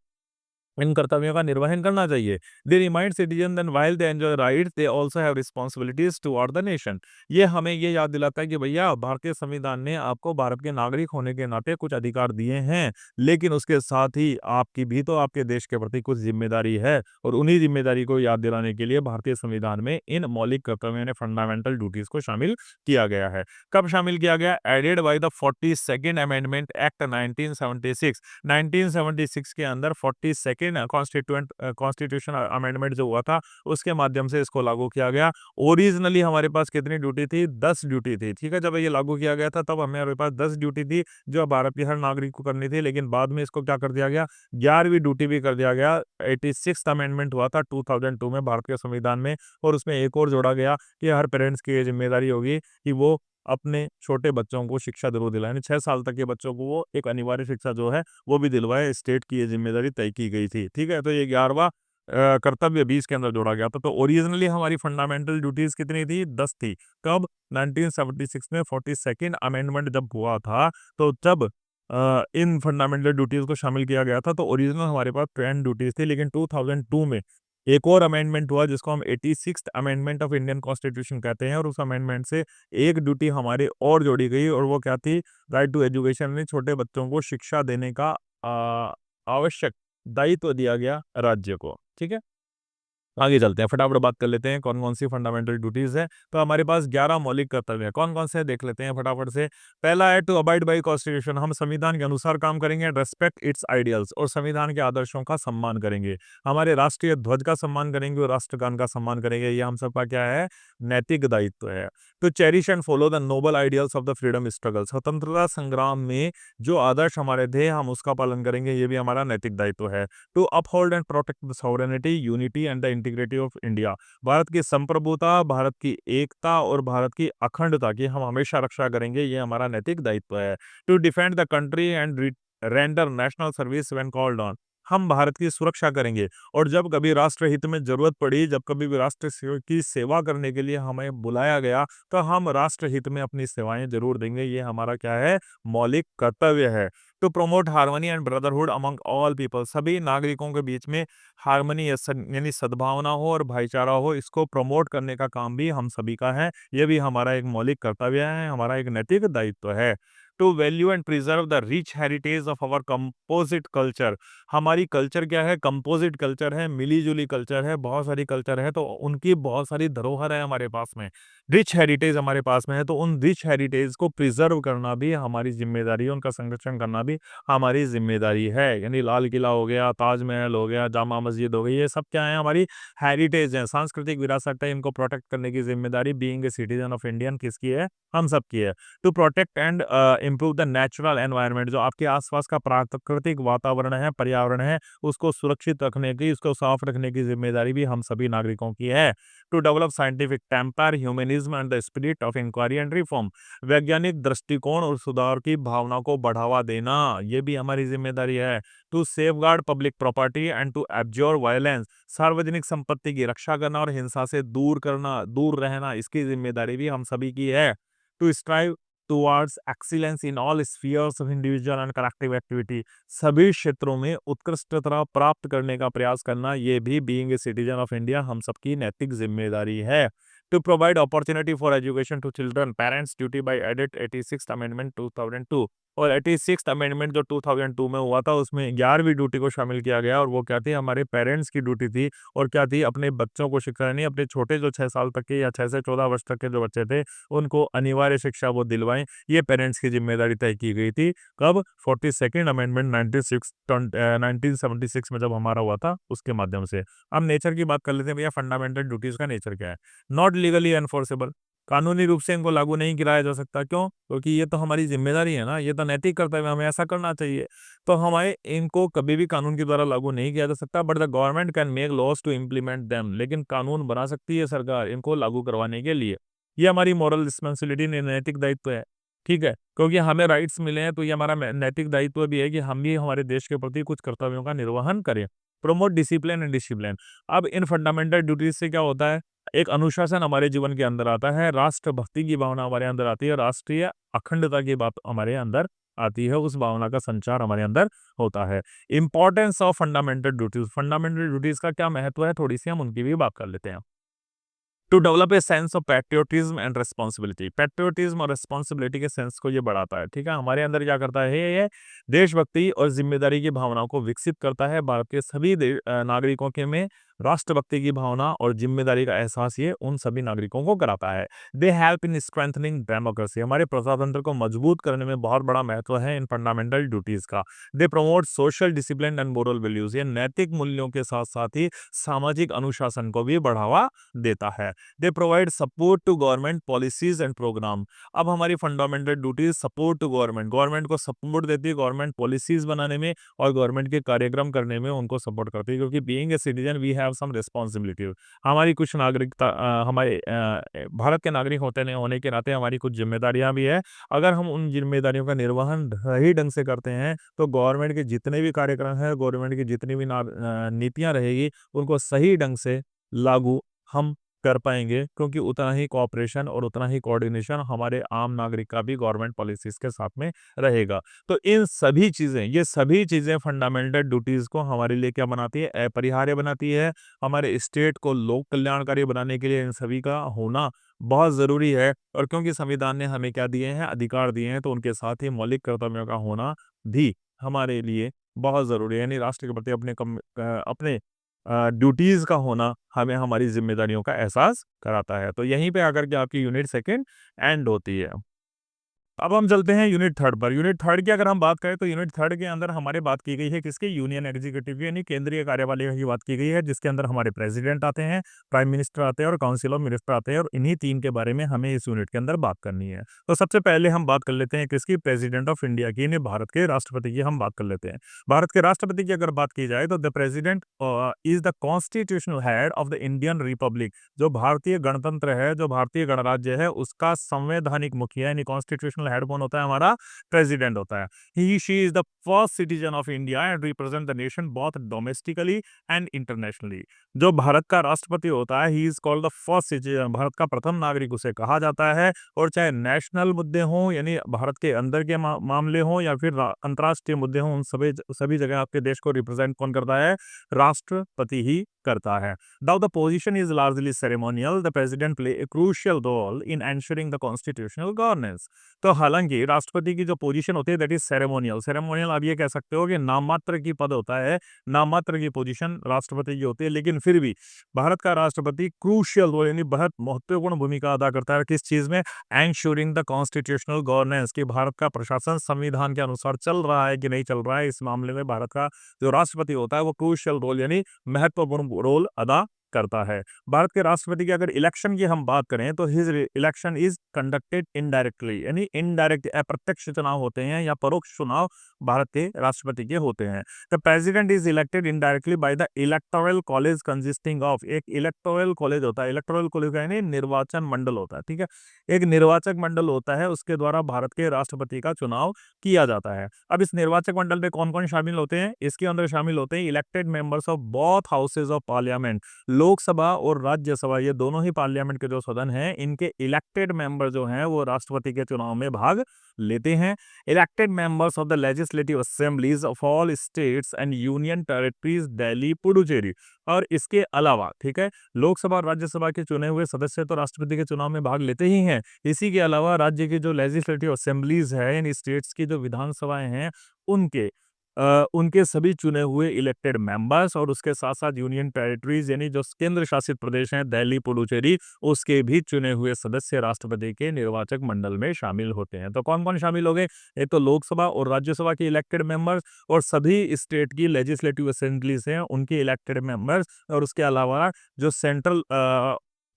इन कर्तव्यों का निर्वहन करना चाहिए। They remind citizen that while they enjoy rights they also have responsibilities toward the nation. ये हमें ये याद दिलाता है कि भैया भारतीय संविधान ने आपको भारत के नागरिक होने के नाते कुछ अधिकार दिए हैं, लेकिन उसके साथ ही आपकी भी तो आपके देश के प्रति कुछ जिम्मेदारी है, और उन्हीं जिम्मेदारी को याद दिलाने के लिए भारतीय संविधान में इन मौलिक कर्तव्यों ने फंडामेंटल ड्यूटीज को शामिल किया गया है। कब शामिल किया गया? Added by the 42nd amendment act 1976। 1976 के अंदर 42nd कॉन्स्टिट्यूशन अमेंडमेंट जो हुआ था उसके माध्यम से इसको लागू किया गया। ओरिजिनली हमारे पास कितनी ड्यूटी थी? 10 ड्यूटी थी। ठीक है, जब ये लागू किया गया था तब हमारे पास 10 ड्यूटी थी जो भारत के हर नागरिक को करनी थी, लेकिन बाद में इसको क्या कर दिया गया? 11वीं ड्यूटी भी कर दिया गया। 86th अमेंडमेंट हुआ था 2002 में भारत के संविधान में, और उसमें एक और जोड़ा गया कि हर पेरेंट्स की ये जिम्मेदारी होगी कि वो अपने छोटे बच्चों को शिक्षा जरूर दिलाएं, 6 साल तक के बच्चों को वो एक अनिवार्य शिक्षा जो है वो भी दिलवाए। स्टेट की ये जिम्मेदारी तय की गई थी। ठीक है, तो ये 11वां कर्तव्य 20 के अंदर जोड़ा गया था। तो ओरिजिनली हमारी फंडामेंटल ड्यूटीज कितनी थी? 10 थी। कब? 1976 में 42nd अमेंडमेंट जब हुआ था, तो जब इन फंडामेंटल ड्यूटीज को शामिल किया गया था, तो ओरिजिनल हमारे पास 10 ड्यूटीज थी, लेकिन 2002 में एक और अमेंडमेंट हुआ जिसको हम 86th amendment of Indian constitution कहते हैं, और उस अमेंडमेंट से एक ड्यूटी हमारे और जोड़ी गई, और वो क्या थी? राइट टू एजुकेशन में छोटे बच्चों को शिक्षा देने का आवश्यक दायित्व दिया गया राज्य को। ठीक है, आगे चलते हैं, फटाफट बात कर लेते हैं कौन कौन सी फंडामेंटल ड्यूटीज है। तो हमारे पास 11 मौलिक कर्तव्य है, कौन कौन से देख लेते हैं फटाफट से। पहला है टू अबाइड बाई कॉन्स्टिट्यूशन, हम संविधान के अनुसार काम करेंगे। रेस्पेक्ट इट्स आइडियल्स, और संविधान के आदर्शों का सम्मान करेंगे। हमारे राष्ट्रीय ध्वज का सम्मान करेंगे और राष्ट्रगान का सम्मान करेंगे, ये हम सबका क्या है, नैतिक दायित्व है। To cherish and follow the noble ideals of the freedom struggle, स्वतंत्रता संग्राम में जो आदर्श हमारे थे हम उसका पालन करेंगे, ये भी हमारा नैतिक दायित्व है। To uphold and protect the sovereignty, unity and the integrity of India, भारत की संप्रभुता, भारत की एकता और भारत की अखंडता की हम हमेशा रक्षा करेंगे, ये हमारा नैतिक दायित्व है। To defend the country and render national service when called on, हम भारत की सुरक्षा करेंगे और जब कभी राष्ट्र हित में जरूरत पड़ी, जब कभी भी की सेवा करने के लिए हमें बुलाया गया, तो हम राष्ट्र हित में अपनी सेवाएं जरूर देंगे, ये हमारा क्या है, मौलिक कर्तव्य है। To promote harmony and brotherhood among all people, सभी नागरिकों के बीच में हार्मनी यानी सद्भावना हो और भाईचारा हो, इसको प्रमोट करने का काम भी हम सभी का है, ये भी हमारा एक मौलिक कर्तव्य है, हमारा एक नैतिक दायित्व है। To value and preserve the rich heritage of our composite culture, हमारी कल्चर क्या है, कंपोजिट कल्चर है, मिली जुली कल्चर है, बहुत सारी कल्चर है, तो उनकी बहुत सारी धरोहर है हमारे पास में, रिच हेरिटेज हमारे पास में है, तो उन रिच हेरिटेज को प्रिजर्व करना भी हमारी जिम्मेदारी है, उनका संरक्षण करना भी हमारी जिम्मेदारी है। यानी लाल किला हो गया, ताजमहल हो गया, जामा मस्जिद हो गई, ये सब क्या है, हमारी हेरिटेज है, सांस्कृतिक विरासत है, इनको प्रोटेक्ट करने की जिम्मेदारी being a citizen of Indian किसकी है, हम सबकी है। To protect and improve the natural environment, जो आपके आसपास का प्राकृतिक वातावरण है, पर्यावरण है, उसको सुरक्षित रखने की, उसको साफ रखने की जिम्मेदारी भी हम सभी नागरिकों की है। To develop scientific temper, humanism and the spirit of inquiry and reform, वैज्ञानिक दृष्टिकोण और सुधार की भावना को बढ़ावा देना, ये भी हमारी जिम्मेदारी है। To safeguard public property and to abjure violence, सार्वजनिक संपत्ति की रक्षा करना और हिंसा से दूर रहना, इसकी जिम्मेदारी भी हम सभी की है। To strive towards excellence in all spheres of individual and collective activity, सभी क्षेत्रों में उत्कृष्टता प्राप्त करने का प्रयास करना, ये भी being a citizen of India हम सबकी नैतिक जिम्मेदारी है। To provide opportunity for education to children, parents duty by added 86th amendment 2002, और 86th अमेंडमेंट जो 2002 में हुआ था उसमें 11वीं ड्यूटी को शामिल किया गया, और वो क्या थी, हमारे पेरेंट्स की ड्यूटी थी, और क्या थी, अपने बच्चों को शिक्षा देनी, अपने छोटे जो 6 साल तक के या 6 से 14 वर्ष तक के जो बच्चे थे उनको अनिवार्य शिक्षा वो दिलवाएं, ये पेरेंट्स की जिम्मेदारी तय की गई थी। कब, 42nd अमेंडमेंट 1976 में जब हमारा हुआ था उसके माध्यम से। अब नेचर की बात कर लेते हैं भैया, फंडामेंटल ड्यूटीज का नेचर क्या है। नॉट लीगली एनफोर्सेबल, कानूनी रूप से इनको लागू नहीं किया जा सकता, क्यों, क्योंकि ये तो हमारी जिम्मेदारी है ना, ये तो नैतिक कर्तव्य, हमें ऐसा करना चाहिए, तो हमारे इनको कभी भी कानून के द्वारा लागू नहीं किया जा सकता। But the government can make laws to implement them, लेकिन कानून बना सकती है सरकार इनको लागू करवाने के लिए, ये हमारी मॉरल रिस्पॉन्सिबिलिटी, नैतिक दायित्व है, ठीक है, क्योंकि हमें राइट्स मिले हैं, तो ये हमारा नैतिक दायित्व भी है कि हम भी हमारे देश के प्रति कुछ कर्तव्यों का निर्वहन करें। प्रोमोट डिसिप्लिन एंड डिसिप्लिन, अब इन फंडामेंटल ड्यूटीज से क्या होता है, एक अनुशासन हमारे जीवन के अंदर आता है, राष्ट्रभक्ति की भावना हमारे अंदर आती है, राष्ट्रीय अखंडता की बात हमारे अंदर आती है, उस भावना का संचार हमारे अंदर होता है। Importance of fundamental duties, fundamental duties का क्या महत्व है, थोड़ी सी हम उनकी भी बात कर लेते हैं। To develop a sense of patriotism and responsibility, patriotism और रिस्पॉन्सिबिलिटी के सेंस को ये बढ़ाता है, ठीक है, हमारे अंदर क्या करता है, ये देशभक्ति और जिम्मेदारी की भावनाओं को विकसित करता है, भारत के सभी नागरिकों के में राष्ट्रभक्ति की भावना और जिम्मेदारी का एहसास ये उन सभी नागरिकों को कराता है। They help in strengthening democracy, हमारे प्रजातंत्र को मजबूत करने में बहुत बड़ा महत्व है इन फंडामेंटल ड्यूटीज का। They promote social discipline and moral values, ये नैतिक मूल्यों के साथ साथ ही सामाजिक अनुशासन को भी बढ़ावा देता है। They provide support to government policies and program, अब हमारी fundamental duties support to government को सपोर्ट देती है, गवर्नमेंट पॉलिसीज बनाने में और गवर्नमेंट के कार्यक्रम करने में उनको सपोर्ट करती है, क्योंकि being a citizen we have some responsibility, हमारी कुछ नागरिकता हमारे भारत के नागरिक होने के नाते हमारी कुछ जिम्मेदारियां भी है। अगर हम उन जिम्मेदारियों का निर्वहन सही ढंग से करते हैं तो गवर्नमेंट के जितने भी कार्यक्रम है, गवर्नमेंट की जितनी भी नीतियां रहेगी उनको सही ढंग से लागू हम कर पाएंगे, क्योंकि उतना ही कोऑपरेशन और उतना ही कोऑर्डिनेशन हमारे आम नागरिक का भी गवर्नमेंट पॉलिसीज के साथ में रहेगा। तो इन सभी चीजें, ये सभी चीजें फंडामेंटल ड्यूटीज को हमारे लिए क्या बनाती है, अपरिहार्य बनाती है, हमारे स्टेट को लोक कल्याणकारी बनाने के लिए इन सभी का होना बहुत जरूरी है। और क्योंकि संविधान ने हमें क्या दिए हैं, अधिकार दिए हैं, तो उनके साथ ही मौलिक कर्तव्यों का होना भी हमारे लिए बहुत जरूरी है। यानी राष्ट्र के प्रति अपने ड्यूटीज़ का होना हमें हमारी ज़िम्मेदारियों का एहसास कराता है। तो यहीं पे आकर के आपकी यूनिट सेकंड एंड होती है। अब हम चलते हैं यूनिट थर्ड पर। यूनिट थर्ड की अगर हम बात करें तो यूनिट थर्ड के अंदर हमारे बात की गई है किसकी? यूनियन एग्जीक्यूटिव की, यानी केंद्रीय कार्यपालिका की बात की गई है, जिसके अंदर हमारे प्रेसिडेंट आते हैं, प्राइम मिनिस्टर आते हैं और काउंसिल ऑफ मिनिस्टर आते हैं, और इन्हीं तीन के बारे में हमें इस यूनिट के अंदर बात करनी है। तो सबसे पहले हम बात कर लेते हैं किसकी? प्रेसिडेंट ऑफ इंडिया की, यानी भारत के राष्ट्रपति की हम बात कर लेते हैं। भारत के राष्ट्रपति की अगर बात की जाए तो the president is the constitutional head of the Indian Republic. जो भारतीय गणतंत्र है, जो भारतीय गणराज्य है, उसका संवैधानिक मुखिया यानी कॉन्स्टिट्यूशनल हेड कौन होता है? हमारा प्रेसिडेंट होता है। He she is the first citizen of India and represent the nation both domestically and internationally. जो भारत का राष्ट्रपति होता है, he is called the first citizen, Bharat का प्रथम नागरिक उसे कहा जाता है। और चाहे नेशनल मुद्दे हों, यानी भारत के अंदर के मामले हों, या फिर अंतर्राष्ट्रीय मुद्दे हों, उन सभी जगह आपके देश को रिप्रेजेंट कौन करता है? राष्ट्रपति ही करता है। Now the position is largely ceremonial. The president play a crucial role in ensuring the constitutional governance. तो हालांकि राष्ट्रपति की जो पोजीशन होती है दैट इज सेरेमोनियल। सेरेमोनियल आप ये कह सकते हो कि नाममात्र की पद होता है, नाममात्र की पोजीशन राष्ट्रपति की होती है, लेकिन फिर भी भारत का राष्ट्रपति क्रूशियल रोल यानी बहुत महत्वपूर्ण भूमिका अदा करता है किस चीज में? एंश्योरिंग द कॉन्स्टिट्यूशनल गवर्नेंस, कि भारत का प्रशासन संविधान के अनुसार चल रहा है कि नहीं चल रहा है। इस मामले में भारत का जो राष्ट्रपति होता है वो क्रूशियल रोल यानी महत्वपूर्ण रोल अदा करता है। भारत के राष्ट्रपति की अगर इलेक्शन की हम बात करें तो his election is conducted indirectly, यानी इनडायरेक्ट अप्रत्यक्ष चुनाव होते हैं या परोक्ष चुनाव भारत के राष्ट्रपति के होते हैं। The president is elected indirectly by the electoral college consisting of, एक इलेक्टोरल कॉलेज होता है, इलेक्टोरल कॉलेज का यानी निर्वाचन मंडल होता है, ठीक है। एक निर्वाचक मंडल होता है, उसके द्वारा भारत के राष्ट्रपति का चुनाव किया जाता है। अब इस निर्वाचक मंडल में कौन कौन शामिल होते हैं? इसके अंदर शामिल होते हैं elected members of both houses of parliament. Lok Sabha और राज्यसभा ये दोनों ही पार्लियामेंट के जो सदन हैं, इनके इलेक्टेड मेंबर जो हैं वो राष्ट्रपति के चुनाव में भाग लेते हैं। Elected members of the legislative assemblies of all states and union territories Delhi Puducherry. और इसके अलावा, ठीक है, लोकसभा और राज्यसभा के चुने हुए सदस्य तो राष्ट्रपति के चुनाव में भाग लेते ही हैं। इसी के अलावा राज्य की जो लेजिस्लेटिव असेंबलीज है, इन स्टेट्स की जो विधानसभाएं हैं, उनके उनके सभी चुने हुए इलेक्टेड मेंबर्स और उसके साथ साथ यूनियन टेरिटरीज यानी जो केंद्र शासित प्रदेश हैं दिल्ली पुडुचेरी, उसके भी चुने हुए सदस्य राष्ट्रपति के निर्वाचक मंडल में शामिल होते हैं। तो कौन कौन शामिल हो गए? एक तो लोकसभा और राज्यसभा के इलेक्टेड मेंबर्स और सभी स्टेट की लेजिस्लेटिव असेंबलीज हैं उनके इलेक्टेड मेंबर्स, और उसके अलावा जो सेंट्रल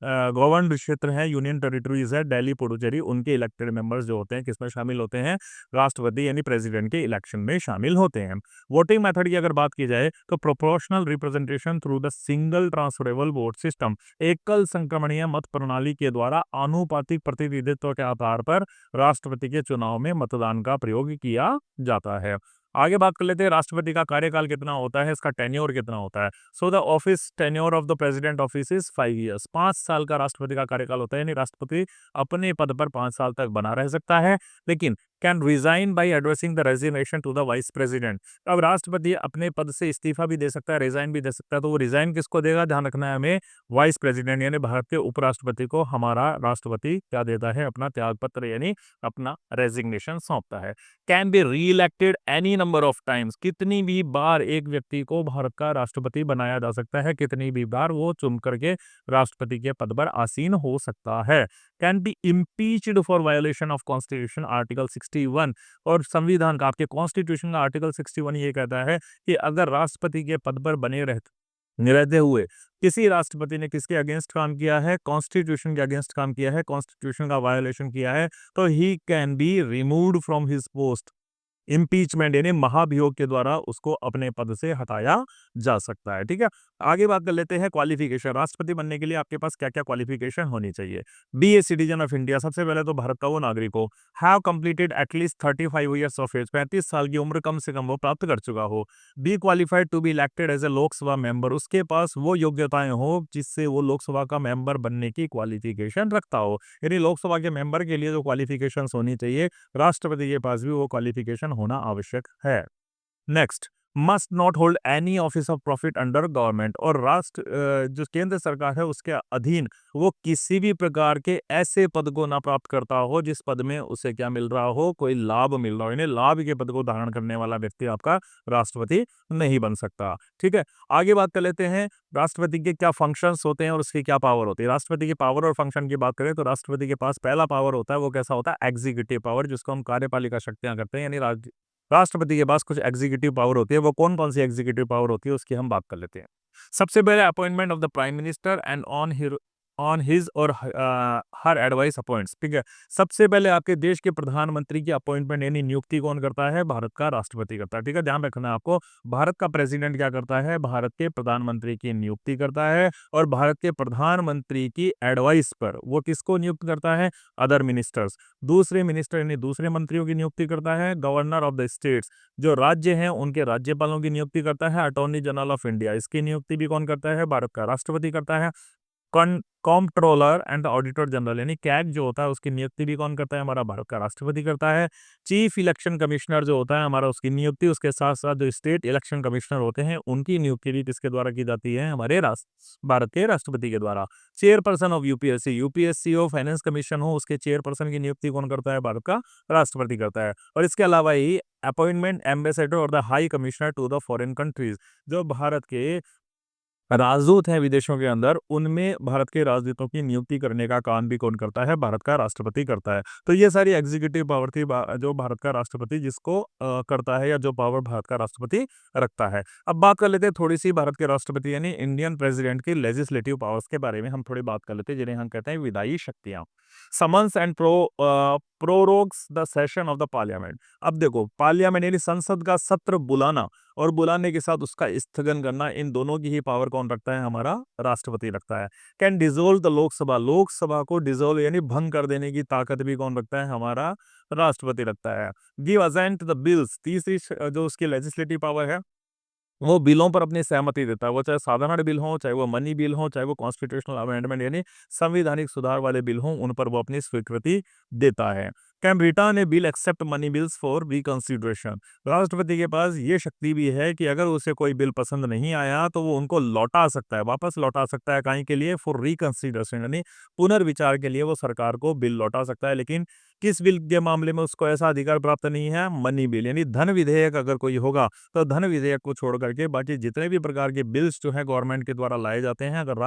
गवर्नड क्षेत्र है, यूनियन टेरिटरीज है दिल्ली पुडुचेरी, उनके इलेक्टेड मेंबर्स जो होते हैं किसमें शामिल होते हैं? राष्ट्रपति यानी प्रेसिडेंट के इलेक्शन में शामिल होते हैं। वोटिंग मेथड की अगर बात की जाए तो proportional representation through the single transferable vote system, एकल संक्रमणीय मत प्रणाली के द्वारा आनुपातिक प्रतिनिधित्व के आधार पर राष्ट्रपति के चुनाव में मतदान का प्रयोग किया जाता है। आगे बात कर लेते हैं राष्ट्रपति का कार्यकाल कितना होता है, इसका टेन्योर कितना होता है। So the office tenure of the president office is 5 years. 5 साल का राष्ट्रपति का कार्यकाल होता है, यानी राष्ट्रपति अपने पद पर 5 साल तक बना रह सकता है, लेकिन can resign by addressing the resignation to the vice president. अब राष्ट्रपति अपने पद से इस्तीफा भी दे सकता है, रिजाइन भी दे सकता है, तो वो रिजाइन किसको देगा? ध्यान रखना है हमें, वाइस प्रेसिडेंट यानी भारत के उपराष्ट्रपति को हमारा राष्ट्रपति क्या देता है? अपना त्याग पत्र यानी अपना रेजिग्नेशन सौंपता है। कैन बी री elected any number of times, कितनी भी बार एक व्यक्ति को भारत का राष्ट्रपति बनाया जा सकता है, कितनी भी बार वो चुन करके राष्ट्रपति के पद पर आसीन हो सकता है। Can be impeached for violation of constitution article 61, और संविधान का आपके कॉन्स्टिट्यूशन का आर्टिकल 61 ये कहता है कि अगर राष्ट्रपति के पद पर बने रहते हुए किसी राष्ट्रपति ने किसके अगेंस्ट काम किया है? कॉन्स्टिट्यूशन के अगेंस्ट काम किया है, कॉन्स्टिट्यूशन का वायोलेशन किया है, तो he can be removed from his post. Impeachment यानी महाभियोग के द्वारा उसको अपने पद से हटाया जा सकता है, ठीक है। आगे बात कर लेते हैं क्वालिफिकेशन। राष्ट्रपति बनने के लिए आपके पास क्या क्या क्वालिफिकेशन होनी चाहिए? Be a citizen of India, सबसे पहले तो भारत का वो नागरिक हो। Have completed at least 35 years of age, 35 साल की उम्र कम से कम वो प्राप्त कर चुका हो। Be qualified to be elected as a Lok Sabha member, उसके पास वो योग्यताएं हो जिससे वो लोकसभा का मेंबर बनने की क्वालिफिकेशन रखता हो, यानी लोकसभा के मेंबर के लिए जो क्वालिफिकेशन होनी चाहिए, राष्ट्रपति के पास भी वो क्वालिफिकेशन होना आवश्यक है। Next, must not hold any office of profit under government, और राष्ट्र जो केंद्र सरकार है उसके अधीन वो किसी भी प्रकार के ऐसे पद को ना प्राप्त करता हो जिस पद में उसे क्या मिल रहा हो, कोई लाभ मिल रहा हो, यानी लाभ के पद को धारण करने वाला व्यक्ति आपका राष्ट्रपति नहीं बन सकता। ठीक है, आगे बात कर लेते हैं राष्ट्रपति के क्या फंक्शंस होते हैं और उसकी क्या पावर होती है। राष्ट्रपति की पावर और फंक्शन की बात करें तो राष्ट्रपति के पास पहला पावर होता है वो कैसा होता है, एग्जीक्यूटिव पावर, जिसको हम कार्यपालिका शक्तियां करते हैं, यानी राष्ट्रपति के पास कुछ एग्जीक्यूटिव पावर होती है। वो कौन कौन सी एग्जीक्यूटिव पावर होती है उसकी हम बात कर लेते हैं। सबसे पहले appointment of the prime minister and on his और हर एडवाइस अपॉइंट्स। ठीक है, सबसे पहले आपके देश के प्रधानमंत्री की अपॉइंटमेंट यानी नियुक्ति कौन करता है, भारत का राष्ट्रपति करता है। ठीक है, ध्यान रखना है आपको, भारत का प्रेसिडेंट क्या करता है, भारत के प्रधानमंत्री की नियुक्ति करता है, और भारत के प्रधानमंत्री की एडवाइस पर वो किसको नियुक्त करता है, अदर मिनिस्टर्स, दूसरे मिनिस्टर यानी दूसरे मंत्रियों की नियुक्ति करता है। गवर्नर ऑफ द स्टेट्स, जो राज्य हैं उनके राज्यपालों की नियुक्ति करता है। अटॉर्नी जनरल ऑफ इंडिया, इसकी नियुक्ति भी कौन करता है, भारत का राष्ट्रपति करता है। कॉम्प्ट्रोलर एंड ऑडिटर जनरल यानी कैग जो होता है उसकी नियुक्ति भी कौन करता है, हमारा भारत का राष्ट्रपति करता है। चीफ इलेक्शन कमिश्नर जो होता है हमारा, उसकी नियुक्ति उसके साथ साथ जो स्टेट इलेक्शन कमिश्नर होते हैं उनकी नियुक्ति भी किसके द्वारा की जाती है, हमारे भारत के राष्ट्रपति के द्वारा। चेयरपर्सन ऑफ यूपीएससी, यूपीएससी हो, फाइनेंस कमीशन हो, उसके चेयरपर्सन की नियुक्ति कौन करता है, भारत का राष्ट्रपति करता है। और इसके अलावा ही अपॉइंटमेंट एम्बेसडर और the high commissioner to the foreign countries, जो भारत के राजदूत हैं विदेशों के अंदर, उनमें भारत के राजदूतों की नियुक्ति करने का काम भी कौन करता है, भारत का राष्ट्रपति करता है। तो ये सारी एग्जीक्यूटिव पावर थी जो भारत का राष्ट्रपति जिसको करता है, या जो पावर भारत का राष्ट्रपति रखता है। अब बात कर लेते हैं थोड़ी सी भारत के राष्ट्रपति यानी इंडियन प्रेसिडेंट की लेजिस्लेटिव पावर्स के बारे में हम थोड़ी बात कर लेते हैं, जिन्हें हम कहते हैं विधायी शक्तियां। Summons and prorogues the session of the parliament. अब देखो, पार्लियामेंट यानी संसद का सत्र बुलाना और बुलाने के साथ उसका स्थगन करना, इन दोनों की ही पावर कौन रखता है, हमारा राष्ट्रपति रखता है। Can dissolve the Lok Sabha, Lok Sabha को डिसोल्व यानी भंग कर देने की ताकत भी कौन रखता है, हमारा राष्ट्रपति रखता है। गिव असेंट द बिल्स, तीसरी जो उसकी लेजिस्लेटिव पावर है वो बिलों पर अपनी सहमति देता है। वो चाहे साधारण बिल हो, चाहे वो मनी बिल हो, चाहे वो कॉन्स्टिट्यूशनल अमेंडमेंट यानी संवैधानिक सुधार वाले बिल हों, उन पर वो अपनी स्वीकृति देता है। Can return a bill except money bills for reconsideration, राष्ट्रपति के पास ये शक्ति भी है कि अगर उसे कोई बिल पसंद नहीं आया तो वो उनको लौटा सकता है, वापस लौटा सकता है। काहे के लिए, फॉर रिकंसिडरेशन यानी पुनर्विचार के लिए वो सरकार को बिल लौटा सकता है। लेकिन किस बिल के मामले में उसको ऐसा अधिकार प्राप्त नहीं है, मनी बिल यानी धन विधेयक अगर कोई होगा तो धन विधेयक को छोड़ करके बाकी जितने भी प्रकार के बिल्स जो है गवर्नमेंट के द्वारा लाए जाते हैं, अगर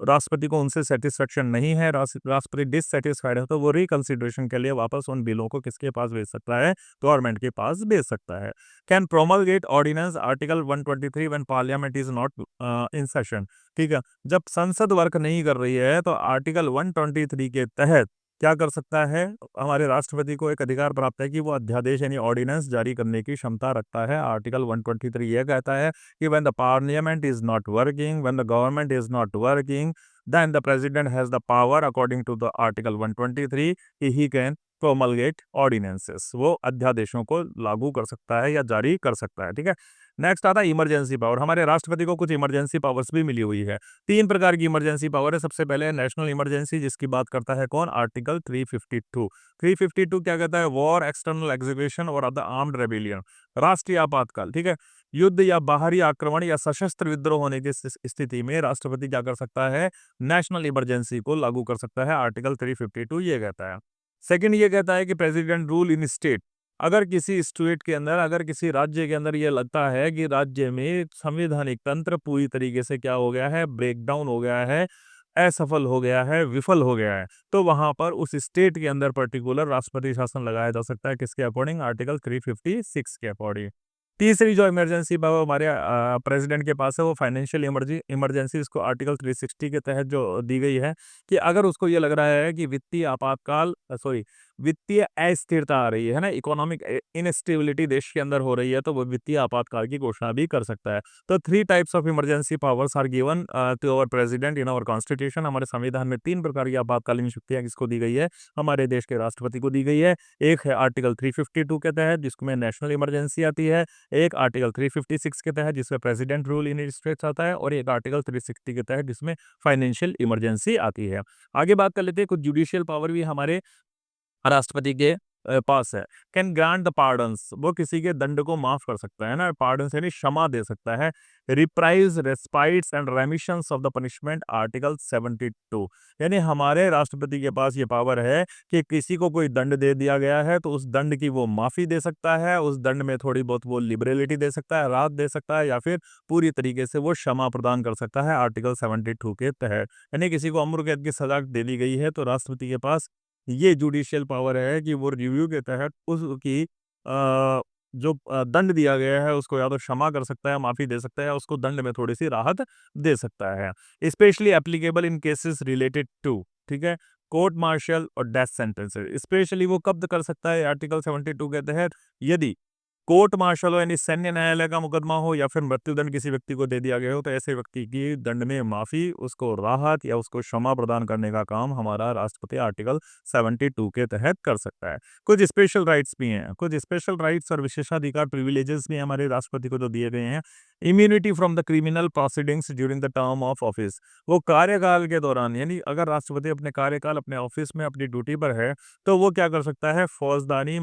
राष्ट्रपति को उनसे सेटिस्फेक्शन नहीं है, राष्ट्रपति डिससेटिस्फाइड है, तो वो रिकंसिडरेशन के लिए वापस उन बिलों को किसके पास भेज सकता है, गवर्नमेंट के पास भेज सकता है। Can promulgate ordinance, article 123 when parliament is not in session. ठीक है, जब संसद वर्क नहीं कर रही है तो आर्टिकल 123 के तहत क्या कर सकता है, हमारे राष्ट्रपति को एक अधिकार प्राप्त है कि वो अध्यादेश यानी ऑर्डिनेंस जारी करने की क्षमता रखता है। आर्टिकल 123 ये कहता है कि when the parliament is not working, when the government is not working, then the president has the power according to the article 123 कि ही कैन प्रोमलगेट ऑर्डिनेंसेस, वो अध्यादेशों को लागू कर सकता है या जारी कर सकता है। ठीक है, नेक्स्ट आता है इमरजेंसी पावर। हमारे राष्ट्रपति को कुछ इमरजेंसी पावर्स भी मिली हुई है। तीन प्रकार की इमरजेंसी पावर है। सबसे पहले नेशनल इमरजेंसी, जिसकी बात करता है कौन, आर्टिकल 352। 352 क्या कहता है, वॉर, एक्सटर्नल एग्जीक्यूशन और अदर आर्म्ड रेबिलियन, राष्ट्रीय आपातकाल। ठीक है, युद्ध या बाहरी आक्रमण या सशस्त्र विद्रोह होने की स्थिति में राष्ट्रपति क्या कर सकता है, नेशनल इमरजेंसी को लागू कर सकता है। आर्टिकल 352 ये कहता है। सेकंड ये कहता है कि प्रेसिडेंट रूल इन स्टेट, अगर किसी स्टेट के अंदर, अगर किसी राज्य के अंदर ये लगता है कि राज्य में संवैधानिक तंत्र पूरी तरीके से क्या हो गया है, ब्रेकडाउन हो गया है, असफल हो गया है, विफल हो गया है, तो वहां पर उस स्टेट के अंदर पर्टिकुलर राष्ट्रपति शासन लगाया जा सकता है। किसके अकॉर्डिंग, आर्टिकल 356 के अकॉर्डिंग। तीसरी जो इमरजेंसी पावर हमारे प्रेसिडेंट के पास है वो फाइनेंशियल इमरजेंसी, इसको आर्टिकल 360 के तहत जो दी गई है कि अगर उसको ये लग रहा है कि वित्तीय आपातकाल, सॉरी, वित्तीय अस्थिरता आ रही है ना, इकोनॉमिक इनस्टेबिलिटी देश के अंदर हो रही है, तो वो वित्तीय आपातकाल की घोषणा भी कर सकता है। तो 3 types of emergency powers are given to our president in our constitution. हमारे संविधान में 3 प्रकार की आपातकालीन शक्तियां किसको दी गई है, हमारे देश के राष्ट्रपति को दी गई है। एक है आर्टिकल 352 के तहत जिसमें नेशनल इमरजेंसी आती है, एक आर्टिकल 356 के तहत जिसमें प्रेसिडेंट रूल इन स्टेट्स आता है, और एक आर्टिकल 360 के तहत जिसमें फाइनेंशियल इमरजेंसी आती है। आगे बात कर लेते हैं कुछ जुडिशियल पावर भी हमारे राष्ट्रपति के पास है। कैन ग्रांट द पार्डन्स, वो किसी के दंड को माफ कर सकता है ना, पार्डन्स यानी क्षमा दे सकता है। Reprieves, respites and remissions of the punishment, article 72, यानी हमारे राष्ट्रपति के पास ये पावर है कि किसी को कोई दंड दे दिया गया है तो उस दंड की वो माफी दे सकता है, उस दंड में थोड़ी बहुत वो लिबरेलिटी दे सकता है, राहत दे सकता है, या फिर पूरी तरीके से वो क्षमा प्रदान कर सकता है आर्टिकल 72 के तहत। यानी किसी को उम्र कैद की सजा दे दी गई है तो राष्ट्रपति के पास ये जुडिशियल पावर है कि वो रिव्यू के तहत उसकी जो दंड दिया गया है उसको या तो क्षमा कर सकता है, माफी दे सकता है, या उसको दंड में थोड़ी सी राहत दे सकता है। Specially applicable in cases related to, ठीक है, कोर्ट मार्शल और डेथ सेंटेंसेस। स्पेशली वो कब कर सकता है आर्टिकल 72 के तहत, यदि कोर्ट मार्शल हो यानी सैन्य न्यायालय का मुकदमा हो, या फिर मृत्युदंड किसी व्यक्ति को दे दिया गया हो, तो ऐसे व्यक्ति की दंड में माफी, उसको राहत या उसको क्षमा प्रदान करने का काम हमारा राष्ट्रपति आर्टिकल 72 के तहत कर सकता है। कुछ स्पेशल राइट्स भी हैं, कुछ स्पेशल राइट्स और विशेषाधिकार प्रिविलेजेस भी हमारे राष्ट्रपति को जो दिए गए हैं। Immunity from the criminal proceedings during the term of office, वो कार्यकाल के दौरान, यानी अगर राष्ट्रपति अपने कार्यकाल अपने ऑफिस में अपनी ड्यूटी पर है तो वो क्या कर सकता है, फौजदारी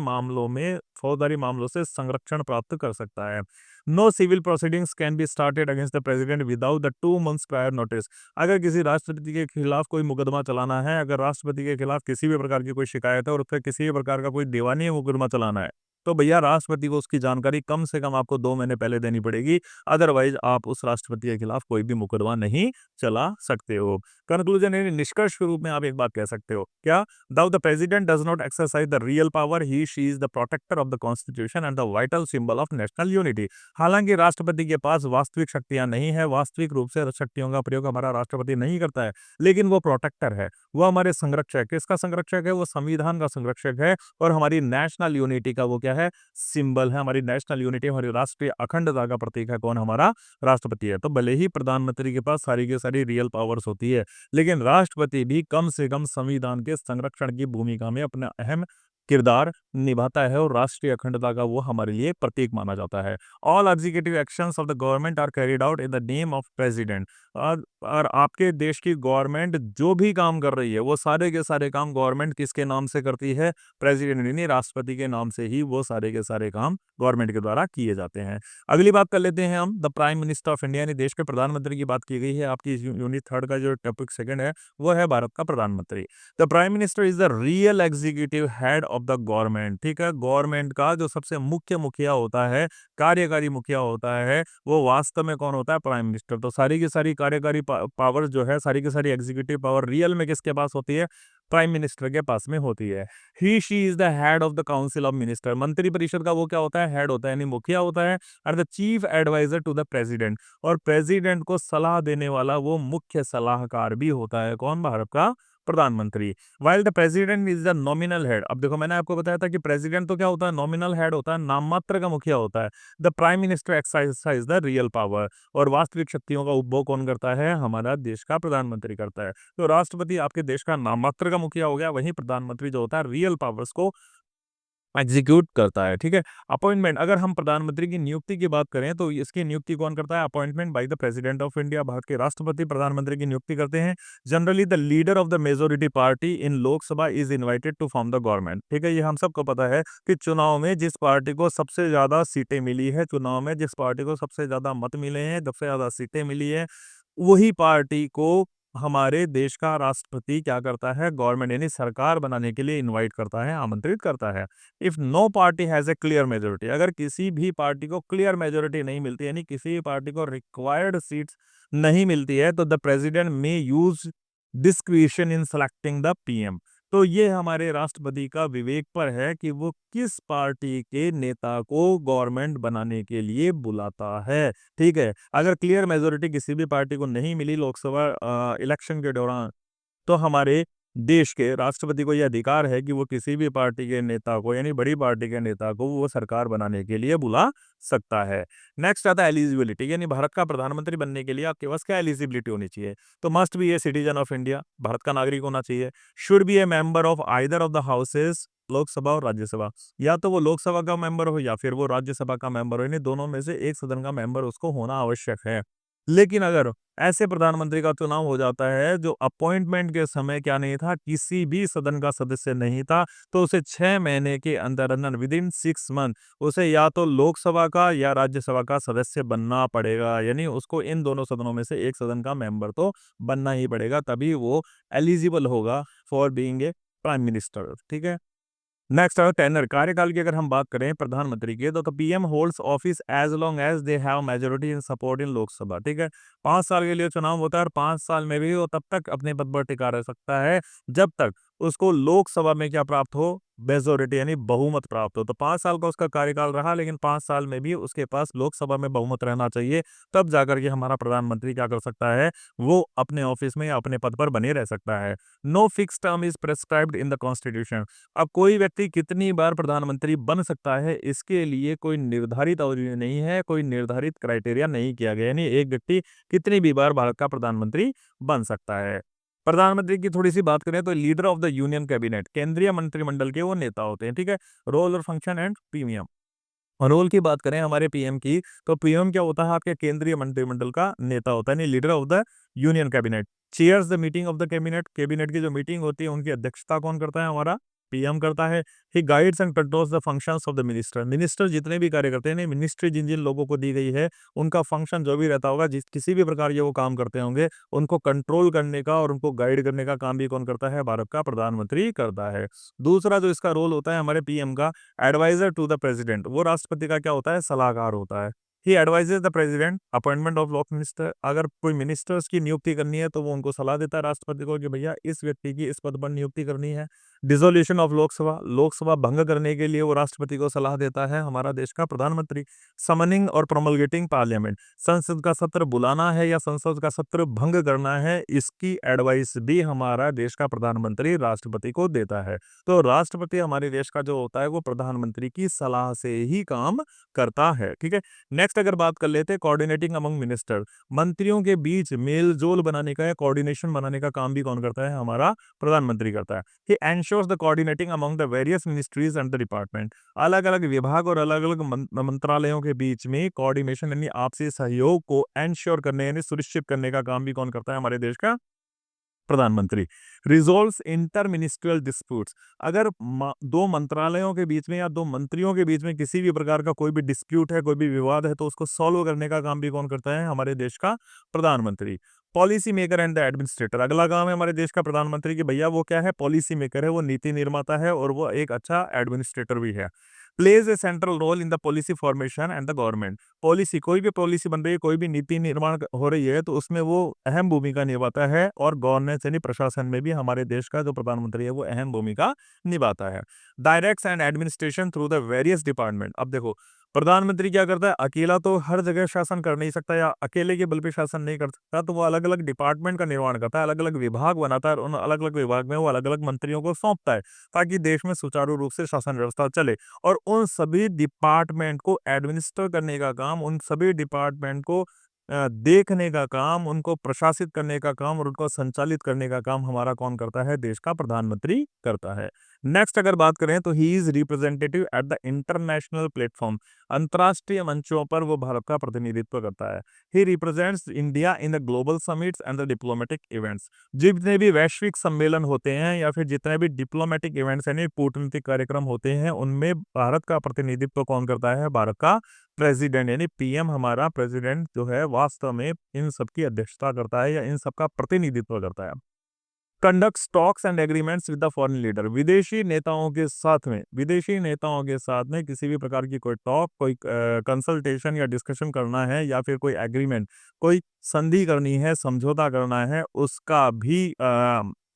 मामलों से संरक्षण प्राप्त कर सकता है। No civil proceedings can be started against the president without the 2 months prior notice. अगर किसी राष्ट्रपति के खिलाफ कोई मुकदमा चलाना है, अगर राष्ट्रपति के खिलाफ किसी भी प्रकार की कोई शिकायत है और उस पर किसी भी प्रकार का कोई दीवानी मुकदमा चलाना है, तो भैया राष्ट्रपति को उसकी जानकारी कम से कम आपको 2 महीने पहले देनी पड़ेगी, अदरवाइज आप उस राष्ट्रपति के खिलाफ कोई भी मुकदमा नहीं चला सकते हो। कंक्लूजन यानी निष्कर्ष के रूप में आप एक बात कह सकते हो क्या, Now the president does not exercise the real power, she is the protector of the constitution and the vital symbol of national unity। हालांकि राष्ट्रपति के पास वास्तविक शक्तियां नहीं है, वास्तविक रूप से शक्तियों का प्रयोग हमारा राष्ट्रपति नहीं करता है, लेकिन वो प्रोटेक्टर है, वो हमारे संरक्षक, किसका संरक्षक है, वो संविधान का संरक्षक है, और हमारी नेशनल यूनिटी का वो क्या है, सिंबल है। हमारी नेशनल यूनिटी, हमारी राष्ट्रीय अखंडता का प्रतीक है कौन, हमारा राष्ट्रपति है। तो भले ही प्रधानमंत्री के पास सारी की सारी रियल पावर्स होती है, लेकिन राष्ट्रपति भी कम से कम संविधान के संरक्षण की भूमिका में अपना अहम किरदार निभाता है, और राष्ट्रीय अखंडता का वो हमारे लिए प्रतीक माना जाता है। All executive actions of the government are carried out in the name of president. और आपके देश की गवर्नमेंट जो भी काम कर रही है वो सारे के सारे काम गवर्नमेंट किसके नाम से करती है, प्रेसिडेंट यानी राष्ट्रपति के नाम से ही वो सारे के सारे काम गवर्नमेंट के द्वारा किए जाते हैं। अगली बात कर लेते हैं हम, the prime minister of India, यानी देश के प्रधानमंत्री की बात की गई है। आपकी यूनिट 3 का जो टॉपिक सेकंड है वो है भारत का प्रधानमंत्री। The prime minister is the real executive head of the government, ठीक है, गवर्नमेंट का जो सबसे मुख्य मुखिया होता है, कार्यकारी मुखिया होता है, वो वास्तव में कौन होता है, प्राइम मिनिस्टर। तो सारी की सारी कार्यकारी पावर जो है, सारी की सारी एग्जीक्यूटिव पावर रियल में किसके पास होती है, प्राइम मिनिस्टर के पास में होती है। He she is the head of the council of minister, मंत्री परिषद का वो क्या होता है, हेड होता है, यानी मुखिया होता है। और the chief adviser to the president, और प्रेसिडेंट को सलाह देने वाला वो मुख्य सलाहकार भी होता है कौन, भारत का प्रधानमंत्री। While the president is the nominal head, अब देखो मैंने आपको बताया था कि प्रेसिडेंट तो क्या होता है, नॉमिनल हेड होता है, नाम मात्र का मुखिया होता है। The prime minister exercise the real power, और वास्तविक शक्तियों का उपभोग कौन करता है, हमारा देश का प्रधानमंत्री करता है। तो राष्ट्रपति आपके देश का नाम मात्र का मुखिया हो गया, वहीं प्रधानमंत्री जो होता है रियल पावर्स को एग्जीक्यूट करता है, ठीक है। अपॉइंटमेंट, अगर हम प्रधानमंत्री की नियुक्ति की बात करें तो इसकी नियुक्ति कौन करता है, appointment by the president of India, Bharat के राष्ट्रपति प्रधानमंत्री की नियुक्ति करते हैं। Generally the leader of the majority party in Lok Sabha is invited to form the government, ठीक है। ये हम सबको पता है कि चुनाव में जिस पार्टी को सबसे ज्यादा सीटें मिली है, चुनाव में जिस पार्टी को सबसे ज्यादा मत मिले हैं, सबसे ज्यादा सीटें मिली है, वही पार्टी को हमारे देश का राष्ट्रपति क्या करता है, गवर्नमेंट यानी सरकार बनाने के लिए इनवाइट करता है, आमंत्रित करता है। If no party has a clear majority, अगर किसी भी पार्टी को क्लियर मेजोरिटी नहीं मिलती, यानी किसी भी पार्टी को रिक्वायर्ड सीट्स नहीं मिलती है, तो the president may use discretion in selecting the PM. तो ये हमारे राष्ट्रपति का विवेक पर है कि वो किस पार्टी के नेता को गवर्नमेंट बनाने के लिए बुलाता है, ठीक है। अगर क्लियर मेजोरिटी किसी भी पार्टी को नहीं मिली लोकसभा इलेक्शन के दौरान, तो हमारे देश के राष्ट्रपति को यह अधिकार है कि वो किसी भी पार्टी के नेता को, यानी बड़ी पार्टी के नेता को वो सरकार बनाने के लिए बुला सकता है। नेक्स्ट आता है एलिजिबिलिटी, यानी भारत का प्रधानमंत्री बनने के लिए आपके पास क्या एलिजिबिलिटी होनी चाहिए, तो must be a citizen of India, Bharat का नागरिक होना चाहिए। Should be A member of either of the houses, Lok Sabha और राज्यसभा, या तो वो लोकसभा का मेंबर हो या फिर वो राज्यसभा का मेंबर हो, यानी दोनों में से एक सदन का मेंबर उसको होना आवश्यक है। लेकिन अगर ऐसे प्रधानमंत्री का चुनाव हो जाता है जो अपॉइंटमेंट के समय क्या नहीं था, किसी भी सदन का सदस्य नहीं था, तो उसे 6 महीने के अंदर अंदर विद इन 6 मंथ उसे या तो लोकसभा का या राज्यसभा का सदस्य बनना पड़ेगा। यानी उसको इन दोनों सदनों में से एक सदन का मेंबर तो बनना ही पड़ेगा, तभी वो एलिजिबल होगा for being a prime minister. ठीक है। नेक्स्ट है टेनर, कार्यकाल की अगर हम बात करें प्रधानमंत्री की, तो PM holds office as long as they have majority in support in Lok Sabha. ठीक है। 5 साल के लिए चुनाव होता है और 5 साल में भी वो तब तक अपने पद पर टिका रह सकता है जब तक उसको लोकसभा में क्या प्राप्त हो, मेजोरिटी यानी बहुमत प्राप्त हो। तो 5 साल का उसका कार्यकाल रहा, लेकिन 5 साल में भी उसके पास लोकसभा में बहुमत रहना चाहिए, तब जाकर के हमारा प्रधानमंत्री क्या कर सकता है, वो अपने ऑफिस में या अपने पद पर बने रह सकता है। No fix term is prescribed in the constitution. अब कोई व्यक्ति कितनी बार प्रधानमंत्री बन सकता है, इसके लिए कोई निर्धारित अवधि नहीं है, कोई निर्धारित क्राइटेरिया नहीं किया गया। यानी एक व्यक्ति कितनी भी बार भारत का प्रधानमंत्री बन सकता है। प्रधानमंत्री की थोड़ी सी बात करें तो leader of the union cabinet, केंद्रीय मंत्रिमंडल के वो नेता होते हैं। ठीक है। रोल और फंक्शन एंड प्रीमियम। रोल की बात करें हमारे पीएम की, तो पीएम क्या होता है, आपके केंद्रीय मंत्रिमंडल का नेता होता है, यानी leader of the union cabinet. Chairs the meeting of the cabinet, cabinet की जो मीटिंग होती है उनकी अध्यक्षता कौन करता है, हमारा पीएम करता है। He guides and controls the functions of the minister, minister जितने भी कार्य करते हैं, मिनिस्ट्री जिन जिन लोगों को दी गई है उनका फंक्शन जो भी रहता होगा, जिस किसी भी प्रकार के वो काम करते होंगे, उनको कंट्रोल करने का और उनको गाइड करने का काम भी कौन करता है, भारत का प्रधानमंत्री करता है। दूसरा जो इसका रोल होता है हमारे पीएम का, एडवाइजर टू द प्रेसिडेंट, वो राष्ट्रपति का क्या होता है, सलाहकार होता है। He advises the president appointment of law minister, अगर कोई मिनिस्टर्स की नियुक्ति करनी है तो वो उनको सलाह देता है राष्ट्रपति को कि भैया इस व्यक्ति की इस पद पर नियुक्ति करनी है। डिसोल्यूशन ऑफ लोकसभा, लोकसभा भंग करने के लिए वो राष्ट्रपति को सलाह देता है हमारा देश का प्रधानमंत्री। समनिंग और प्रोमलगेटिंग पार्लियामेंट, संसद का सत्र बुलाना है या संसद का सत्र भंग करना है, इसकी एडवाइस भी हमारा देश का प्रधानमंत्री राष्ट्रपति को देता है। तो राष्ट्रपति हमारे देश का जो होता है वो प्रधानमंत्री की सलाह से ही काम करता है। ठीक है। नेक्स्ट अगर बात कर लेते हैं कोऑर्डिनेटिंग अमंग मिनिस्टर, मंत्रियों के बीच मेल जोल बनाने का या कोऑर्डिनेशन बनाने का काम भी कौन करता है, हमारा प्रधानमंत्री करता है। He ensures the coordinating among the various ministries and the department, अलग अलग विभाग और अलग अलग मंत्रालयों के बीच में कोऑर्डिनेशन यानी आपसी सहयोग को एंश्योर करने यानी सुनिश्चित करने का काम भी कौन करता है, हमारे देश का प्रधानमंत्री। रिजोल्व्स इंटर मिनिस्ट्रियल डिस्प्यूट्स, अगर दो मंत्रालयों के बीच में या दो मंत्रियों के बीच में किसी भी प्रकार का कोई भी डिस्प्यूट है, कोई भी विवाद है, तो उसको सॉल्व करने का काम भी कौन करता है, हमारे देश का प्रधानमंत्री। Policy maker and the administrator, अगला काम है हमारे देश का प्रधानमंत्री की भैया वो क्या है, पॉलिसी मेकर है, वो नीति निर्माता है और वो एक अच्छा एडमिनिस्ट्रेटर भी है। Plays a central role in the policy formation and the government, policy कोई भी पॉलिसी बन रही है, कोई भी नीति निर्माण हो रही है, तो उसमें वो अहम भूमिका निभाता है और गवर्नेंस यानी प्रशासन में भी हमारे देश का जो प्रधानमंत्री है वो अहम भूमिका निभाता है। Directs and administration through the various department, अब देखो प्रधानमंत्री क्या करता है, अकेला तो हर जगह शासन कर नहीं सकता या अकेले के बल पे शासन नहीं कर सकता, तो वो अलग अलग डिपार्टमेंट का निर्माण करता है, अलग अलग विभाग बनाता है और उन अलग अलग विभाग में वो अलग अलग मंत्रियों को सौंपता है ताकि देश में सुचारू रूप से शासन व्यवस्था चले। और उन सभी डिपार्टमेंट को एडमिनिस्टर करने का काम, उन सभी डिपार्टमेंट को देखने का काम, उनको प्रशासित करने का काम और उनको संचालित करने का काम हमारा कौन करता है, देश का प्रधानमंत्री करता है। नेक्स्ट अगर बात करें तो he is representative at the international platform, अंतर्राष्ट्रीय मंचों पर वो भारत का प्रतिनिधित्व करता है। ही represents India in the global summits and the diplomatic events, जितने भी वैश्विक सम्मेलन होते हैं या फिर जितने भी डिप्लोमेटिक इवेंट्स यानी कूटनीतिक कार्यक्रम होते हैं, उनमें भारत का प्रतिनिधित्व कौन करता है, भारत का प्रेसिडेंट यानी पीएम हमारा प्रेसिडेंट जो है वास्तव में इन सब की अध्यक्षता करता है या इन सब का प्रतिनिधित्व करता है। Conduct talks and agreements with the foreign leader, विदेशी नेताओं के साथ में किसी भी प्रकार की कोई टॉक, कोई कंसल्टेशन या डिस्कशन करना है या फिर कोई एग्रीमेंट, कोई संधि करनी है, समझौता करना है, उसका भी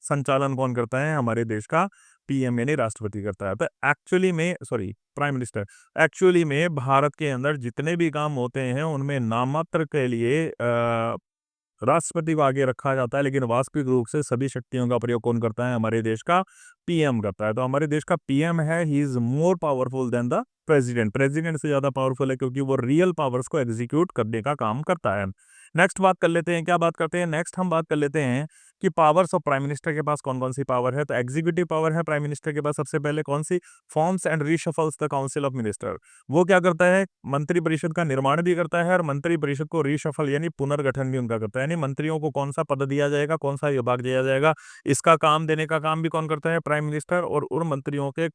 संचालन कौन करता है, हमारे देश का पीएम यानी राष्ट्रपति करता है। तो एक्चुअली में सॉरी प्राइम मिनिस्टर, एक्चुअली में भारत के अंदर जितने भी काम होते हैं उनमें नामात्र के लिए राष्ट्रपति को आगे रखा जाता है, लेकिन वास्तविक रूप से सभी शक्तियों का प्रयोग कौन करता है, हमारे देश का पीएम करता है। तो हमारे देश का पीएम है, he is more powerful than the president, president से ज्यादा पावरफुल है क्योंकि वो रियल पावर्स को एग्जीक्यूट करने का काम करता है। नेक्स्ट बात कर लेते हैं, क्या बात करते हैं, नेक्स्ट हम बात कर लेते हैं कि पावर्स ऑफ प्राइम मिनिस्टर के पास कौन कौन सी पावर है। तो एग्जीक्यूटिव पावर है प्राइम मिनिस्टर के पास सबसे पहले कौन सी, forms and reshuffles the council of minister. वो क्या करता है, मंत्री परिषद का निर्माण भी करता है और मंत्री परिषद को रीशफल यानी पुनर्गठन भी उनका करता है, यानी मंत्रियों को कौन सा पद दिया जाएगा, कौन सा विभाग दिया जाएगा, इसका काम देने का काम भी कौन करता है, प्राइम मिनिस्टर। और उन मंत्रियों के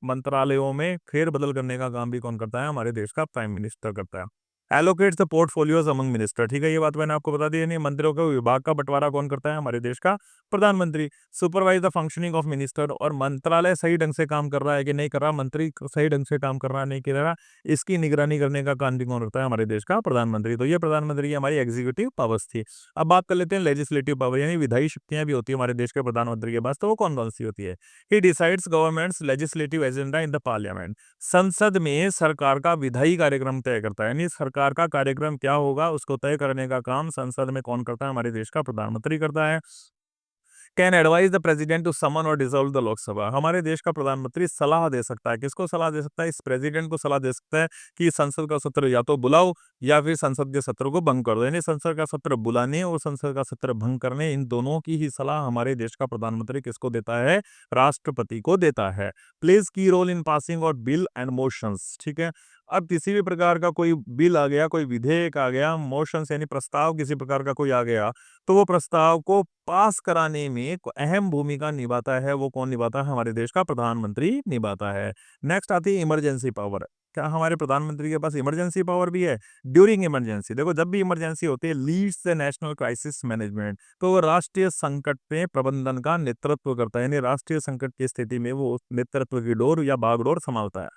मंत्रालयों में फेरबदल करने का काम भी कौन करता है, हमारे देश का प्राइम मिनिस्टर करता है। Allocates the portfolios among minister, ठीक है, ये बात मैंने आपको बता दी। यानी मंत्रियों के विभाग का बंटवारा कौन करता है, हमारे देश का प्रधानमंत्री। Supervise the functioning of minister, और मंत्रालय सही ढंग से काम कर रहा है कि नहीं कर रहा, मंत्री सही ढंग से काम कर रहा है नहीं कर रहा, इसकी निगरानी करने का काम भी कौन करता है, हमारे देश का प्रधानमंत्री। तो ये प्रधानमंत्री की हमारी एग्जीक्यूटिव पावर्स थी। अब बात कर लेते हैं लेजिस्लेटिव पावर, यानी विधायी शक्तियां भी होती है हमारे देश के प्रधानमंत्री के पास। तो वो कौन कौन सी होती है, he decides governments legislative agenda in the parliament. संसद में सरकार का विधायी कार्यक्रम तय करता है, यानी सरकार का कार्यक्रम क्या होगा उसको तय करने का काम संसद में कौन करता है, हमारे देश का प्रधानमंत्री करता है। Can advise the president to summon और डिसॉल्व द लोकसभा, हमारे देश का प्रधानमंत्री सलाह दे सकता है, किसको सलाह दे सकता है, इस प्रेसिडेंट को सलाह दे सकता है कि संसद का सत्र या तो बुलाओ या फिर संसद के सत्र को भंग कर दो। यानी संसद का सत्र बुलाने और संसद का सत्र भंग करने, इन दोनों की ही सलाह हमारे देश का प्रधानमंत्री किसको देता है, राष्ट्रपति को देता है। प्लेज की रोल इन पासिंग और बिल एंड मोशंस, ठीक है। अब किसी भी प्रकार का कोई बिल आ गया, कोई विधेयक आ गया, मोशंस यानी प्रस्ताव किसी प्रकार का कोई आ गया, तो वो प्रस्ताव को पास कराने में एक अहम भूमिका निभाता है, वो कौन निभाता है, हमारे देश का प्रधानमंत्री निभाता है। नेक्स्ट आती है इमरजेंसी पावर। क्या हमारे प्रधानमंत्री के पास इमरजेंसी पावर भी है, ड्यूरिंग इमरजेंसी। देखो जब भी इमरजेंसी होती है, leads the national crisis management, तो वो राष्ट्रीय संकट में प्रबंधन का नेतृत्व करता है, यानी राष्ट्रीय संकट की स्थिति में वो नेतृत्व की डोर या बागडोर संभालता है।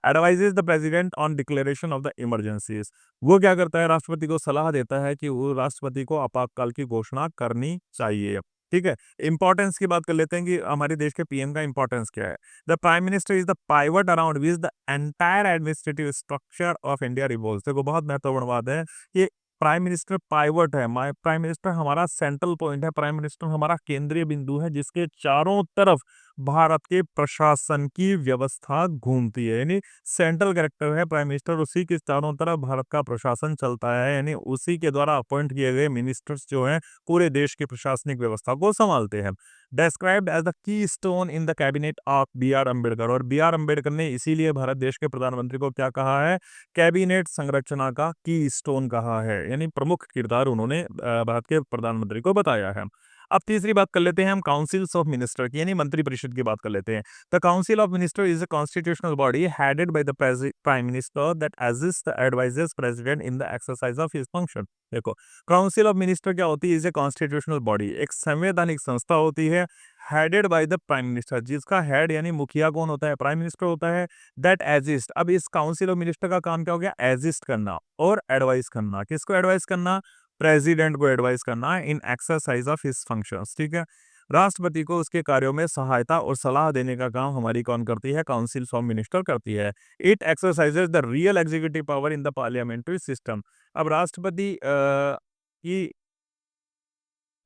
Advises the president on declaration of the emergencies, वो क्या करता है, राष्ट्रपति को सलाह देता है कि वो राष्ट्रपति को आपातकाल की घोषणा करनी चाहिए। ठीक है, इंपॉर्टेंस की बात कर लेते हैं कि हमारे देश के पीएम का इंपॉर्टेंस क्या है। The prime minister is the pivot around which the entire administrative structure of India revolves. देखो बहुत महत्वपूर्ण बात है कि प्राइम मिनिस्टर पाइवट है, प्राइम मिनिस्टर हमारा सेंट्रल पॉइंट है, प्राइम मिनिस्टर हमारा केंद्रीय बिंदु है जिसके चारों तरफ भारत के प्रशासन की व्यवस्था घूमती है, यानी सेंट्रल कैरेक्टर है प्राइम मिनिस्टर, उसी के चारों तरफ भारत का प्रशासन चलता है, यानी उसी के द्वारा अपॉइंट किए गए मिनिस्टर्स जो हैं पूरे देश की प्रशासनिक व्यवस्था को संभालते हैं। Described as the keystone in the cabinet of B R Ambedkar, और बी आर अम्बेडकर ने इसीलिए भारत देश के प्रधानमंत्री को क्या कहा है, कैबिनेट संरचना का की स्टोन कहा है, यानी प्रमुख किरदार उन्होंने भारत के प्रधानमंत्री को बताया है। अब तीसरी बात कर लेते हैं हम काउंसिल्स ऑफ मिनिस्टर की, यानी मंत्री परिषद की बात कर लेते हैं। The council of minister is a constitutional body headed by the prime minister that assist the advisers president in the exercise of his function. देखो काउंसिल ऑफ मिनिस्टर क्या होती है, इज ए कॉन्स्टिट्यूशनल बॉडी, एक संवैधानिक संस्था होती है, headed by the prime minister, जिसका हेड यानी मुखिया कौन होता है, प्राइम मिनिस्टर होता है। दैट एजिस्ट, अब इस काउंसिल ऑफ मिनिस्टर का काम क्या हो गया, एजिस्ट करना और एडवाइस करना, किसको एडवाइस करना, प्रेसिडेंट को एडवाइस करना इन एक्सरसाइज ऑफ हिज फंक्शंस। ठीक है, राष्ट्रपति को उसके कार्यों में सहायता और सलाह देने का काम हमारी कौन करती है, काउंसिल ऑफ मिनिस्टर करती है। It exercises the real executive power in the parliamentary system. अब राष्ट्रपति की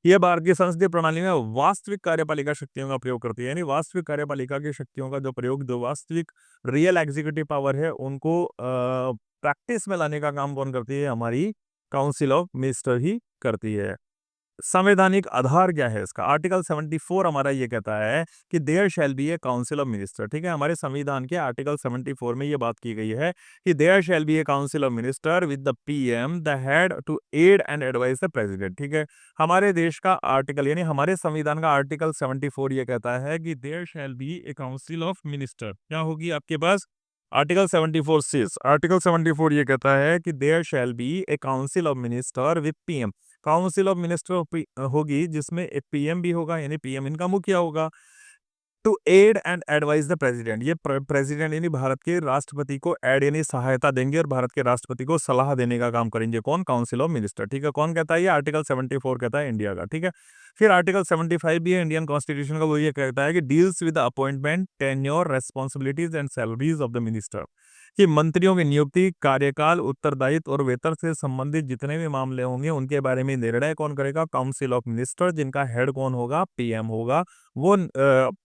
ये भारत की संसदीय प्रणाली में वास्तविक कार्यपालिका शक्तियों का प्रयोग करती है, यानी वास्तविक कार्यपालिका की शक्तियों का जो प्रयोग, जो वास्तविक रियल एग्जीक्यूटिव पावर है उनको प्रैक्टिस में लाने का काम कौन करती है, हमारी काउंसिल ऑफ मिनिस्टर ही करती है। संवैधानिक आधार क्या है इसका, आर्टिकल 74 हमारा ये कहता है कि there shall be a council of minister. ठीक है, हमारे संविधान के आर्टिकल 74 में ये बात की गई है कि there shall be a council of minister with the PM the head to aid and advise the president. ठीक है, हमारे देश का आर्टिकल यानी हमारे संविधान का आर्टिकल 74 ये कहता है कि there shall be a council of minister, क्या होगी आपके पास, आर्टिकल 74 सिस, आर्टिकल 74 ये कहता है कि there shall be a council of minister with PM, council of minister होगी जिसमें एक पीएम भी होगा, यानी पीएम इनका मुखिया होगा। To aid and advise the president, ये प्रेसिडेंट यानी भारत के राष्ट्रपति को एड यानी सहायता देंगे और भारत के राष्ट्रपति को सलाह देने का काम करेंगे, कौन, काउंसिल ऑफ मिनिस्टर। ठीक है, कौन कहता है ये, आर्टिकल 74 कहता है इंडिया का। ठीक है, फिर आर्टिकल 75 भी है इंडियन कॉन्स्टिट्यूशन का, वो ये कहता है कि deals with appointment, tenure, responsibilities and salaries of the minister, कि मंत्रियों की नियुक्ति, कार्यकाल, उत्तरदायित्व और वेतन से संबंधित जितने भी मामले होंगे उनके बारे में निर्णय कौन करेगा, काउंसिल ऑफ मिनिस्टर, जिनका हेड कौन होगा, पीएम होगा। वो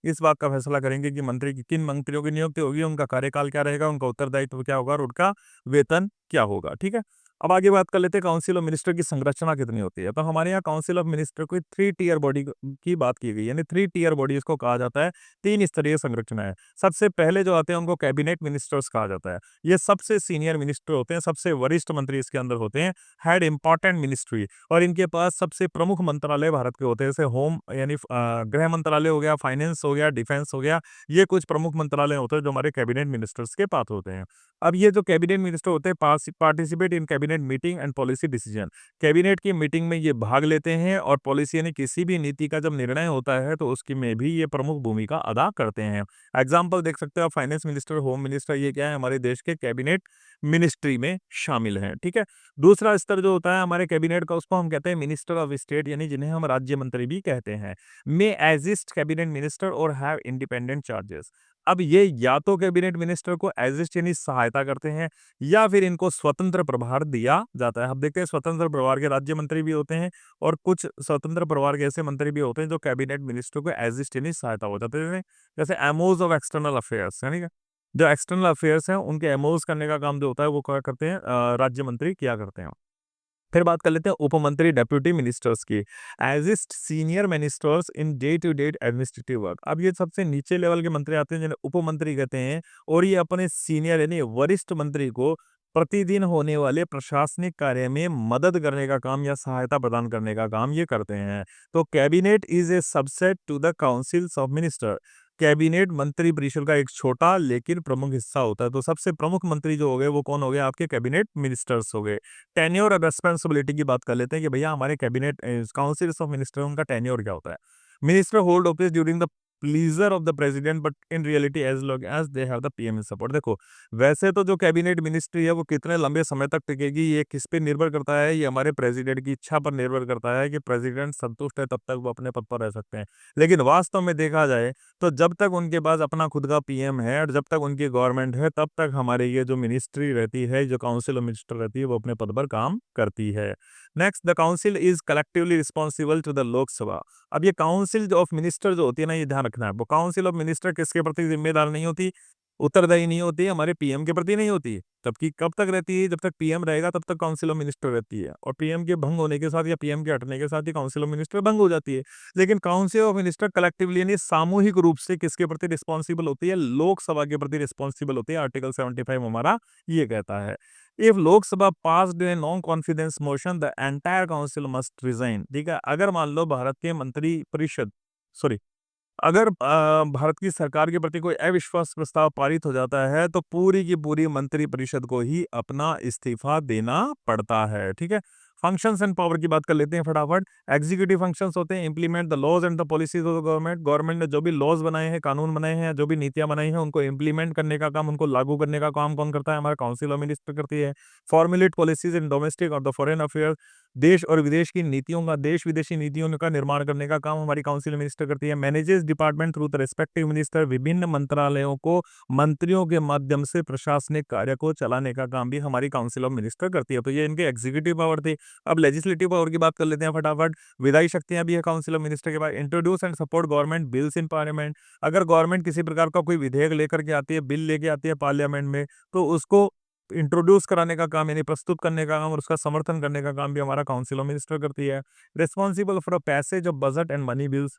इस बात का फैसला करेंगे कि मंत्री की किन मंत्रियों की नियुक्ति होगी, उनका कार्यकाल क्या रहेगा, उनका उत्तरदायित्व क्या होगा और उनका वेतन क्या होगा। ठीक है, अब आगे बात कर लेते हैं काउंसिल ऑफ मिनिस्टर की संरचना कितनी होती है। तो हमारे यहाँ काउंसिल ऑफ मिनिस्टर को 3 टियर बॉडी की बात की गई है, यानी 3 टियर बॉडी इसको कहा जाता है, 3 स्तरीय संरचना है। सबसे पहले जो आते हैं उनको कैबिनेट मिनिस्टर्स कहा जाता है। ये सबसे सीनियर मिनिस्टर होते हैं, सबसे वरिष्ठ मंत्री इसके अंदर होते हैं, हेड इंपॉर्टेंट मिनिस्ट्री, और इनके पास सबसे प्रमुख मंत्रालय भारत के होते हैं, जैसे होम यानी गृह मंत्रालय हो गया, फाइनेंस हो गया, डिफेंस हो गया, ये कुछ प्रमुख मंत्रालय होते हैं जो हमारे कैबिनेट मिनिस्टर्स के पास होते हैं। अब ये जो कैबिनेट मिनिस्टर होते हैं participate in cabinet meeting and policy decision, cabinet की मीटिंग में ये भाग लेते हैं और पॉलिसी यानी किसी भी नीति का जब निर्णय होता है तो उसकी में भी ये प्रमुख भूमिका अदा करते हैं। एग्जाम्पल देख सकते हो आप, फाइनेंस मिनिस्टर, होम मिनिस्टर, ये क्या है, हमारे देश के कैबिनेट मिनिस्ट्री में शामिल हैं। ठीक है। दूसरा स्तर जो होता है हमारे कैबिनेट का, उसको हम कहते हैं मिनिस्टर ऑफ स्टेट, यानी जिन्हें हम राज्य मंत्री भी कहते हैं। मे एजिस्ट कैबिनेट मिनिस्टर और हैव इंडिपेंडेंट चार्जेस। अब ये या तो कैबिनेट मिनिस्टर को एजिस्ट यानी सहायता करते हैं, या फिर इनको स्वतंत्र प्रभार दिया जाता है। हम देखते हैं स्वतंत्र प्रभार के राज्य मंत्री भी होते हैं, और कुछ स्वतंत्र प्रभार के ऐसे मंत्री भी होते हैं जो कैबिनेट मिनिस्टर को एजिस्ट यानी सहायता हो जाते हैं, जैसे एमओज ऑफ एक्सटर्नल अफेयर्स, यानी जो एक्सटर्नल अफेयर्स हैं उनके एमओज करने का काम जो होता है वो क्या करते हैं, राज्य मंत्री किया करते हैं। फिर बात कर लेते हैं उपमंत्री डेप्यूटी मिनिस्टर्स की, assist senior ministers in day to day administrative work. अब ये सबसे नीचे लेवल के मंत्री आते हैं जिन्हें उपमंत्री कहते हैं, और ये अपने सीनियर यानी वरिष्ठ मंत्री को प्रतिदिन होने वाले प्रशासनिक कार्य में मदद करने का काम या सहायता प्रदान करने का काम ये करते हैं। तो cabinet is a subset to the councils of minister. Cabinet मंत्री परिषद का एक छोटा लेकिन प्रमुख हिस्सा होता है। तो सबसे प्रमुख मंत्री जो हो गए वो कौन हो गए, आपके कैबिनेट मिनिस्टर्स हो गए। टेन्योर और रेस्पॉन्सिबिलिटी की बात कर लेते हैं कि भैया हमारे कैबिनेट काउंसिल ऑफ मिनिस्टर उनका टेन्योर क्या होता है। Minister hold office during the pleasure of the president but in reality as long as they have the PM support. देखो, वैसे तो जो कैबिनेट मिनिस्ट्री है वो कितने लंबे समय तक टिकेगी ये किस पे निर्भर करता है, ये हमारे प्रेसिडेंट की इच्छा पर निर्भर करता है कि प्रेसिडेंट संतुष्ट है तब तक वो अपने पद पर रह सकते हैं। लेकिन वास्तव में देखा जाए तो जब तक उनके पास अपना खुद का पीएम है और जब तक उनकी गवर्नमेंट है तब तक हमारे ये जो मिनिस्ट्री रहती है, जो काउंसिल ऑफ मिनिस्टर रहती है, वो अपने पद पर काम करती है। Next, the council is collectively responsible to the Lok Sabha. अब ये काउंसिल ऑफ मिनिस्टर जो होती है ना, ये ध्यान रखना है, वो काउंसिल ऑफ मिनिस्टर किसके प्रति जिम्मेदार नहीं होती, उत्तरदायी नहीं होती है, हमारे पीएम के प्रति नहीं होती है। तबकि कब तक रहती है, जब तक पीएम रहेगा तब तक काउंसिल ऑफ मिनिस्टर रहती है, और पीएम के भंग होने के साथ या पीएम के हटने के साथ ही काउंसिल ऑफ मिनिस्टर भंग हो जाती है। लेकिन काउंसिल ऑफ मिनिस्टर कलेक्टिवली यानी सामूहिक रूप से किसके प्रति रिस्पॉन्सिबल होती है, लोकसभा के प्रति रिस्पॉन्सिबल होती है। आर्टिकल 75 हमारा ये कहता है, if Lok Sabha passed a non confidence motion the entire council must resign. ठीक है, अगर मान लो भारत के मंत्री परिषद, सॉरी, अगर भारत की सरकार के प्रति कोई अविश्वास प्रस्ताव पारित हो जाता है तो पूरी की पूरी मंत्री परिषद को ही अपना इस्तीफा देना पड़ता है। ठीक है। फंक्शंस एंड पावर की बात कर लेते हैं फटाफट। एग्जीक्यूटिव फंक्शंस होते हैं implement the laws and the policies of the government. Government ने जो भी लॉज बनाए हैं, कानून बनाए हैं, जो भी नीतियां बनाई हैं, उनको इंप्लीमेंट करने का काम, उनको लागू करने का काम कौन करता है, हमारा काउंसिल ऑफ मिनिस्टर करती है। फॉर्मुलेट पॉलिसीज इन डोमेस्टिक और द फॉरेन अफेयर, देश और विदेश की नीतियों का, देश विदेशी नीतियों का निर्माण करने का काम हमारी काउंसिल मिनिस्टर करती है। Manages department through the respective minister, विभिन्न मंत्रालयों को मंत्रियों के माध्यम से प्रशासनिक कार्य को चलाने का काम भी हमारी काउंसिल ऑफ मिनिस्टर करती है। तो ये इनके एग्जीक्यूटिव पावर थी। अब लेजिस्लेटिव पावर की बात कर लेते हैं फटाफट। विधायी शक्तियां भी है काउंसिल ऑफ मिनिस्टर के पास। Introduce and support government bills in parliament. अगर गवर्नमेंट किसी प्रकार का कोई विधेयक लेकर के आती है, बिल लेके आती है पार्लियामेंट में, तो उसको इंट्रोड्यूस कराने का काम यानी प्रस्तुत करने का काम और उसका समर्थन करने का काम भी हमारा काउंसिल ऑफ मिनिस्टर करती है। Responsible for passage of budget and money bills,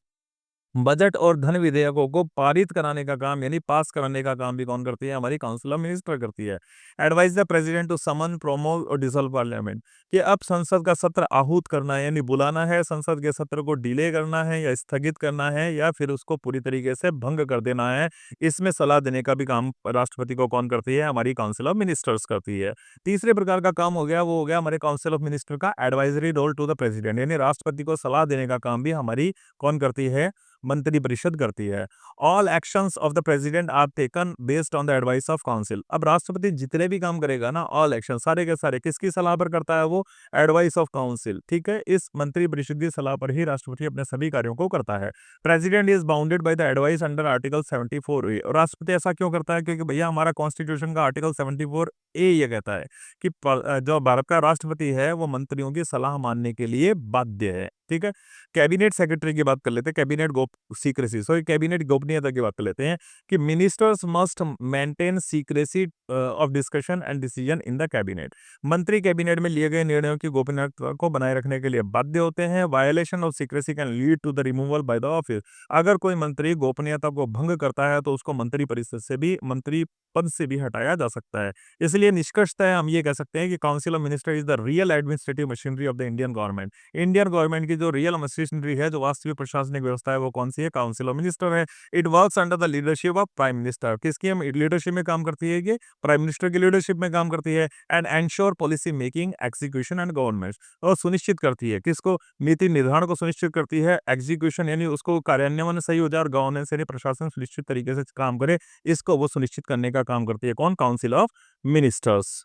budget और धन विधेयकों को पारित कराने का काम यानी पास कराने का काम भी कौन करती है, हमारी काउंसिल ऑफ मिनिस्टर करती है। एडवाइज द प्रेसिडेंट टू समन, प्रोमोव और डिसॉल्व पार्लियामेंट, कि अब संसद का सत्र आहूत करना है यानी बुलाना है, संसद के सत्र को डिले करना है या स्थगित करना है या फिर उसको पूरी तरीके से भंग कर देना है, इसमें सलाह देने का भी काम राष्ट्रपति को कौन करती है, हमारी काउंसिल ऑफ मिनिस्टर्स करती है। तीसरे प्रकार का काम हो गया, वो हो गया हमारे काउंसिल ऑफ मिनिस्टर का advisory role to the president, यानी राष्ट्रपति को सलाह देने का काम भी हमारी कौन करती है, मंत्रिपरिषद करती है। All actions of the president are taken based on the advice of council. अब राष्ट्रपति जितने भी काम करेगा ना, ऑल एक्शन सारे के सारे किसकी सलाह पर करता है, वो एडवाइस ऑफ काउंसिल। ठीक है, इस मंत्रिपरिषद की सलाह पर ही राष्ट्रपति अपने सभी कार्यों को करता है। President is bounded by the advice under article 74A। और राष्ट्रपति ऐसा क्यों करता है, क्योंकि भैया हमारा कॉन्स्टिट्यूशन का आर्टिकल 74A ये कहता है कि जो भारत का राष्ट्रपति है वो मंत्रियों की सलाह मानने के लिए बाध्य है। ठीक है। कैबिनेट सेक्रेटरी की बात कर लेते हैं, कैबिनेट गोपनीयता की बात कर लेते हैं कि ministers must maintain secrecy of discussion and decision in the cabinet. मंत्री कैबिनेट में लिए गए निर्णयों की गोपनीयता को बनाए रखने के लिए बाध्य होते हैं। Violation of secrecy can lead to the removal by the office. अगर कोई मंत्री गोपनीयता को भंग करता है तो उसको मंत्री परिषद से भी, मंत्री पद से भी हटाया जा सकता है। इसलिए निष्कर्षतः हम ये कह सकते हैं कि council of minister is the real administrative machinery of the Indian government. Indian government की जो रियल मशीनरी है, जो वास्तविक प्रशासनिक व्यवस्था है, वो कौन सी है? काउंसिल ऑफ मिनिस्टर है। It works under the leadership of prime minister. किसकी हम लीडरशिप में काम करती है? ये प्राइम मिनिस्टर की लीडरशिप में काम करती है। And ensure policy making, execution and government, और सुनिश्चित करती है किसको? नीति निर्धारण को सुनिश्चित करती है, एग्जीक्यूशन यानी उसको कार्यान्वयन सही हो जाए, और गवर्नेंस यानी प्रशासन सुनिश्चित तरीके से काम करे, इसको वो सुनिश्चित करने का काम करती है। कौन? Council of ministers.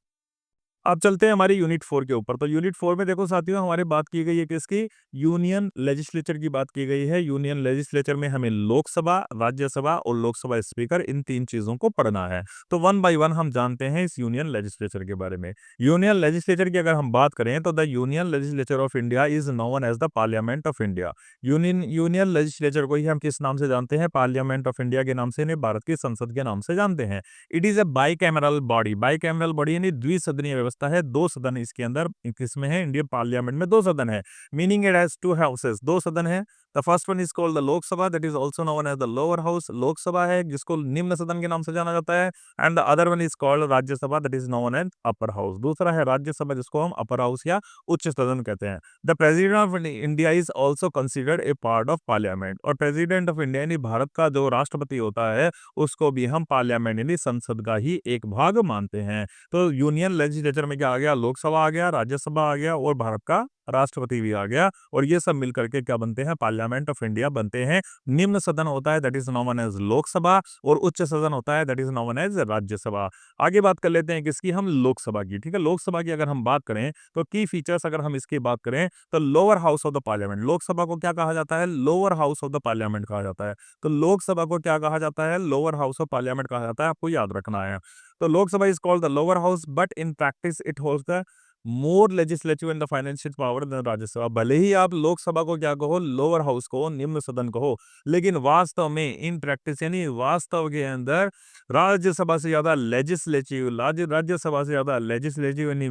अब चलते हैं हमारी यूनिट 4 के ऊपर। तो यूनिट 4 में देखो साथियों, हमारी बात की गई है किसकी? यूनियन लेजिस्लेचर की बात की गई है। यूनियन लेजिस्लेचर में हमें लोकसभा, राज्यसभा और लोकसभा स्पीकर, इन 3 चीजों को पढ़ना है। तो वन बाय वन हम जानते हैं इस यूनियन लेजिस्लेचर के बारे में। यूनियन लेजिस्लेचर की अगर हम बात करें तो the union legislature of India is known as the parliament of India. Union legislature को ही हम किस नाम से जानते हैं? पार्लियामेंट ऑफ इंडिया के नाम से, इन्हें भारत की संसद के नाम से जानते हैं। It is A bicameral body. Bicameral body यानी द्विसदनीय व्यवस्था है, 2 सदन इसके अंदर, किसमें है? इंडियन पार्लियामेंट में 2 सदन है। मीनिंग इट हैज 2 हाउसेस, 2 सदन है। The first one is called the Lok Sabha, that is also known as the lower house. Lok Sabha है जिसको निम्न सदन के नाम से जाना जाता है। And the other one is called Rajya Sabha, that is known as upper house. दूसरा है राज्यसभा, जिसको हम अपर हाउस या उच्च सदन कहते हैं। The president of India is also considered a part of parliament. और प्रेसिडेंट ऑफ इंडिया यानी भारत का जो राष्ट्रपति होता है, उसको भी हम पार्लियामेंट यानी संसद का ही एक भाग मानते हैं। तो यूनियन लेजिस्लेचर में क्या आ गया? लोकसभा आ गया, राज्यसभा आ गया और भारत का राष्ट्रपति भी आ गया, और ये सब मिलकर के क्या बनते हैं? पार्लियामेंट ऑफ इंडिया बनते हैं। निम्न सदन होता है, that is known as Lok Sabha, और उच्च सदन होता है, that is known as Rajya Sabha. आगे बात कर लेते हैं किसकी? हम लोकसभा की। ठीक है, लोकसभा की अगर हम बात करें तो की फीचर्स अगर हम इसकी बात करें तो lower house of the parliament. Lok Sabha को क्या कहा जाता है? Lower house of the parliament कहा जाता है। तो लोकसभा को क्या कहा जाता है? लोअर हाउस ऑफ पार्लियामेंट कहा जाता है, आपको याद रखना है। तो Lok Sabha is called the lower house, but in practice it holds the more legislative and the financial power than Rajya Sabha. भले ही आप लोकसभा को क्या कहो? लोअर हाउस को, निम्न सदन कहो, लेकिन वास्तव में इन प्रैक्टिस यानी वास्तव के अंदर राज्यसभा से ज्यादा लेजिस्लेटिव, राज्यसभा से ज्यादा लेजिस्लेटिव यानी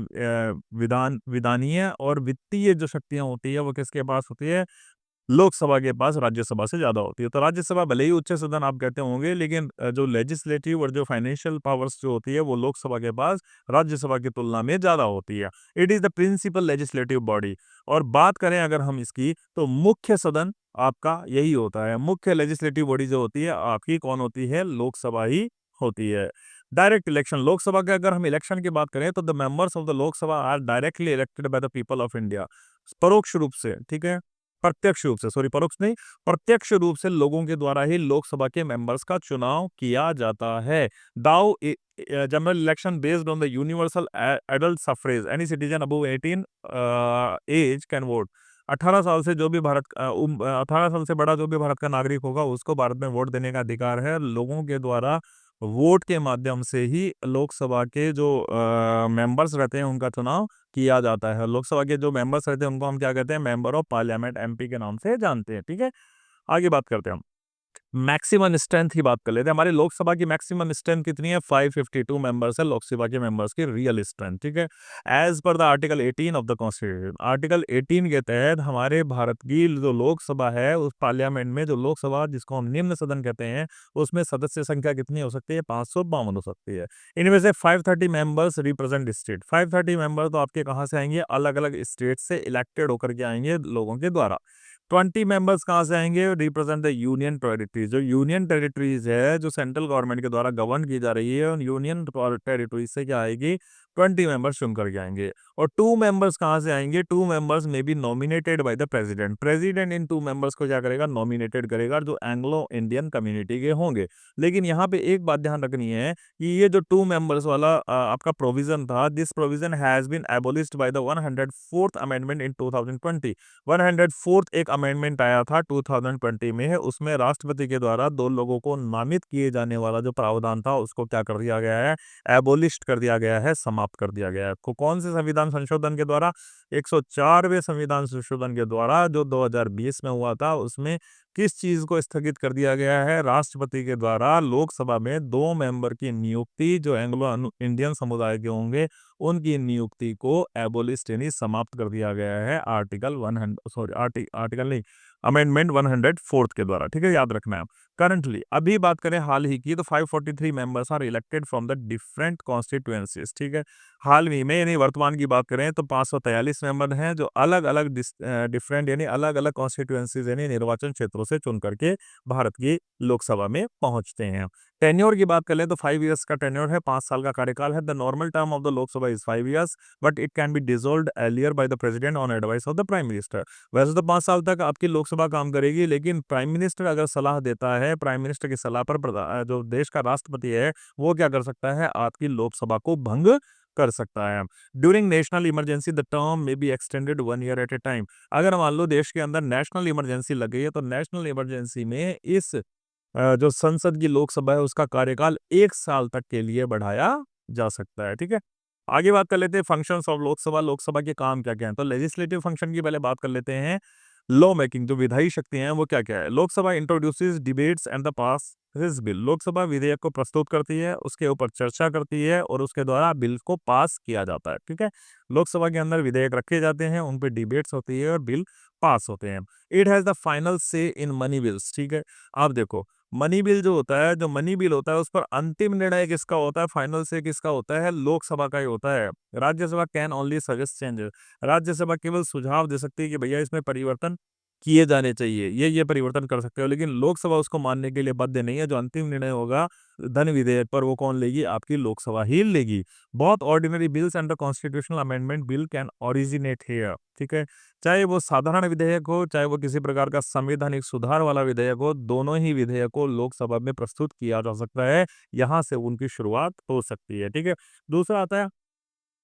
विधानीय और वित्तीय जो शक्तियां होती है वो किसके पास होती है? लोकसभा के पास राज्यसभा से ज्यादा होती है। तो राज्यसभा भले ही उच्च सदन आप कहते होंगे, लेकिन जो लेजिस्लेटिव और जो फाइनेंशियल पावर्स जो होती है वो लोकसभा के पास राज्यसभा की तुलना में ज्यादा होती है। It is the principal legislative body. और बात करें अगर हम इसकी, तो मुख्य सदन आपका यही होता है। मुख्य लेजिस्लेटिव बॉडी जो होती है आपकी कौन होती है? लोकसभा ही होती है। डायरेक्ट इलेक्शन, लोकसभा के अगर हम इलेक्शन की बात करें तो the members of the Lok Sabha are directly elected by the people of India. परोक्ष रूप से, ठीक है, प्रत्यक्ष रूप से, सॉरी परोक्ष नहीं, प्रत्यक्ष रूप से लोगों के द्वारा ही लोकसभा के मेंबर्स का चुनाव किया जाता है। Though general election based on the universal adult suffrage, any citizen above 18 age can vote. 18 साल से जो भी 18 साल से बड़ा जो भी भारत का नागरिक होगा उसको भारत में वोट देने का अधिकार है। लोगों के द्वारा वोट के माध्यम से ही लोकसभा के जो मेंबर्स रहते हैं उनका चुनाव किया जाता है। लोकसभा के जो मेंबर्स रहते हैं उनको हम क्या कहते हैं? मेंबर ऑफ पार्लियामेंट, एमपी के नाम से जानते हैं। ठीक है, आगे बात करते हैं हम मैक्सिमम स्ट्रेंथ की बात कर लेते हैं। हमारी लोकसभा की मैक्सिमम स्ट्रेंथ कितनी है? 552 मेंबर्स है लोकसभा के मेंबर्स की रियल स्ट्रेंथ। ठीक है, as per the article 18 of the constitution. Article 18 के तहत हमारे भारत की जो लोकसभा है, उस पार्लियामेंट में जो लोकसभा जिसको हम निम्न सदन कहते हैं, उसमें सदस्य संख्या कितनी हो सकती है? 552 हो सकती है। इनमें से 530 मेंबर्स रिप्रेजेंट स्टेट। 530 मेंबर तो आपके कहाँ से आएंगे? अलग अलग स्टेट से इलेक्टेड होकर के आएंगे लोगों के द्वारा। 20 मेंबर्स कहाँ से आएंगे? Represent the union territories. जो यूनियन टेरिटरीज है, जो सेंट्रल गवर्नमेंट के द्वारा गवर्न की जा रही है, उन यूनियन टेरिटरीज से क्या आएगी? 20 मेंबर्स चुन करके आएंगे। और 2 मेंबर्स कहाँ से आएंगे? 2 मेंबर्स में be nominated by the president. President in 2 members को क्या करेगा? नॉमिनेटेड करेगा, जो एंग्लो इंडियन कम्युनिटी के होंगे। लेकिन यहाँ पे एक बात ध्यान रखनी है कि ये जो 2 मेंबर्स वाला आपका प्रोविजन था, this provision has been abolished by the 104th amendment in 2020। 104th एक अमेंडमेंट आया था 2020 में है, उसमें राष्ट्रपति के द्वारा 2 लोगों को नामित किए जाने वाला जो प्रावधान था उसको क्या कर दिया गया है? एबोलिश्ड कर दिया गया है, समाप्त समाप्त कर दिया गया है। कौन से संविधान संशोधन के द्वारा? 104वें संविधान संशोधन के द्वारा जो 2020 में हुआ था, उसमें किस चीज को स्थगित कर दिया गया है? राष्ट्रपति के द्वारा लोकसभा में 2 मेंबर की नियुक्ति जो एंग्लो इंडियन समुदाय के होंगे, उनकी नियुक्ति को एबोलिस्ट यानी समाप्त कर दिया गया है आर्टिकल 100 सॉरी आर्टिकल नहीं, अमेंडमेंट 104 के द्वारा। ठीक है, याद रखना है। करंटली अभी बात करें हाल ही की, तो 543 members are elected from the different constituencies. ठीक है, हाल ही में यानी वर्तमान की बात करें तो 543 मेंबर हैं जो अलग अलग डिफरेंट यानी अलग अलग कॉन्स्टिट्यूएंसीज यानी निर्वाचन क्षेत्रों से चुन करके भारत की लोकसभा में पहुंचते हैं। टेन्योर की बात कर ले तो 5 इयर्स का टेन्योर है, 5 साल का कार्यकाल है। The normal term of the Lok Sabha is 5 years, but it can B dissolved earlier bye the president on advice of the prime minister. वैसे तो 5 साल तक आपकी लोकसभा काम करेगी, लेकिन प्राइम मिनिस्टर अगर सलाह देता है, प्राइम मिनिस्टर की सलाह पर जो देश का राष्ट्रपति है वो क्या कर सकता है? आपकी लोकसभा को भंग कर सकता है। During national emergency the term may be extended 1 year at a time. अगर मान लो देश के अंदर नेशनल इमरजेंसी लग गई है, तो नेशनल इमरजेंसी में इस जो संसद की लोकसभा है उसका कार्यकाल 1 साल तक के लिए बढ़ाया जा सकता है। ठीक है, आगे बात कर लेते हैं फंक्शंस ऑफ लोकसभा। लोकसभा के काम क्या क्या हैं? तो लेजिस्लेटिव फंक्शन की पहले बात कर लेते हैं। लॉ मेकिंग, जो विधायी शक्ति हैं वो क्या क्या है? Lok Sabha introduces debates and the pass this bill. Lok Sabha विधेयक को प्रस्तुत करती है, उसके ऊपर चर्चा करती है और उसके द्वारा बिल को पास किया जाता है। ठीक है, लोकसभा के अंदर विधेयक रखे जाते हैं, उन पे डिबेट्स होती है और बिल पास होते हैं। इट हैज द फाइनल से इन मनी बिल्स। ठीक है, आप देखो मनी बिल जो होता है, जो मनी बिल होता है उस पर अंतिम निर्णय किसका होता है? फाइनल से किसका होता है? लोकसभा का ही होता है। Rajya Sabha can only suggest changes. Rajya Sabha केवल सुझाव दे सकती है कि भैया इसमें परिवर्तन किए जाने चाहिए, ये परिवर्तन कर सकते हो, लेकिन लोकसभा उसको मानने के लिए बाध्य नहीं है। जो अंतिम निर्णय होगा धन विधेयक पर वो कौन लेगी? आपकी लोकसभा ही लेगी। बहुत ordinary bills and the constitutional amendment bill can originate here. ठीक है, चाहे वो साधारण विधेयक हो, चाहे वो किसी प्रकार का संवैधानिक सुधार वाला विधेयक हो, दोनों ही विधेयक को लोकसभा में प्रस्तुत किया जा सकता है। यहां से उनकी शुरुआत हो सकती है। ठीक है, दूसरा आता है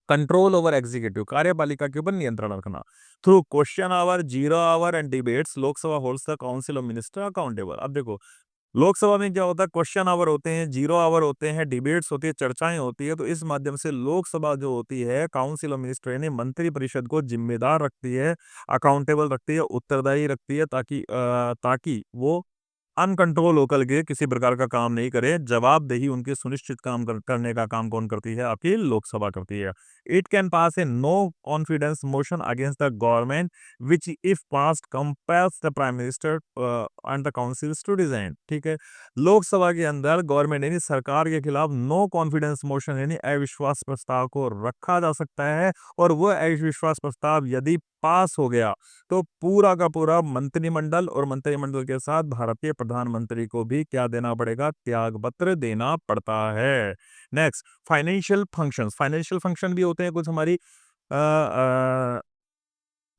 कंट्रोल ओवर एग्जीक्यूटिव, कार्यपालिका के ऊपर नियंत्रण रखना। Through question hour, zero hour and debates Lok Sabha holds the council of minister accountable. अब देखो लोकसभा में क्या होता है? क्वेश्चन आवर होते हैं, जीरो आवर होते हैं, डिबेट्स होती है, चर्चाएं होती है। तो इस माध्यम से लोकसभा जो होती है काउंसिल ऑफ मिनिस्टर यानी मंत्री परिषद को जिम्मेदार रखती है, अकाउंटेबल रखती है, उत्तरदायी रखती है, ताकि वो अनकंट्रोल होकर के किसी प्रकार का काम नहीं करे। जवाबदेही उनके सुनिश्चित करने का काम कौन करती है? आपकी लोकसभा करती है। It can pass a no confidence motion against the government which if passed compels the prime minister and the council to resign. ठीक है, लोकसभा के अंदर गवर्नमेंट यानी सरकार के खिलाफ नो कॉन्फिडेंस मोशन यानी अविश्वास प्रस्ताव को रखा जा सकता है, और वह अविश्वास प्रस्ताव यदि पास हो गया तो पूरा का पूरा मंत्रिमंडल और मंत्रिमंडल के साथ भारतीय प्रधानमंत्री को भी क्या देना पड़ेगा? त्यागपत्र देना पड़ता है। Next, financial functions. Financial function भी होते हैं कुछ हमारी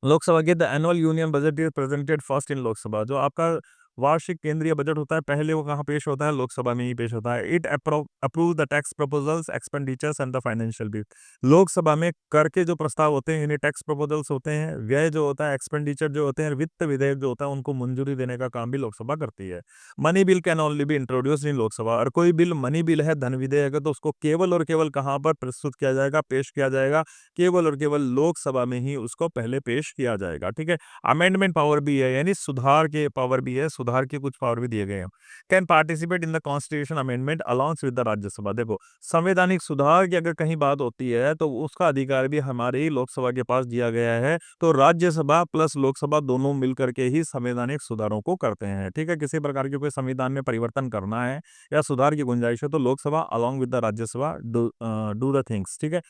लोकसभा के। The annual union budget is presented first in Lok Sabha. जो आपका वार्षिक केंद्रीय बजट होता है पहले वो कहाँ पेश होता है? लोकसभा में ही पेश होता है। It approve the tax proposals, expenditures and the financial bill. Lok Sabha में कर के जो प्रस्ताव होते हैं यानी टैक्स प्रपोजल्स होते हैं, व्यय जो होता है, एक्सपेंडिचर जो होते हैं, वित्त विधेयक जो होता है, उनको मंजूरी देने का काम भी लोकसभा करती है। Money bill can only be introduced in Lok Sabha. और कोई बिल मनी बिल है, धन विधेयक है, तो उसको केवल और केवल कहाँ पर प्रस्तुत किया जाएगा, पेश किया जाएगा? केवल और केवल लोकसभा में ही उसको पहले पेश किया जाएगा। ठीक है, अमेंडमेंट पावर भी है यानी सुधार के पावर भी है, सुधार के कुछ पावर भी दिए गए हैं। Can participate in the constitution amendment along with the Rajya Sabha. देखो संवैधानिक सुधार की अगर कहीं बात होती है तो उसका अधिकार भी हमारे ही लोकसभा के पास दिया गया है। तो राज्यसभा प्लस लोकसभा दोनों मिलकर के ही संवैधानिक सुधारों को करते हैं। ठीक है, किसी प्रकार के कोई संविधान में परिवर्तन करना है या सुधार की गुंजाइश है तो Lok Sabha along with the Rajya Sabha do the things. ठीक है,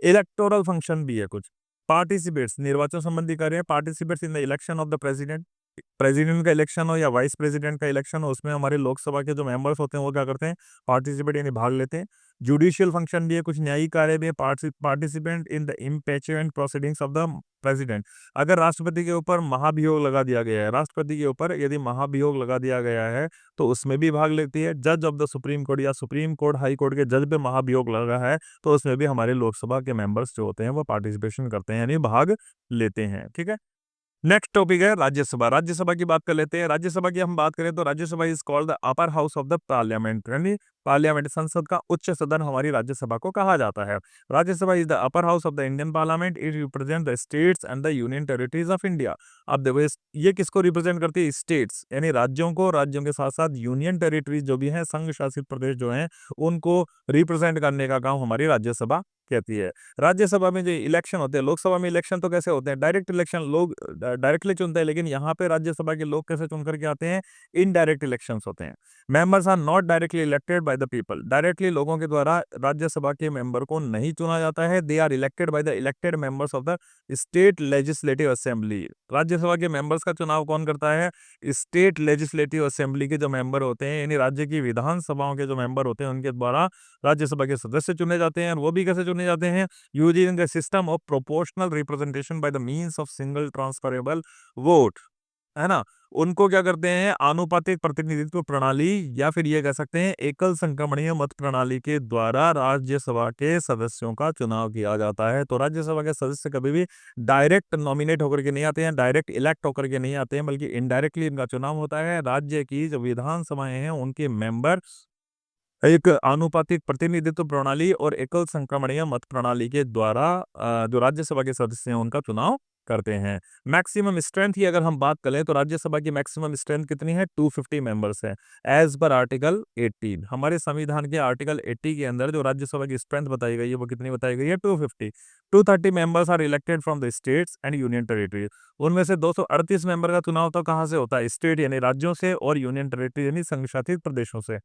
इलेक्टोरल फंक्शन भी है कुछ। पार्टिसिपेट्स, निर्वाचन संबंधी कार्य। Participates in the election of the president. President का इलेक्शन हो या वाइस प्रेसिडेंट का इलेक्शन हो, उसमें हमारे लोकसभा के जो मेंबर्स होते हैं वो क्या करते हैं? पार्टिसिपेट यानी भाग लेते हैं। जुडिशियल फंक्शन भी है, कुछ न्यायिक कार्य भी है। Participant in the impeachment proceedings of the president. अगर राष्ट्रपति के ऊपर महाभियोग लगा दिया गया है, राष्ट्रपति के ऊपर यदि महाभियोग लगा दिया गया है तो उसमें भी भाग लेती है। जज ऑफ द सुप्रीम कोर्ट या सुप्रीम कोर्ट हाई कोर्ट के जज पे महाभियोग लगा है तो उसमें भी हमारे लोकसभा के मेंबर्स जो होते हैं वो पार्टिसिपेशन करते हैं यानी भाग लेते हैं। ठीक है, नेक्स्ट टॉपिक है राज्यसभा। राज्यसभा की बात कर लेते हैं। राज्यसभा की हम बात करें तो Rajya Sabha is called the upper house of the parliament, यानी पार्लियामेंट संसद का उच्च सदन हमारी राज्यसभा को कहा जाता है। Rajya Sabha is the upper house of the Indian parliament. It represent the states and the union territories of India. अब देखो ये किसको रिप्रेजेंट करती है? स्टेट्स यानी राज्यों को, राज्यों के साथ साथ यूनियन टेरिटरीज जो भी है, संघ शासित प्रदेश जो हैं, उनको रिप्रेजेंट करने का काम हमारी राज्यसभा कहती है। राज्यसभा में जो इलेक्शन होते हैं, लोकसभा में इलेक्शन तो कैसे होते हैं? डायरेक्ट इलेक्शन, लोग डायरेक्टली चुनते हैं, लेकिन यहाँ पे राज्यसभा के लोग कैसे चुन करके आते हैं? इनडायरेक्ट इलेक्शंस होते हैं। Members are not directly elected by the people. Directly लोगों के द्वारा राज्यसभा के मेंबर को नहीं चुना जाता है। They are elected by the elected members of the state legislative assembly. Rajya Sabha के मेंबर्स का चुनाव कौन करता है? स्टेट लेजिस्लेटिव असेंबली के जो मेंबर होते हैं, यानी राज्य की विधानसभाओं के जो मेंबर होते हैं, उनके द्वारा राज्यसभा के सदस्य चुने जाते हैं। और वो भी कैसे चुने जाते हैं? Using the system of proportional representation by the means of single transferable vote, है ना? उनको क्या करते हैं? आनुपातिक प्रतिनिधित्व प्रणाली, या फिर ये कह सकते हैं एकल संक्रमणीय मत प्रणाली के द्वारा राज्यसभा के सदस्यों का चुनाव किया जाता है। तो राज्यसभा के सदस्य कभी भी डायरेक्ट नॉमिनेट होकर के नहीं आते हैं, डायरेक्ट इलेक्ट होकर के नहीं आते हैं, बल्कि इनडायरेक्टली इनका चुनाव होता है। राज्य की जो विधानसभाएं हैं, उनके मेंबर एक आनुपातिक प्रतिनिधित्व प्रणाली और एकल संक्रमणीय मत प्रणाली के द्वारा जो राज्यसभा के सदस्य हैं, उनका चुनाव करते हैं। मैक्सिमम स्ट्रेंथ की अगर हम बात करें तो राज्यसभा की मैक्सिमम स्ट्रेंथ कितनी है? 250 मेंबर्स है, एज पर आर्टिकल 18। हमारे संविधान के आर्टिकल 80 के अंदर जो राज्यसभा की स्ट्रेंथ बताई गई है, वो कितनी बताई गई है? 250। 230 members are elected from the states and union territory. उनमें से 238 मेंबर का चुनाव तो कहाँ से होता है? स्टेट यानी राज्यों से, और यूनियन टेरिटरी यानी संघ शासित प्रदेशों से।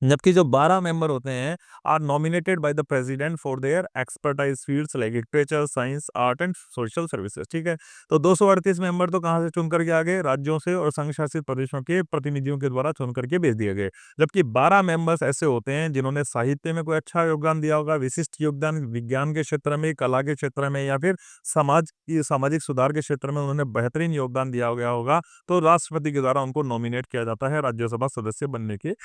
जबकि जो 12 मेंबर होते हैं are nominated by the president for their expertise fields like literature, science, art and social services. ठीक है, तो 238 मेंबर तो कहाँ से चुन करके आ गए? राज्यों से और संघ शासित प्रदेशों के प्रतिनिधियों के द्वारा चुन करके भेज दिए गए। जबकि 12 मेंबर्स ऐसे होते हैं जिन्होंने साहित्य में कोई अच्छा योगदान दिया होगा, विशिष्ट योगदान विज्ञान के क्षेत्र में, कला के क्षेत्र में, या फिर सामाजिक सुधार के क्षेत्र में उन्होंने बेहतरीन योगदान दिया गया होगा, तो राष्ट्रपति के द्वारा उनको नॉमिनेट किया जाता है राज्यसभा सदस्य बनने के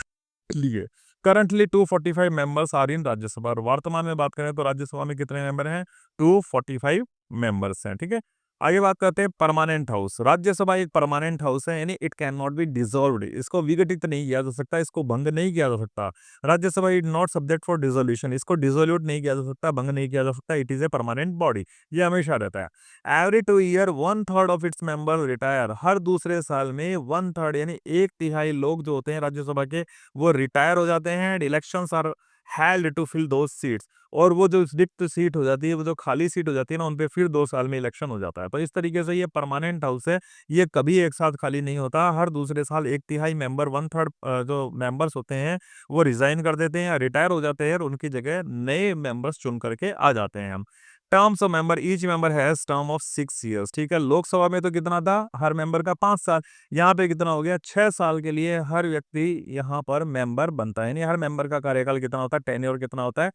लिए। Currently 245 members are in Rajya Sabha. और वर्तमान में बात करें तो राज्यसभा में कितने मेंबर हैं? 245 मेंबर्स हैं। ठीक है, आगे बात करते हैं परमानेंट हाउस। राज्यसभा एक परमानेंट हाउस है, यानी it can not B dissolved. इसको विघटित नहीं किया जा सकता, इसको भंग नहीं किया जा सकता। Rajya Sabha is not subject for dissolution. इसको डिसोल्यूट नहीं किया जा सकता, भंग नहीं किया जा सकता। It is a permanent body, ये हमेशा रहता है। Every 2 year 1/3 of its member retire. हर दूसरे साल में 1/3 यानी 1/3 लोग जो होते हैं राज्यसभा के, वो रिटायर हो जाते हैं। And elections are held to fill those seats. और वो जो रिक्त सीट हो जाती है, वो जो खाली सीट हो जाती है ना, उन पे फिर 2 साल में इलेक्शन हो जाता है। तो इस तरीके से ये परमानेंट हाउस है, ये कभी एक साथ खाली नहीं होता। हर दूसरे साल 1/3 मेंबर, 1/3 जो मेंबर्स होते हैं, वो रिजाइन कर देते हैं या रिटायर हो जाते हैं, और उनकी जगह नए मेंबर्स चुन करके आ जाते हैं हम। Terms of member, each member has term of 6 years. ठीक है, लोकसभा में तो कितना था? हर मेंबर का 5 साल। यहाँ पे कितना हो गया? 6 साल के लिए हर व्यक्ति यहाँ पर मेंबर बनता है। यानी हर मेंबर का कार्यकाल कितना होता है? टेन्योर कितना होता है?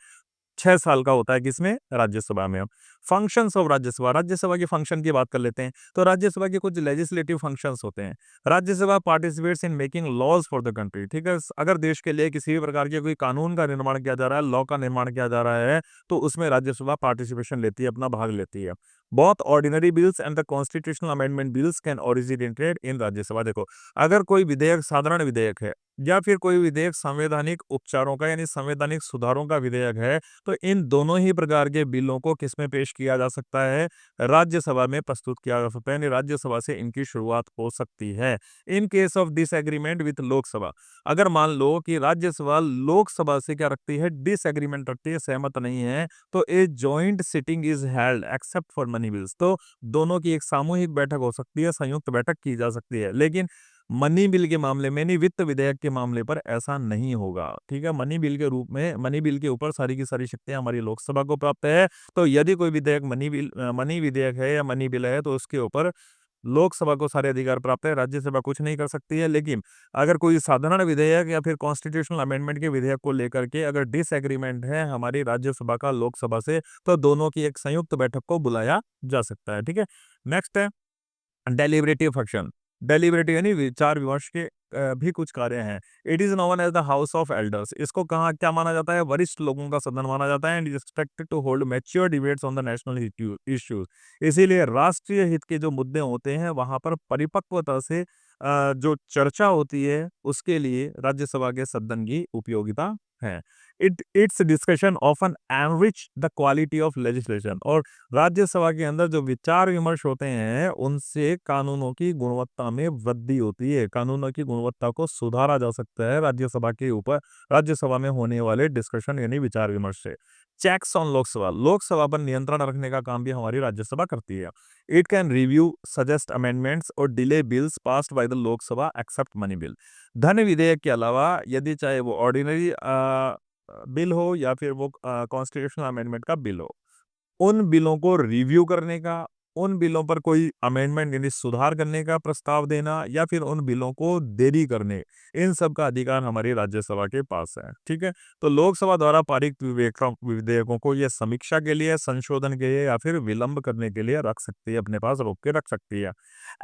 6 साल का होता है। किसमें? राज्यसभा में। फंक्शंस ऑफ राज्यसभा, राज्यसभा के फंक्शन की बात कर लेते हैं। तो राज्यसभा के कुछ लेजिस्लेटिव फंक्शंस होते हैं। Rajya Sabha participates in making laws for the country. ठीक है, अगर देश के लिए किसी भी प्रकार के कोई कानून का निर्माण किया जा रहा है, लॉ का निर्माण किया जा रहा है, तो उसमें राज्यसभा पार्टिसिपेशन लेती है, अपना भाग लेती है। Both ordinary bills and the constitutional amendment bills can originated in Rajya Sabha. देखो, अगर कोई विधेयक साधारण विधेयक है, या फिर कोई विधेयक संवैधानिक उपचारों का यानी संवैधानिक सुधारों का विधेयक है, तो इन दोनों ही प्रकार के बिलों को किसमें पेश किया जा सकता है? राज्यसभा में प्रस्तुत किया जा सकता है, यानी राज्यसभा से इनकी शुरुआत हो सकती है। In case of disagreement with Lok Sabha, अगर मान लो कि राज्यसभा लोकसभा से क्या रखती है? डिसएग्रीमेंट रखती है, सहमत नहीं है, तो a joint sitting is held except for money bills. तो दोनों की एक सामूहिक बैठक हो सकती है, संयुक्त बैठक की जा सकती है। लेकिन मनी बिल के मामले में, नहीं वित्त विधेयक के मामले पर ऐसा नहीं होगा। ठीक है, मनी बिल के रूप में, मनी बिल के ऊपर सारी की सारी शक्तियां हमारी लोकसभा को प्राप्त है। तो यदि कोई विधेयक मनी विधेयक है या मनी बिल है, तो उसके ऊपर लोकसभा को सारे अधिकार प्राप्त है, राज्यसभा कुछ नहीं कर सकती है। लेकिन अगर कोई साधारण विधेयक या फिर कॉन्स्टिट्यूशनल अमेंडमेंट के विधेयक को लेकर के अगर डिसएग्रीमेंट है हमारी राज्यसभा का लोकसभा से, तो दोनों की एक संयुक्त बैठक को बुलाया जा सकता है। ठीक है, नेक्स्ट है डेलिब्रेटिव फंक्शन। डेलिब्रेटिव यानी विचार विमर्श के भी कुछ कार्य हैं। It is known as the house of elders. इसको कहाँ क्या माना जाता है? वरिष्ठ लोगों का सदन माना जाता है and is expected to hold mature debates on the national issues. इसीलिए राष्ट्रीय हित के जो मुद्दे होते हैं वहाँ पर परिपक्वता से जो चर्चा होती है उसके लिए राज्यसभा के सदन की उपयोगिता है। Its discussion often enrich the quality of legislation. और राज्यसभा के अंदर जो विचार विमर्श होते हैं उनसे कानूनों की गुणवत्ता में वृद्धि होती है। कानूनों की गुणवत्ता को सुधारा जा सकता है राज्यसभा के ऊपर, राज्यसभा में होने वाले डिस्कशन यानी विचार विमर्श से। चेक्स ऑन लोकसभा, लोकसभा पर नियंत्रण रखने का काम भी हमारी राज्यसभा करती है। It can review, suggest amendments और delay bills passed by the Lok Sabha except money bill. धन विधेयक के अलावा यदि चाहे वो ऑर्डिनरी बिल हो या फिर वो कॉन्स्टिट्यूशनल अमेंडमेंट का बिल हो, उन बिलों को रिव्यू करने का, उन बिलों पर कोई अमेंडमेंट यानी सुधार करने का प्रस्ताव देना या फिर उन बिलों को देरी करने, इन सब का अधिकार हमारी राज्यसभा के पास है। ठीक है? तो लोकसभा द्वारा पारित विधेयकों को ये समीक्षा के लिए, संशोधन के लिए या फिर विलंब करने के लिए रख सकती है, अपने पास रोक के रख सकती है।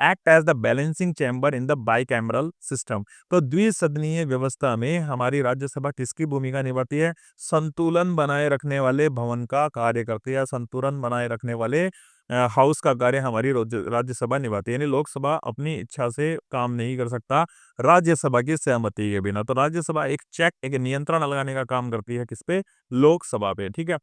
Act as the balancing chamber in the bicameral system. तो द्विसदनीय व्यवस्था में हमारी राज्यसभा किसकी भूमिका निभाती है? संतुलन बनाए रखने वाले भवन का कार्य करती है। संतुलन बनाए रखने वाले हाउस का कार्य हमारी राज्यसभा निभाती है। यानी लोकसभा अपनी इच्छा से काम नहीं कर सकता राज्यसभा की सहमति के बिना। तो राज्यसभा एक चेक, एक नियंत्रण लगाने का काम करती है किस पे? लोकसभा पे। ठीक है?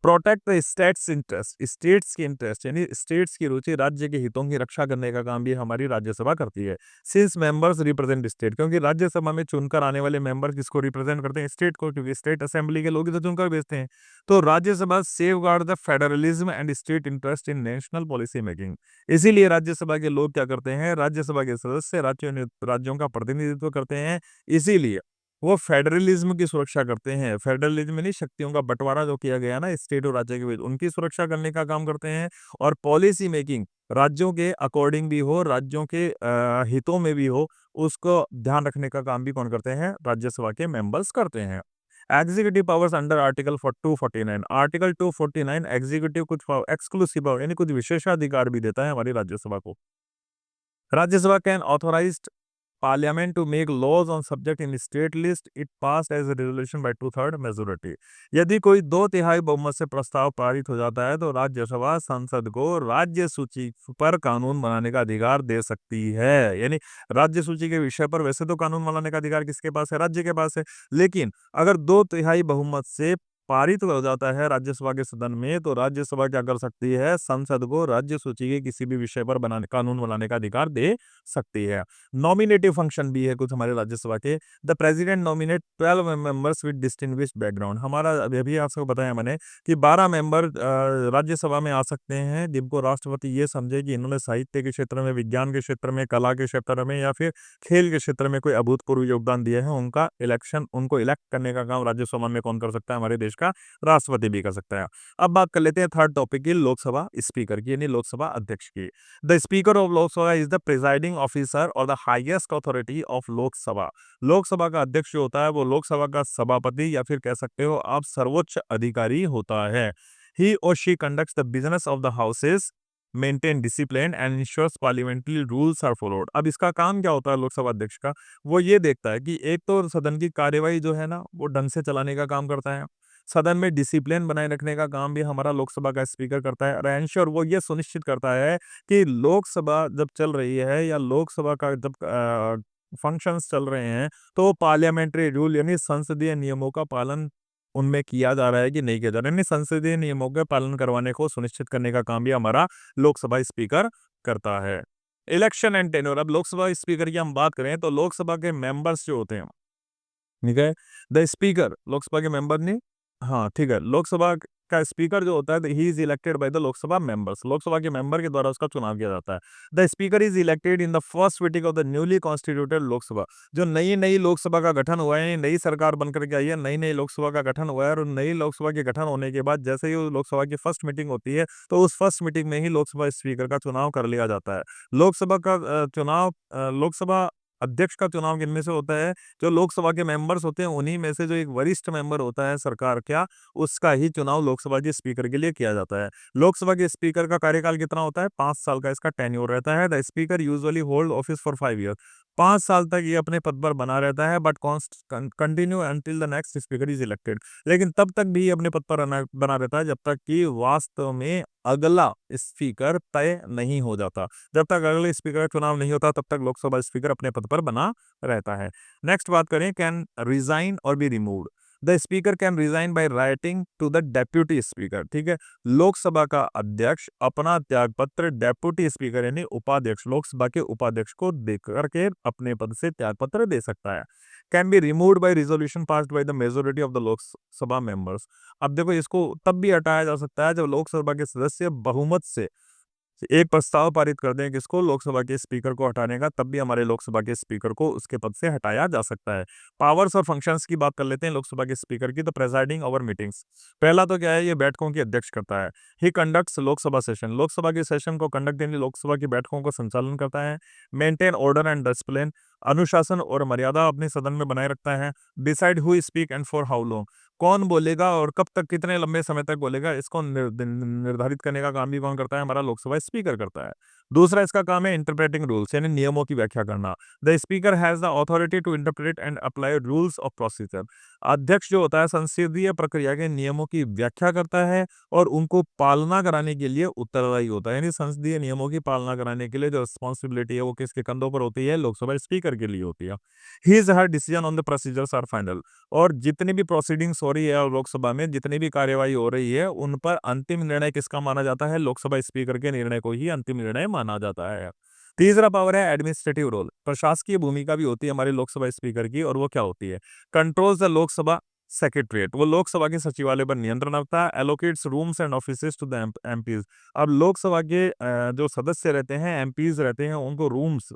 Protect the states interest, states की इंटरेस्ट यानी स्टेट्स की रुचि, राज्य के हितों की रक्षा करने का काम भी हमारी राज्यसभा करती है। सिंस मेंबर्स रिप्रेजेंट स्टेट, क्योंकि राज्यसभा में चुनकर आने वाले मेंबर किसको रिप्रेजेंट करते हैं? स्टेट को, क्योंकि स्टेट असेंबली के लोग ही तो चुनकर भेजते हैं। तो Rajya Sabha safeguard the federalism and state interest in national policy making. इसीलिए राज्यसभा के लोग क्या करते हैं? राज्यसभा के सदस्य राज्यों का प्रतिनिधित्व करते हैं। इसीलिए वो फेडरलिज्म की सुरक्षा करते हैं। फेडरलिज्म यानी शक्तियों का बंटवारा जो किया गया ना स्टेट और राज्य के बीच, उनकी सुरक्षा करने का काम करते हैं। और पॉलिसी मेकिंग राज्यों के अकॉर्डिंग भी हो, राज्यों के हितों में भी हो, उसको ध्यान रखने का काम भी कौन करते हैं? राज्यसभा के मेंबर्स करते हैं। Executive powers under article 249, article 249 executive कुछ एक्सक्लूसिव पावर यानी कुछ विशेषाधिकार भी देता है हमारी राज्यसभा को। Rajya Sabha can authorise Parliament to make laws on subject in state list, it passed as a resolution by 2/3 majority। यदि कोई 2/3 बहुमत से प्रस्ताव पारित हो जाता है तो राज्यसभा संसद को राज्य सूची पर कानून बनाने का अधिकार दे सकती है। यानी राज्य सूची के विषय पर वैसे तो कानून बनाने का अधिकार किसके पास है? राज्य के पास है। लेकिन अगर 2/3 बहुमत से पारित हो जाता है राज्यसभा के सदन में, तो राज्यसभा क्या कर सकती है? संसद को राज्य सूची के किसी भी विषय पर कानून बनाने का अधिकार दे सकती है। नॉमिनेटिव फंक्शन भी है कुछ हमारे राज्यसभा के। The president nominate 12 members with distinguished background. हमारा अभी आपको बताया मैंने कि 12 मेंबर राज्यसभा में आ सकते हैं जिनको राष्ट्रपति ये समझे कि इन्होंने साहित्य के क्षेत्र में, विज्ञान के क्षेत्र में, कला के क्षेत्र में या फिर खेल के क्षेत्र में कोई अभूतपूर्व योगदान दिया है। उनको इलेक्ट करने का काम राज्यसभा में कौन कर सकता है? हमारे देश का राष्ट्रपति भी कर सकता है। अब बात कर लेते हैं थर्ड टॉपिक की, लोकसभा स्पीकर की यानी लोकसभा अध्यक्ष की। The speaker of Lok Sabha is the presiding officer और the highest authority of Lok Sabha. Lok Sabha का अध्यक्ष जो होता है वो लोकसभा का सभापति या फिर कह सकते हो आप सर्वोच्च अधिकारी होता है। He or she conducts the business of the houses, maintain discipline and ensures parliamentary rules are followed. अब इसका काम क्या होता है लोकसभा अध्यक्ष का? वो ये देखता है कि एक तो सदन की कार्यवाही जो है ना वो ढंग से चलाने का काम करता है। सदन में डिसिप्लिन बनाए रखने का काम भी हमारा लोकसभा का स्पीकर करता है। और एंश्योर वो ये सुनिश्चित करता है कि लोकसभा जब चल रही है या लोकसभा का जब फंक्शंस चल रहे हैं तो पार्लियामेंट्री रूल यानी संसदीय नियमों का पालन उनमें किया जा रहा है कि नहीं किया जा रहा है। यानी संसदीय नियमों के पालन करवाने को सुनिश्चित करने का काम भी हमारा लोकसभा स्पीकर करता है। Election and tenure. अब लोकसभा स्पीकर की हम बात करें तो लोकसभा के मेंबर्स जो होते हैं, ठीक है, द स्पीकर लोकसभा के मेंबर ने, हाँ ठीक है, लोकसभा का स्पीकर जो होता है he is elected by the Lok Sabha members. Lok Sabha के मेंबर के द्वारा उसका चुनाव किया जाता है। The speaker is elected in the first meeting of the newly constituted Lok Sabha. जो नई नई लोकसभा का गठन हुआ है, नई सरकार बनकर के आई है, नई नई लोकसभा का गठन हुआ है और नई लोकसभा के गठन होने के बाद जैसे ही लोकसभा की फर्स्ट मीटिंग होती है तो उस फर्स्ट मीटिंग में ही लोकसभा स्पीकर का चुनाव कर लिया जाता है। लोकसभा का चुनाव लोकसभा अध्यक्ष का चुनाव किनमें से होता है? जो लोकसभा के मेंबर्स होते हैं उन्हीं में से जो एक वरिष्ठ मेंबर होता है सरकार का, उसका ही चुनाव लोकसभा के स्पीकर के लिए किया जाता है। लोकसभा के स्पीकर का कार्यकाल कितना होता है? 5 साल का इसका टेन्योर रहता है। The speaker usually hold office for 5 year. 5 साल तक ये अपने पद पर बना रहता है, but continue until the next speaker is elected. लेकिन तब तक भी ये अपने पद पर बना रहता है जब तक कि वास्तव में अगला स्पीकर तय नहीं हो जाता। जब तक अगले स्पीकर का चुनाव नहीं होता तब तक लोकसभा स्पीकर अपने पद पर बना रहता है। नेक्स्ट बात करें, can resign or be removed. The speaker can resign by writing to the deputy speaker. ठीक है, लोकसभा का अध्यक्ष अपना त्याग पत्र डेप्यूटी स्पीकर यानी उपाध्यक्ष, लोकसभा के उपाध्यक्ष को देकर के अपने पद से त्याग पत्र दे सकता है। Can be removed by resolution passed by the majority of the Lok Sabha members. अब देखो, इसको तब भी हटाया जा सकता है जब लोकसभा के सदस्य बहुमत से एक प्रस्ताव पारित कर दें किसको, लोकसभा के स्पीकर को हटाने का, तब भी हमारे लोकसभा के स्पीकर को उसके पद से हटाया जा सकता है। पावर्स और फंक्शंस की बात कर लेते हैं लोकसभा के स्पीकर की। तो प्रेसाइडिंग ओवर मीटिंग्स, पहला तो क्या है, ये बैठकों की अध्यक्ष करता है। ही कंडक्ट्स लोकसभा सेशन, लोकसभा के सेशन को कंडक्ट यानी लोकसभा की बैठकों को संचालन करता है। मेंटेन ऑर्डर एंड डिसिप्लिन, अनुशासन और मर्यादा अपने सदन में बनाए रखता है। Decide who speak and for how long, कौन बोलेगा और कब तक, कितने लंबे समय तक बोलेगा, इसको निर्धारित करने का काम भी कौन करता है? हमारा लोकसभा स्पीकर करता है। दूसरा इसका काम है इंटरप्रेटिंग रूल्स यानी नियमों की व्याख्या करना। The speaker has the authority to interpret and apply rules of procedure. अध्यक्ष जो होता है संसदीय प्रक्रिया के नियमों की व्याख्या करता है और उनको पालना कराने के लिए उत्तरदायी होता है। यानी संसदीय नियमों की पालना कराने के लिए जो रिस्पॉन्सिबिलिटी है वो किसके कंधों पर होती है? लोकसभा स्पीकर के लिए होती है। His her decision on the procedures are final, और जितनी भी प्रोसीडिंग्स हो रही है और लोकसभा में जितनी भी कार्यवाही हो रही है उन पर अंतिम निर्णय किसका माना जाता है? लोकसभा स्पीकर के निर्णय को ही अंतिम निर्णय माना जाता है। तीसरा पावर है एडमिनिस्ट्रेटिव रोल, प्रशासकीय भूमिका भी होती है हमारे लोकसभा स्पीकर की, और वो क्या होती है? कंट्रोल्स द लोकसभा सेक्रेटरीट, वो लोकसभा के सचिवालय पर नियंत्रण रखता है। Allocates rooms and offices to the MPs, अब लोकसभा के जो सदस्य रहते हैं, एमपीज रहते हैं, उनको रूम्स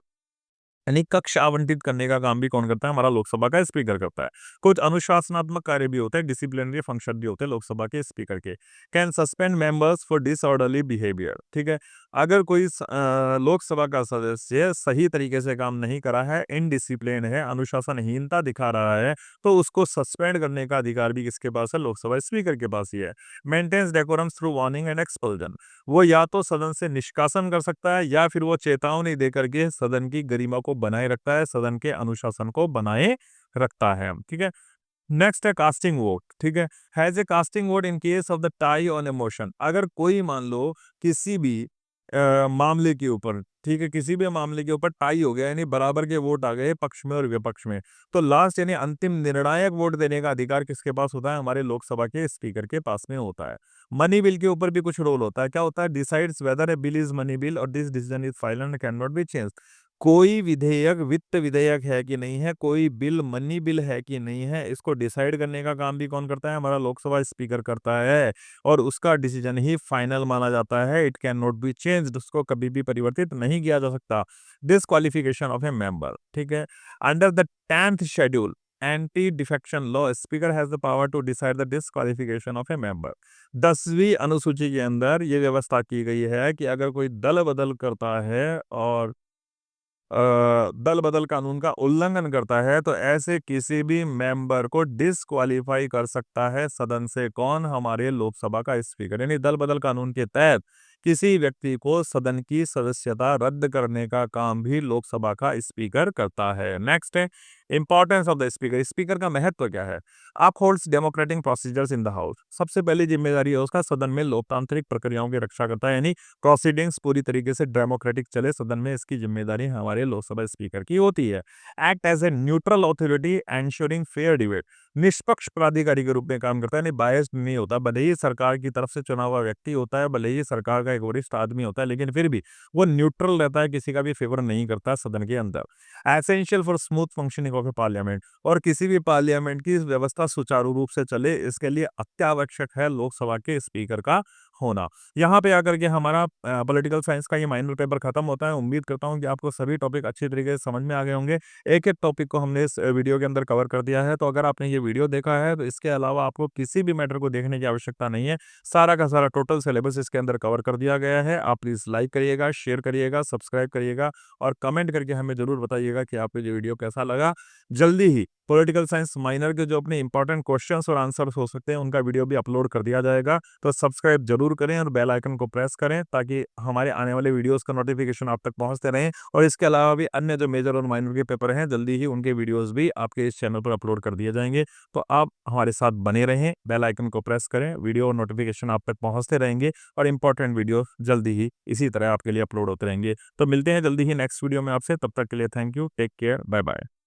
यानी कक्ष आवंटित करने का काम भी कौन करता है? हमारा लोकसभा का स्पीकर करता है। कुछ अनुशासनात्मक कार्य भी होते हैं, डिसिप्लिनरी फंक्शन भी होते हैं लोकसभा के स्पीकर के। Can suspend members for disorderly behaviour. ठीक है, अगर कोई लोकसभा का सदस्य सही तरीके से काम नहीं करा है, इनडिसिप्लिन है, अनुशासनहीनता दिखा रहा है, तो उसको सस्पेंड करने का अधिकार भी किसके पास है? लोकसभा स्पीकर के पास ही है। Maintains decorums through warning and expulsion, वो या तो सदन से निष्कासन कर सकता है या फिर वो चेतावनी देकर के सदन की गरिमा को बनाए रखता है, सदन के अनुशासन को बनाए रखता है। ठीक है, नेक्स्ट है कास्टिंग वोट। ठीक है, has a casting vote in case of the tie on A motion, अगर कोई मान लो किसी भी मामले के ऊपर, ठीक है, किसी भी मामले के ऊपर टाई हो गया यानी बराबर के वोट आ गए पक्ष में और विपक्ष में, तो लास्ट यानी अंतिम निर्णायक वोट देने का अधिकार किसके पास होता है? हमारे लोकसभा के स्पीकर के पास में होता है। मनी बिल के ऊपर भी कुछ रोल होता है, क्या होता है? Decides whether a bill is money bill और this decision is final and can not be change, कोई विधेयक वित्त विधेयक है कि नहीं है, कोई बिल मनी बिल है कि नहीं है, इसको डिसाइड करने का काम भी कौन करता है? हमारा लोकसभा स्पीकर करता है, और उसका डिसीजन ही फाइनल माना जाता है। It can not be changed, उसको कभी भी परिवर्तित नहीं किया जा सकता। Disqualification of a member. ठीक है, under the 10th schedule anti defection law, speaker has the power to decide the disqualification of a member. 10वीं अनुसूची के अंदर ये व्यवस्था की गई है कि अगर कोई दल बदल करता है और दल बदल कानून का उल्लंघन करता है तो ऐसे किसी भी मेंबर को डिसक्वालीफाई कर सकता है सदन से कौन? हमारे लोकसभा का स्पीकर। यानी दल बदल कानून के तहत किसी व्यक्ति को सदन की सदस्यता रद्द करने का काम भी लोकसभा का स्पीकर करता है। नेक्स्ट है importance of the speaker, speaker का महत्व क्या है? आप holds democratic procedures in the house, सबसे पहली जिम्मेदारी है उसका सदन में लोकतांत्रिक प्रक्रियाओं की रक्षा करता है, यानी प्रोसीडिंग्स पूरी तरीके से डेमोक्रेटिक चले सदन में, इसकी जिम्मेदारी हमारे लोकसभा स्पीकर की होती है। Act as a neutral authority ensuring fair debate, निष्पक्ष प्राधिकारी के रूप में काम करता है, यानी बायस्ड नहीं होता। भले ही सरकार की तरफ से चुना हुआ व्यक्ति होता है, भले ही सरकार का एक वरिष्ठ आदमी होता है, लेकिन फिर भी वो न्यूट्रल रहता है, किसी का भी फेवर नहीं करता सदन के अंदर। Essential for smooth functioning of A parliament, और किसी भी पार्लियामेंट की व्यवस्था सुचारू रूप से चले इसके लिए अत्यावश्यक है लोकसभा के स्पीकर का होना। यहाँ पे आकर के हमारा पॉलिटिकल साइंस का ये माइनर पेपर खत्म होता है। उम्मीद करता हूँ कि आपको सभी टॉपिक अच्छी तरीके से समझ में आ गए होंगे। एक-एक टॉपिक को हमने इस वीडियो के अंदर कवर कर दिया है, तो अगर आपने ये वीडियो देखा है, तो इसके अलावा आपको किसी भी मैटर को देखने की आवश्यकता नहीं है। सारा का सारा टोटल सिलेबस इसके अंदर कवर कर दिया गया है। आप प्लीज़ लाइक करिएगा, शेयर करिएगा, सब्सक्राइब करिएगा और कमेंट करके हमें ज़रूर बताइएगा कि आपको ये वीडियो कैसा लगा। जल्दी ही पॉलिटिकल साइंस माइनर के जो अपने इंपॉर्टेंट क्वेश्चंस और आंसर्स हो सकते हैं, उनका वीडियो भी अपलोड कर दिया जाएगा। तो सब्सक्राइब ज़रूर करें और बेल आइकन को प्रेस करें ताकि हमारे आने वाले वीडियोज़ का नोटिफ़िकेशन आप तक पहुँचते रहें। और इसके अलावा भी अन्य जो मेजर और माइनर के पेपर हैं, जल्दी ही उनके वीडियोज़ भी आपके इस चैनल पर अपलोड कर दिए जाएँगे। तो आप हमारे साथ बने रहें, बेल आइकन को प्रेस करें, वीडियो और नोटिफ़िकेशन आप तक पहुँचते रहेंगे और इंपॉर्टेंट वीडियो जल्दी ही इसी तरह आपके लिए अपलोड होते रहेंगे। तो मिलते हैं जल्दी ही नेक्स्ट वीडियो में आपसे, तब तक के लिए thank you, take care, bye bye.